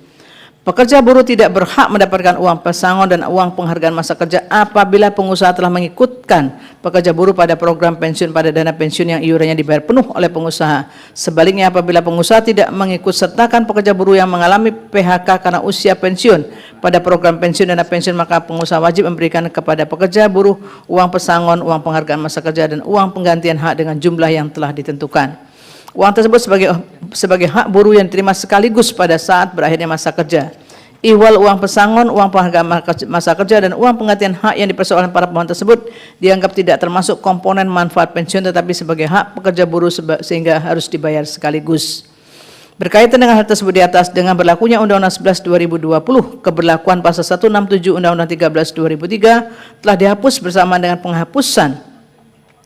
Pekerja buruh tidak berhak mendapatkan uang pesangon dan uang penghargaan masa kerja apabila pengusaha telah mengikutkan pekerja buruh pada program pensiun pada dana pensiun yang iurannya dibayar penuh oleh pengusaha. Sebaliknya, apabila pengusaha tidak mengikutsertakan pekerja buruh yang mengalami PHK karena usia pensiun pada program pensiun dana pensiun, maka pengusaha wajib memberikan kepada pekerja buruh uang pesangon, uang penghargaan masa kerja, dan uang penggantian hak dengan jumlah yang telah ditentukan. Uang tersebut sebagai hak buruh yang diterima sekaligus pada saat berakhirnya masa kerja. Ihwal uang pesangon, uang penghargaan masa kerja, dan uang penggantian hak yang dipersoalkan para pemohon tersebut dianggap tidak termasuk komponen manfaat pensiun tetapi sebagai hak pekerja buruh sehingga harus dibayar sekaligus. Berkaitan dengan hal tersebut di atas, dengan berlakunya Undang-Undang 11 2020, keberlakuan pasal 167 Undang-Undang 13 2003 telah dihapus bersama dengan penghapusan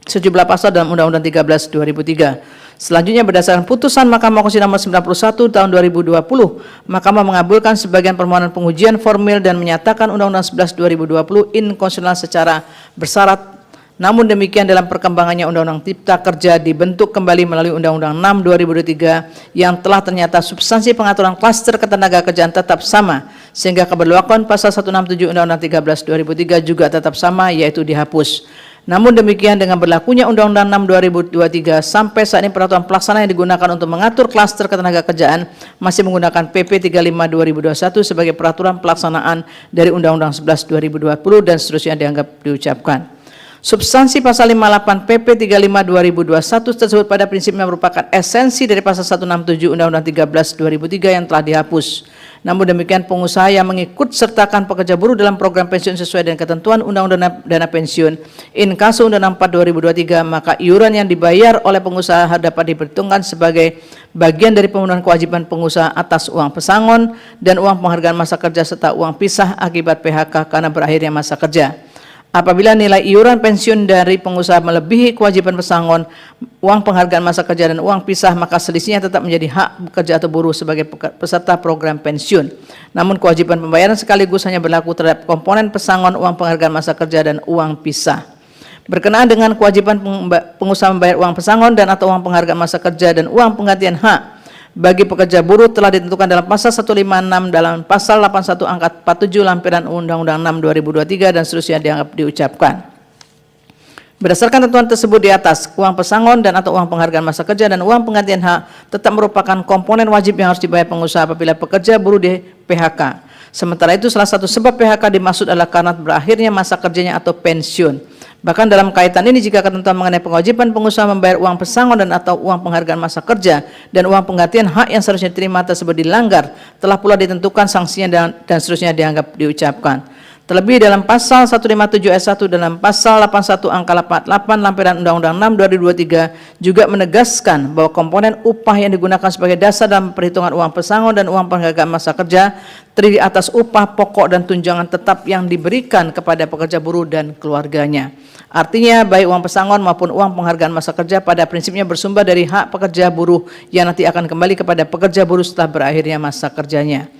sejumlah pasal dalam Undang-Undang 13 2003. Selanjutnya, berdasarkan putusan Mahkamah Konstitusi nomor 91 tahun 2020, Mahkamah mengabulkan sebagian permohonan pengujian formil dan menyatakan Undang-Undang 11 2020 inkonstitusional secara bersyarat. Namun demikian, dalam perkembangannya Undang-Undang Cipta Kerja dibentuk kembali melalui Undang-Undang 6 2023 yang telah ternyata substansi pengaturan klaster ketenaga kerjaan tetap sama, sehingga keberlakuan pasal 167 Undang-Undang 13 2003 juga tetap sama, yaitu dihapus. Namun demikian, dengan berlakunya Undang-Undang 6 2023 sampai saat ini peraturan pelaksana yang digunakan untuk mengatur klaster ketenaga kerjaan masih menggunakan PP 35 2021 sebagai peraturan pelaksanaan dari Undang-Undang 11 2020 dan seterusnya dianggap diucapkan. Substansi pasal 58 PP 35 2021 tersebut pada prinsipnya merupakan esensi dari pasal 167 Undang-Undang 13 2003 yang telah dihapus. Namun demikian, pengusaha yang mengikut sertakan pekerja buruh dalam program pensiun sesuai dengan ketentuan Undang-Undang Dana Pensiun Inkasu Undang-Undang 4 2023, maka iuran yang dibayar oleh pengusaha dapat diperhitungkan sebagai bagian dari pemenuhan kewajiban pengusaha atas uang pesangon dan uang penghargaan masa kerja serta uang pisah akibat PHK karena berakhirnya masa kerja. Apabila nilai iuran pensiun dari pengusaha melebihi kewajiban pesangon, uang penghargaan masa kerja dan uang pisah, maka selisihnya tetap menjadi hak pekerja atau buruh sebagai peserta program pensiun. Namun kewajiban pembayaran sekaligus hanya berlaku terhadap komponen pesangon, uang penghargaan masa kerja dan uang pisah. Berkenaan dengan kewajiban pengusaha membayar uang pesangon dan atau uang penghargaan masa kerja dan uang penggantian hak bagi pekerja buruh telah ditentukan dalam pasal 156 dalam pasal 81 angka 47 lampiran Undang-Undang 6 2023 dan seterusnya dianggap diucapkan. Berdasarkan tentuan tersebut di atas, uang pesangon dan atau uang penghargaan masa kerja dan uang penggantian hak tetap merupakan komponen wajib yang harus dibayar pengusaha apabila pekerja buruh di PHK. Sementara itu, salah satu sebab PHK dimaksud adalah karena berakhirnya masa kerjanya atau pensiun. Bahkan dalam kaitan ini, jika ketentuan mengenai kewajiban pengusaha membayar uang pesangon dan atau uang penghargaan masa kerja dan uang penggantian hak yang seharusnya diterima tersebut dilanggar, telah pula ditentukan sanksinya dan seterusnya dianggap diucapkan. Terlebih dalam pasal 157 ayat 1 dalam pasal 81 angka 88 lampiran Undang-Undang 6 2023 juga menegaskan bahwa komponen upah yang digunakan sebagai dasar dalam perhitungan uang pesangon dan uang penghargaan masa kerja terdiri atas upah pokok dan tunjangan tetap yang diberikan kepada pekerja buruh dan keluarganya. Artinya baik uang pesangon maupun uang penghargaan masa kerja pada prinsipnya bersumber dari hak pekerja buruh yang nanti akan kembali kepada pekerja buruh setelah berakhirnya masa kerjanya.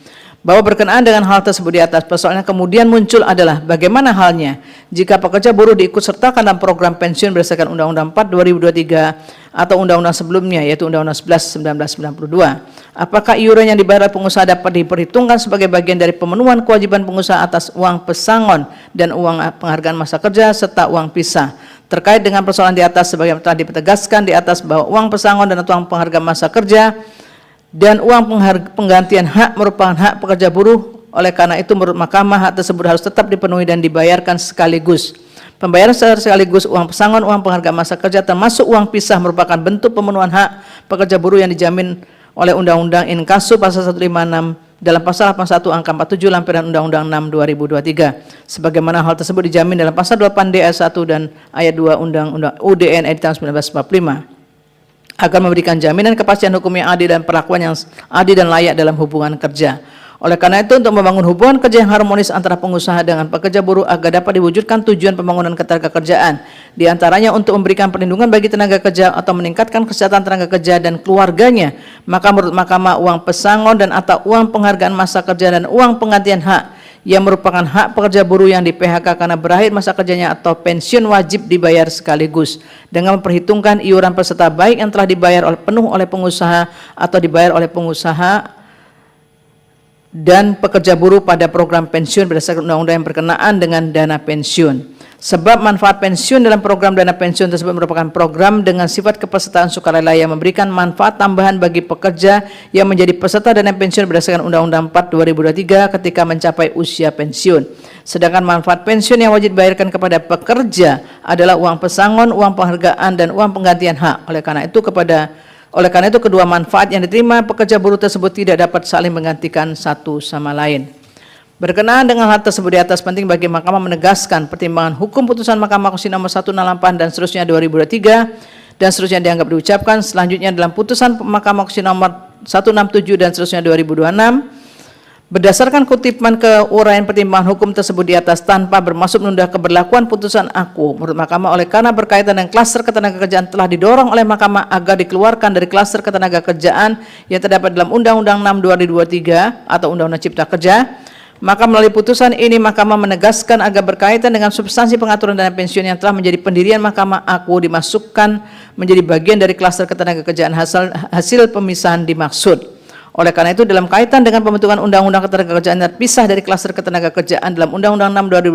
Bahwa berkenaan dengan hal tersebut di atas, persoalan kemudian muncul adalah bagaimana halnya jika pekerja buruh diikut sertakan dalam program pensiun berdasarkan Undang-Undang 4 2023 atau Undang-Undang sebelumnya yaitu Undang-Undang 11 1992. Apakah iuran yang dibayar oleh pengusaha dapat diperhitungkan sebagai bagian dari pemenuhan kewajiban pengusaha atas uang pesangon dan uang penghargaan masa kerja serta uang pisah? Terkait dengan persoalan di atas, sebagaimana telah dipetegaskan di atas bahwa uang pesangon dan uang penghargaan masa kerja dan uang penggantian hak merupakan hak pekerja buruh. Oleh karena itu, menurut Mahkamah, hak tersebut harus tetap dipenuhi dan dibayarkan sekaligus. Pembayaran secara sekaligus uang pesangon, uang penghargaan masa kerja termasuk uang pisah merupakan bentuk pemenuhan hak pekerja buruh yang dijamin oleh Undang-Undang Inkasu pasal 156 dalam pasal 81 angka 47 lampiran Undang-Undang 6 2023. Sebagaimana hal tersebut dijamin dalam pasal 8D ayat 1 dan ayat 2 Undang-Undang UDN tahun 1945. Agar memberikan jaminan kepastian hukum yang adil dan perlakuan yang adil dan layak dalam hubungan kerja. Oleh karena itu, untuk membangun hubungan kerja yang harmonis antara pengusaha dengan pekerja buruh agar dapat diwujudkan tujuan pembangunan ketenagakerjaan, di antaranya untuk memberikan perlindungan bagi tenaga kerja atau meningkatkan kesehatan tenaga kerja dan keluarganya, maka menurut Mahkamah, uang pesangon dan atau uang penghargaan masa kerja dan uang penggantian hak yang merupakan hak pekerja buruh yang di PHK karena berakhir masa kerjanya atau pensiun wajib dibayar sekaligus dengan memperhitungkan iuran peserta baik yang telah dibayar penuh oleh pengusaha atau dibayar oleh pengusaha dan pekerja buruh pada program pensiun berdasarkan undang-undang yang berkenaan dengan dana pensiun. Sebab manfaat pensiun dalam program dana pensiun tersebut merupakan program dengan sifat kepesertaan sukarela yang memberikan manfaat tambahan bagi pekerja yang menjadi peserta dana pensiun berdasarkan Undang-Undang 4 2023 ketika mencapai usia pensiun. Sedangkan manfaat pensiun yang wajib dibayarkan kepada pekerja adalah uang pesangon, uang penghargaan dan uang penggantian hak. Oleh karena itu kedua manfaat yang diterima pekerja buruh tersebut tidak dapat saling menggantikan satu sama lain. Berkenaan dengan hal tersebut di atas, penting bagi Mahkamah menegaskan pertimbangan hukum putusan Mahkamah Konstitusi nomor 168 dan seterusnya 2023 dan seterusnya dianggap diucapkan. Selanjutnya dalam putusan Mahkamah Konstitusi nomor 167 dan seterusnya 2026 berdasarkan kutipan keuraian pertimbangan hukum tersebut di atas tanpa bermaksud menunda keberlakuan putusan aku, menurut Mahkamah, oleh karena berkaitan dengan klaster ketenagakerjaan telah didorong oleh Mahkamah agar dikeluarkan dari klaster ketenagakerjaan yang terdapat dalam Undang-Undang 6 2023 atau Undang-Undang Cipta Kerja, maka melalui putusan ini Mahkamah menegaskan agar berkaitan dengan substansi pengaturan dana pensiun yang telah menjadi pendirian Mahkamah aku dimasukkan menjadi bagian dari klaster ketenagakerjaan hasil pemisahan dimaksud. Oleh karena itu, dalam kaitan dengan pembentukan Undang-Undang Ketenagakerjaan terpisah dari klaster ketenagakerjaan dalam Undang-Undang 6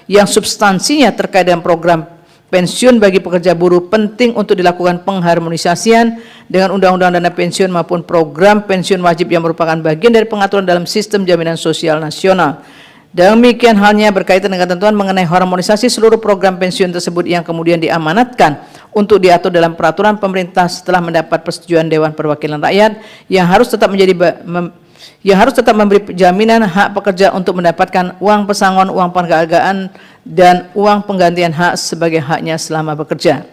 2023 yang substansinya terkait dengan program pensiun bagi pekerja buruh, penting untuk dilakukan pengharmonisasian dengan Undang-Undang Dana Pensiun maupun program pensiun wajib yang merupakan bagian dari pengaturan dalam sistem jaminan sosial nasional. Demikian halnya berkaitan dengan ketentuan mengenai harmonisasi seluruh program pensiun tersebut yang kemudian diamanatkan untuk diatur dalam peraturan pemerintah setelah mendapat persetujuan Dewan Perwakilan Rakyat yang harus tetap memberi jaminan hak pekerja untuk mendapatkan uang pesangon, uang penghargaan, dan uang penggantian hak sebagai haknya selama bekerja.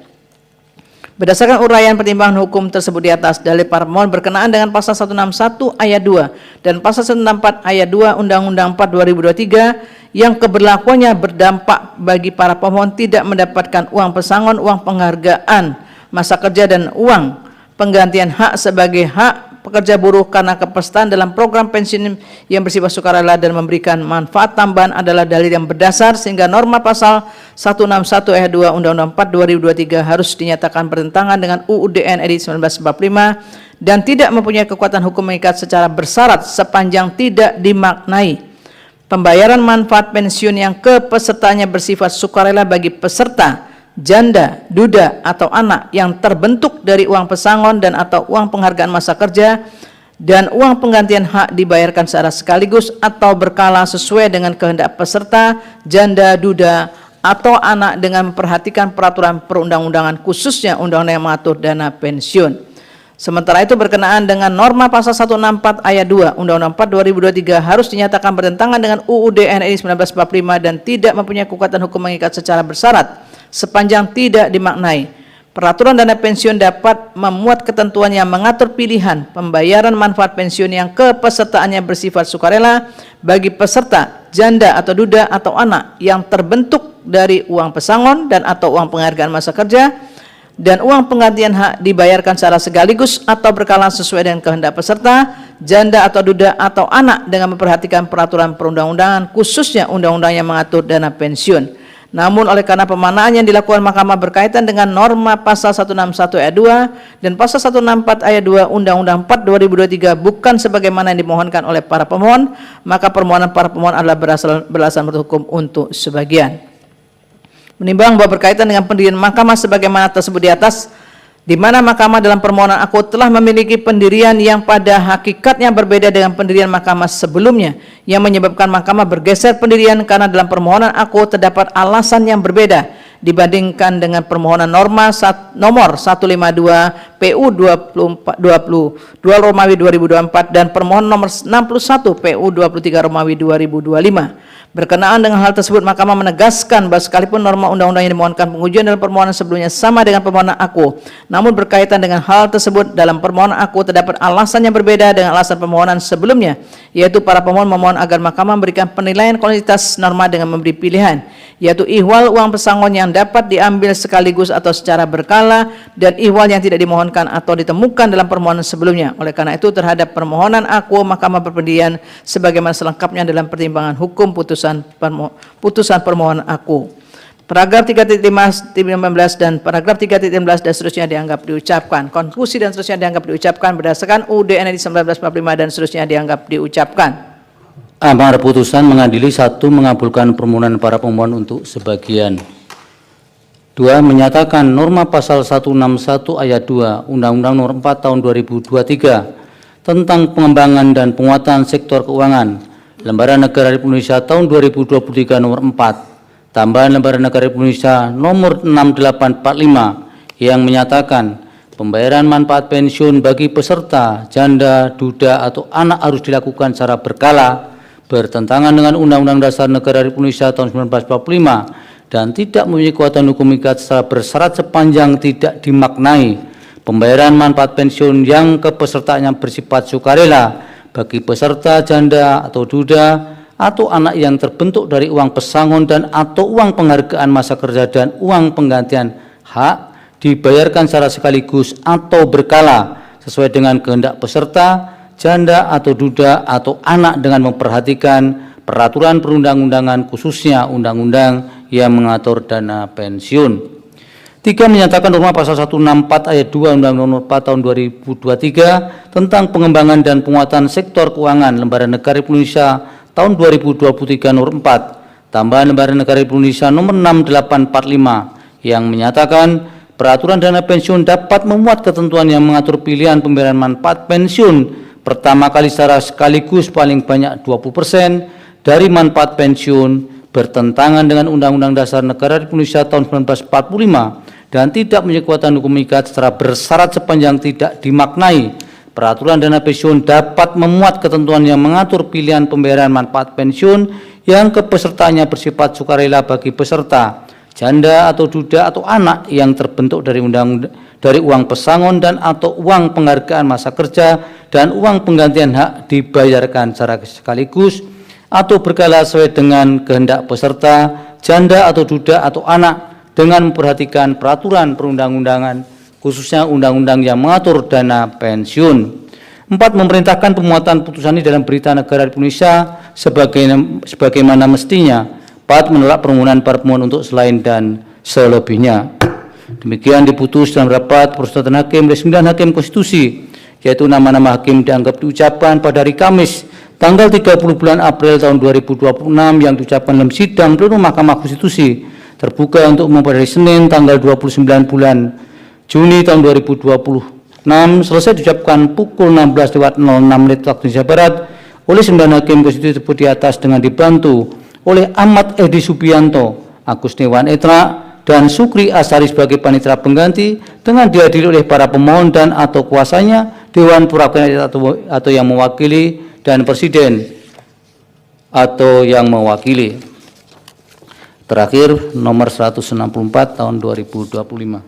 Berdasarkan uraian pertimbangan hukum tersebut di atas, dalil para pemohon berkenaan dengan pasal 161 ayat 2 dan pasal 164 ayat 2 Undang-Undang 4 2023 yang keberlakuannya berdampak bagi para pemohon tidak mendapatkan uang pesangon, uang penghargaan masa kerja, dan uang penggantian hak sebagai hak pekerja buruh karena kepesertaan dalam program pensiun yang bersifat sukarela dan memberikan manfaat tambahan adalah dalil yang berdasar sehingga norma pasal 161 ayat 2 Undang-Undang 4 2023 harus dinyatakan bertentangan dengan UUD NRI 1945 dan tidak mempunyai kekuatan hukum mengikat secara bersyarat sepanjang tidak dimaknai pembayaran manfaat pensiun yang kepesertaannya bersifat sukarela bagi peserta, janda, duda, atau anak yang terbentuk dari uang pesangon dan atau uang penghargaan masa kerja dan uang penggantian hak dibayarkan secara sekaligus atau berkala sesuai dengan kehendak peserta, janda, duda, atau anak dengan memperhatikan peraturan perundang-undangan khususnya undang-undang yang mengatur dana pensiun. Sementara itu berkenaan dengan norma pasal 164 ayat 2 Undang-Undang 4 2023 harus dinyatakan bertentangan dengan UUD NRI 1945 dan tidak mempunyai kekuatan hukum mengikat secara bersyarat sepanjang tidak dimaknai. Peraturan dana pensiun dapat memuat ketentuan yang mengatur pilihan pembayaran manfaat pensiun yang kepesertaannya bersifat sukarela bagi peserta, janda atau duda atau anak yang terbentuk dari uang pesangon dan atau uang penghargaan masa kerja dan uang penggantian hak dibayarkan secara sekaligus atau berkala sesuai dengan kehendak peserta, janda atau duda atau anak dengan memperhatikan peraturan perundang-undangan khususnya undang-undang yang mengatur dana pensiun. Namun oleh karena pemanaan yang dilakukan Mahkamah berkaitan dengan norma pasal 161 ayat 2 dan pasal 164 ayat 2 Undang-Undang 4 2023 bukan sebagaimana yang dimohonkan oleh para pemohon, maka permohonan para pemohon adalah beralasan menurut hukum untuk sebagian. Menimbang bahwa berkaitan dengan pendirian Mahkamah sebagaimana tersebut di atas, di mana Mahkamah dalam permohonan aku telah memiliki pendirian yang pada hakikatnya berbeda dengan pendirian Mahkamah sebelumnya, yang menyebabkan Mahkamah bergeser pendirian karena dalam permohonan aku terdapat alasan yang berbeda dibandingkan dengan permohonan norma nomor 152 PU 22 Romawi 2024 dan permohonan nomor 61 PU 23 Romawi 2025. Berkenaan dengan hal tersebut, Mahkamah menegaskan bahwa sekalipun norma undang-undang yang dimohonkan pengujian dalam permohonan sebelumnya sama dengan permohonan aku, namun berkaitan dengan hal tersebut dalam permohonan aku terdapat alasan yang berbeda dengan alasan permohonan sebelumnya, yaitu para pemohon memohon agar Mahkamah memberikan penilaian kualitas norma dengan memberi pilihan, yaitu ihwal uang pesangon yang dapat diambil sekaligus atau secara berkala dan ihwal yang tidak dimohonkan atau ditemukan dalam permohonan sebelumnya. Oleh karena itu terhadap permohonan aku, Mahkamah berpendirian sebagaimana selengkapnya dalam pertimbangan hukum putusan permohonan aku. Paragraf 3.15 dan paragraf 3.16 dan seterusnya dianggap diucapkan. Konklusi dan seterusnya dianggap diucapkan berdasarkan UUD NRI 1945 dan seterusnya dianggap diucapkan. Amar putusan mengadili 1. Mengabulkan permohonan para pemohon untuk sebagian. 2. Menyatakan norma pasal 161 ayat 2 Undang-Undang Nomor 4 Tahun 2023 tentang pengembangan dan penguatan sektor keuangan Lembaran Negara Republik Indonesia tahun 2023 nomor 4, tambahan Lembaran Negara Republik Indonesia nomor 6845 yang menyatakan pembayaran manfaat pensiun bagi peserta, janda, duda, atau anak harus dilakukan secara berkala, bertentangan dengan Undang-Undang Dasar Negara Republik Indonesia tahun 1945 dan tidak mempunyai kekuatan hukum mengikat secara bersyarat sepanjang tidak dimaknai pembayaran manfaat pensiun yang kepesertaannya bersifat sukarela bagi peserta, janda atau duda atau anak yang terbentuk dari uang pesangon dan atau uang penghargaan masa kerja dan uang penggantian hak dibayarkan secara sekaligus atau berkala sesuai dengan kehendak peserta, janda atau duda atau anak dengan memperhatikan peraturan perundang-undangan khususnya undang-undang yang mengatur dana pensiun. 3. Menyatakan norma pasal 164 ayat 2 Undang-Undang Nomor 4 Tahun 2023 tentang pengembangan dan penguatan sektor keuangan Lembaran Negara Republik Indonesia tahun 2023 nomor 4, tambahan Lembaran Negara Republik Indonesia nomor 6845 yang menyatakan peraturan dana pensiun dapat memuat ketentuan yang mengatur pilihan pembayaran manfaat pensiun pertama kali secara sekaligus paling banyak 20% dari manfaat pensiun bertentangan dengan Undang-Undang Dasar Negara Republik Indonesia tahun 1945 dan tidak mempunyai kekuatan hukum mengikat secara bersyarat sepanjang tidak dimaknai. Peraturan dana pensiun dapat memuat ketentuan yang mengatur pilihan pembayaran manfaat pensiun yang kepesertaannya bersifat sukarela bagi peserta, janda atau duda atau anak yang terbentuk dari uang pesangon dan atau uang penghargaan masa kerja dan uang penggantian hak dibayarkan secara sekaligus atau berkala sesuai dengan kehendak peserta, janda atau duda atau anak dengan memperhatikan peraturan perundang-undangan khususnya undang-undang yang mengatur dana pensiun. 4. Memerintahkan pemuatan putusan ini dalam berita negara Republik Indonesia sebagaimana mestinya. 4. Menolak permohonan para pemohon untuk selain dan selebihnya. Demikian diputus dalam rapat permusyawaratan hakim oleh 9 hakim konstitusi, yaitu nama-nama hakim dianggap diucapkan pada hari Kamis tanggal 30 bulan April tahun 2026 yang diucapkan dalam sidang plenum Mahkamah Konstitusi terbuka untuk umum pada hari Senin tanggal 29 bulan Juni tahun 2026 selesai diucapkan pukul 16.06 waktu Indonesia Barat oleh 9 hakim konstitusi tersebut di atas dengan dibantu oleh Ahmad Edi Subianto, Agus Newan Etra, dan Sukri Asari sebagai panitera pengganti dengan dihadiri oleh para pemohon dan atau kuasanya, Dewan Perwakilan atau yang mewakili, dan Presiden atau yang mewakili. Terakhir nomor 164 tahun 2025.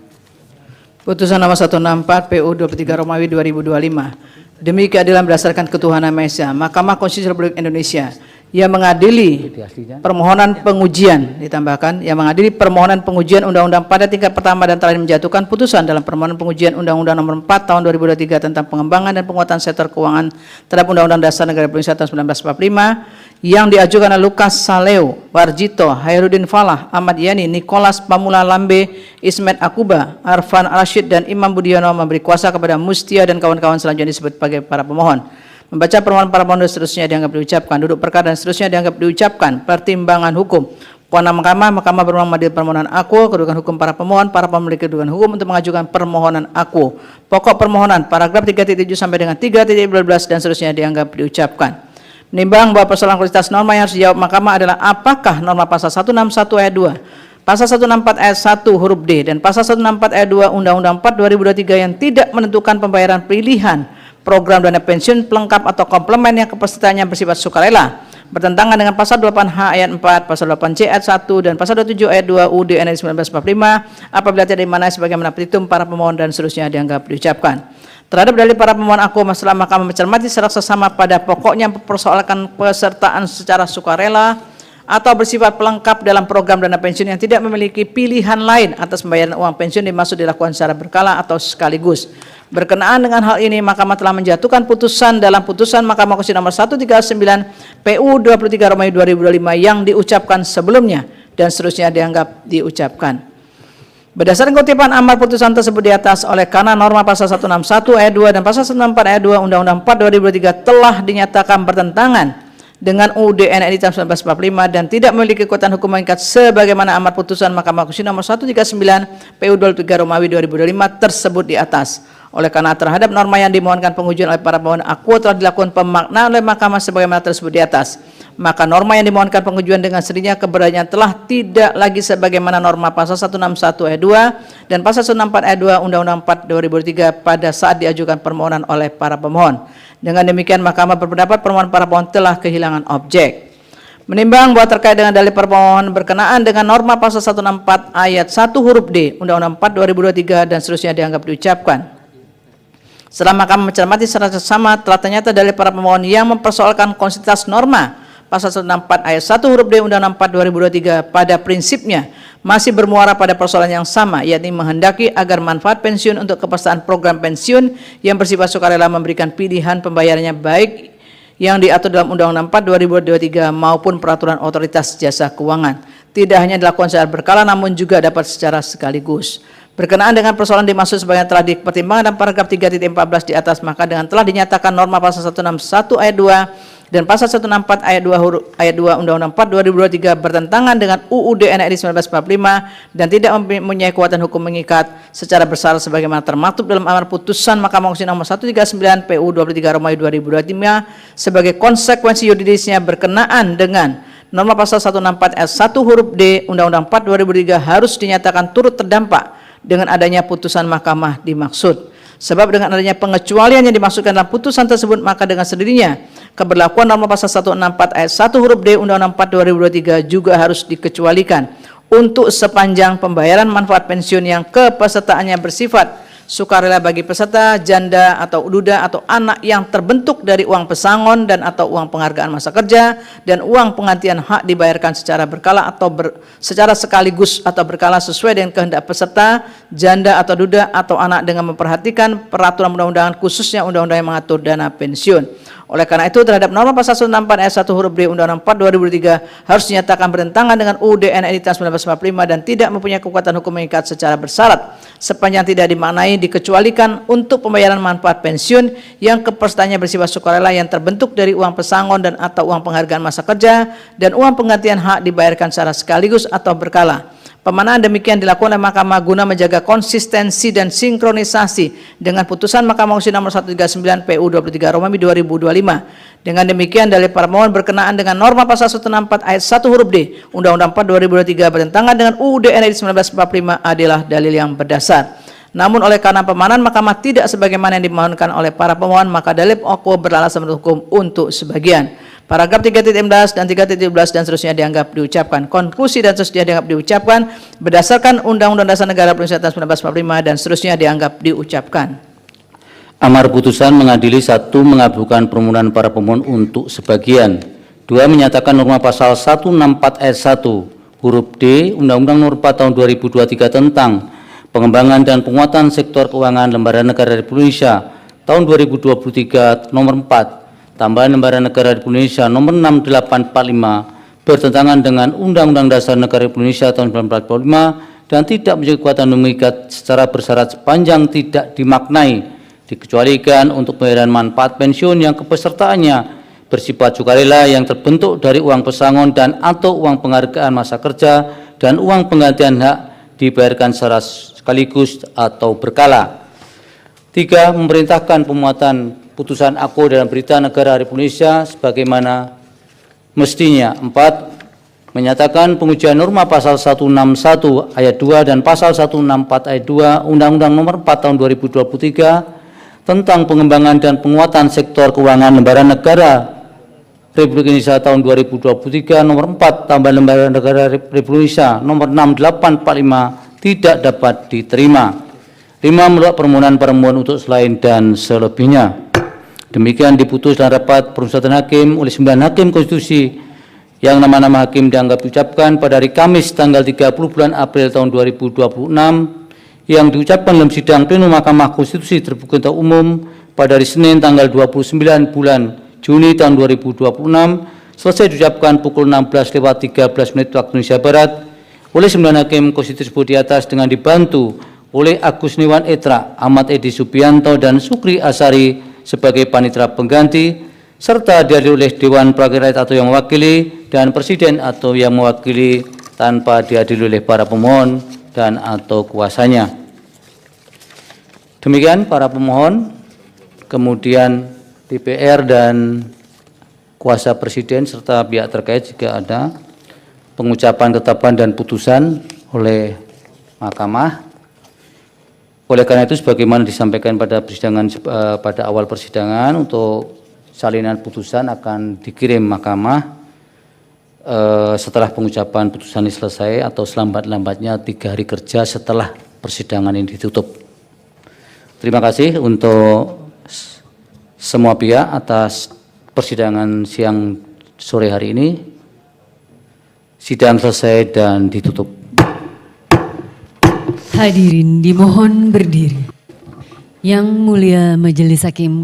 Putusan nomor 164 PU 23 Romawi 2025. Demi keadilan berdasarkan ketuhanan Maha Esa, Mahkamah Konstitusi Republik Indonesia yang mengadili permohonan pengujian, ditambahkan yang mengadili permohonan pengujian undang-undang pada tingkat pertama dan terakhir menjatuhkan putusan dalam permohonan pengujian undang-undang nomor 4 tahun 2023 tentang pengembangan dan penguatan sektor keuangan terhadap Undang-Undang Dasar Negara Republik Indonesia tahun 1945 yang diajukan oleh Lukas Saleo, Warjito, Hairudin Falah, Ahmad Yani, Nicholas Pamula Lambe, Ismet Akuba, Arfan Rashid, dan Imam Budiono memberi kuasa kepada Mustia dan kawan-kawan selanjutnya disebut sebagai para pemohon. Membaca permohonan para pemohon dan seterusnya dianggap diucapkan, duduk perkara dan seterusnya dianggap diucapkan, pertimbangan hukum. Kewenangan Mahkamah berwenang mengadili permohonan akuo, kedudukan hukum para pemohon memiliki kedudukan hukum untuk mengajukan permohonan akuo. Pokok permohonan paragraf 3.7 sampai dengan 3.12 dan seterusnya dianggap diucapkan. Menimbang bahwa persoalan kualitas norma yang harus dijawab Mahkamah adalah apakah norma pasal 161 ayat 2, pasal 164 ayat 1 huruf D dan pasal 164 ayat 2 Undang-Undang 4 2023 yang tidak menentukan pembayaran pilihan program dana pensiun pelengkap atau komplement yang kepesertaannya bersifat sukarela bertentangan dengan pasal 28H ayat 4, pasal 8C ayat 1 dan pasal 27 ayat 2 UUD NRI 1945 apabila tidak dimaknai sebagaimana petitum para pemohon dan seterusnya dianggap diucapkan. Terhadap dalil para pemohon akuo, masalah Mahkamah mencermati secara seksama pada pokoknya mempersoalkan pesertaan secara sukarela atau bersifat pelengkap dalam program dana pensiun yang tidak memiliki pilihan lain atas pembayaran uang pensiun dimaksud dilakukan secara berkala atau sekaligus. Berkenaan dengan hal ini, Mahkamah telah menjatuhkan putusan dalam putusan Mahkamah Konstitusi nomor 139 PU 23 Romawi 2025 yang diucapkan sebelumnya dan seterusnya dianggap diucapkan. Berdasarkan kutipan amar putusan tersebut di atas, oleh karena norma pasal 161 ayat 2 dan pasal 164 ayat 2 Undang-Undang 4 2023 telah dinyatakan bertentangan dengan UUD NRI tahun 1945 dan tidak memiliki kekuatan hukum mengikat sebagaimana amar putusan Mahkamah Konstitusi nomor 139 PU 23 Romawi 2025 tersebut di atas. Oleh karena terhadap norma yang dimohonkan pengujian oleh para pemohon akuo telah dilakukan pemaknaan oleh Mahkamah sebagaimana tersebut di atas, maka norma yang dimohonkan pengujian dengan sendirinya keberadaannya telah tidak lagi sebagaimana norma pasal 161 ayat 2 dan pasal 164 ayat 2 Undang-Undang 4 2003 pada saat diajukan permohonan oleh para pemohon. Dengan demikian, Mahkamah berpendapat permohonan para pemohon telah kehilangan objek. Menimbang bahwa terkait dengan dalil permohonan berkenaan dengan norma pasal 164 ayat 1 huruf D Undang-Undang 4 2023 dan seterusnya dianggap diucapkan. Setelah Mahkamah mencermati secara seksama, telah ternyata dalil para pemohon yang mempersoalkan konsistensi norma pasal 164 ayat 1 huruf D Undang-Undang 4 2023 pada prinsipnya masih bermuara pada persoalan yang sama, yakni menghendaki agar manfaat pensiun untuk kepesertaan program pensiun yang bersifat sukarela memberikan pilihan pembayarannya baik yang diatur dalam Undang-Undang 4 2023 maupun peraturan otoritas jasa keuangan. Tidak hanya dilakukan secara berkala namun juga dapat secara sekaligus. Berkenaan dengan persoalan dimaksud sebagaimana telah dipertimbangkan dalam paragraf 3.14 di atas, maka dengan telah dinyatakan norma pasal 161 ayat 2 dan pasal 164 ayat 2 Undang-Undang 4 2023 bertentangan dengan UUD NRI 1945 dan tidak mempunyai kekuatan hukum mengikat secara bersalah sebagaimana termaktub dalam amar putusan Mahkamah Konstitusi nomor 139 PU 23 Romawi 2025 sebagai konsekuensi yuridisnya berkenaan dengan norma pasal 164 ayat 1 huruf D Undang-Undang 4 2003 harus dinyatakan turut terdampak dengan adanya putusan mahkamah dimaksud. Sebab dengan adanya pengecualian yang dimaksudkan dalam putusan tersebut, maka dengan sendirinya keberlakuan norma pasal 164 ayat 1 huruf D Undang-Undang 4 2023 juga harus dikecualikan untuk sepanjang pembayaran manfaat pensiun yang kepesertaannya bersifat sukarela bagi peserta, janda atau duda atau anak yang terbentuk dari uang pesangon dan atau uang penghargaan masa kerja dan uang penggantian hak dibayarkan secara berkala atau secara sekaligus atau berkala sesuai dengan kehendak peserta, janda atau duda atau anak dengan memperhatikan peraturan undang-undangan khususnya undang-undang yang mengatur dana pensiun. Oleh karena itu terhadap norma pasal 164 ayat 1 huruf D Undang-Undang 4 2003 harus dinyatakan bertentangan dengan UUD NRI tahun 1945 dan tidak mempunyai kekuatan hukum mengikat secara bersyarat sepanjang tidak dimaknai dikecualikan untuk pembayaran manfaat pensiun yang kepesertaannya bersifat sukarela yang terbentuk dari uang pesangon dan atau uang penghargaan masa kerja dan uang penggantian hak dibayarkan secara sekaligus atau berkala. Pemanaan demikian dilakukan oleh Mahkamah guna menjaga konsistensi dan sinkronisasi dengan putusan Mahkamah Konstitusi nomor 139 PU 23 Romawi 2025. Dengan demikian dalil para pemohon berkenaan dengan norma pasal 164 ayat 1 huruf D Undang-Undang 4 2023 bertentangan dengan UUD NRI 1945 adalah dalil yang berdasar. Namun oleh karena pemahaman Mahkamah tidak sebagaimana yang dimohonkan oleh para pemohon, maka dalil akuo beralasan menurut hukum untuk sebagian. Paragraf 3.11 dan 3.11 dan seterusnya dianggap diucapkan. Konklusi dan seterusnya dianggap diucapkan berdasarkan Undang-Undang Dasar Negara Republik Indonesia tahun 1945 dan seterusnya dianggap diucapkan. Amar putusan mengadili 1. Mengabulkan permohonan para pemohon untuk sebagian. 2. Menyatakan norma pasal 164 ayat 1 huruf D Undang-Undang Nomor 4 Tahun 2023 tentang pengembangan dan penguatan sektor keuangan Lembaga Negara Republik Indonesia tahun 2023 nomor 4 tambahan Lembaga Negara Republik Indonesia nomor 6845 bertentangan dengan Undang-Undang Dasar Negara Republik Indonesia tahun 1945 dan tidak memiliki kekuatan mengikat secara bersyarat sepanjang tidak dimaknai dikecualikan untuk pembayaran manfaat pensiun yang kepesertaannya bersifat sukarela yang terbentuk dari uang pesangon dan atau uang penghargaan masa kerja dan uang penggantian hak dibayarkan secara sekaligus atau berkala. 3. Memerintahkan pemuatan putusan akuo dalam berita negara Republik Indonesia sebagaimana mestinya. 4. Menyatakan pengujian norma pasal 161 ayat 2 dan pasal 164 ayat 2 Undang-Undang Nomor 4 Tahun 2023 tentang pengembangan dan penguatan sektor keuangan Lembaga Negara Republik Indonesia tahun 2023 nomor 4 tambahan Lembaga Negara Republik Indonesia nomor 6845 tidak dapat diterima. 5. Menolak permohonan pemohon untuk selain dan selebihnya. Demikian diputus dalam rapat permusyawaratan hakim oleh 9 hakim konstitusi yang nama-nama hakim dianggap diucapkan pada hari Kamis tanggal 30 bulan April tahun 2026 yang diucapkan dalam sidang plenum Mahkamah Konstitusi terbuka untuk umum pada hari Senin tanggal 29 bulan Juni tahun 2026 selesai diucapkan pukul 16:13 waktu Indonesia Barat oleh 9 hakim konstitusi tersebut di atas dengan dibantu oleh Agus Niwan Etra, Ahmad Edi Subianto dan Sukri Asari sebagai panitera pengganti serta dihadiri oleh Dewan Perwakilan Rakyat atau yang mewakili dan Presiden atau yang mewakili tanpa dihadiri oleh para pemohon dan atau kuasanya. Demikian para pemohon, kemudian DPR dan kuasa Presiden serta pihak terkait jika ada pengucapan ketetapan dan putusan oleh Mahkamah. Oleh karena itu sebagaimana disampaikan pada persidangan pada awal persidangan untuk salinan putusan akan dikirim Mahkamah setelah pengucapan putusan ini selesai atau selambat-lambatnya 3 hari kerja setelah persidangan ini ditutup. Terima kasih untuk semua pihak atas persidangan siang sore hari ini. Sidang selesai dan ditutup. Hadirin dimohon berdiri. Yang Mulia Majelis Hakim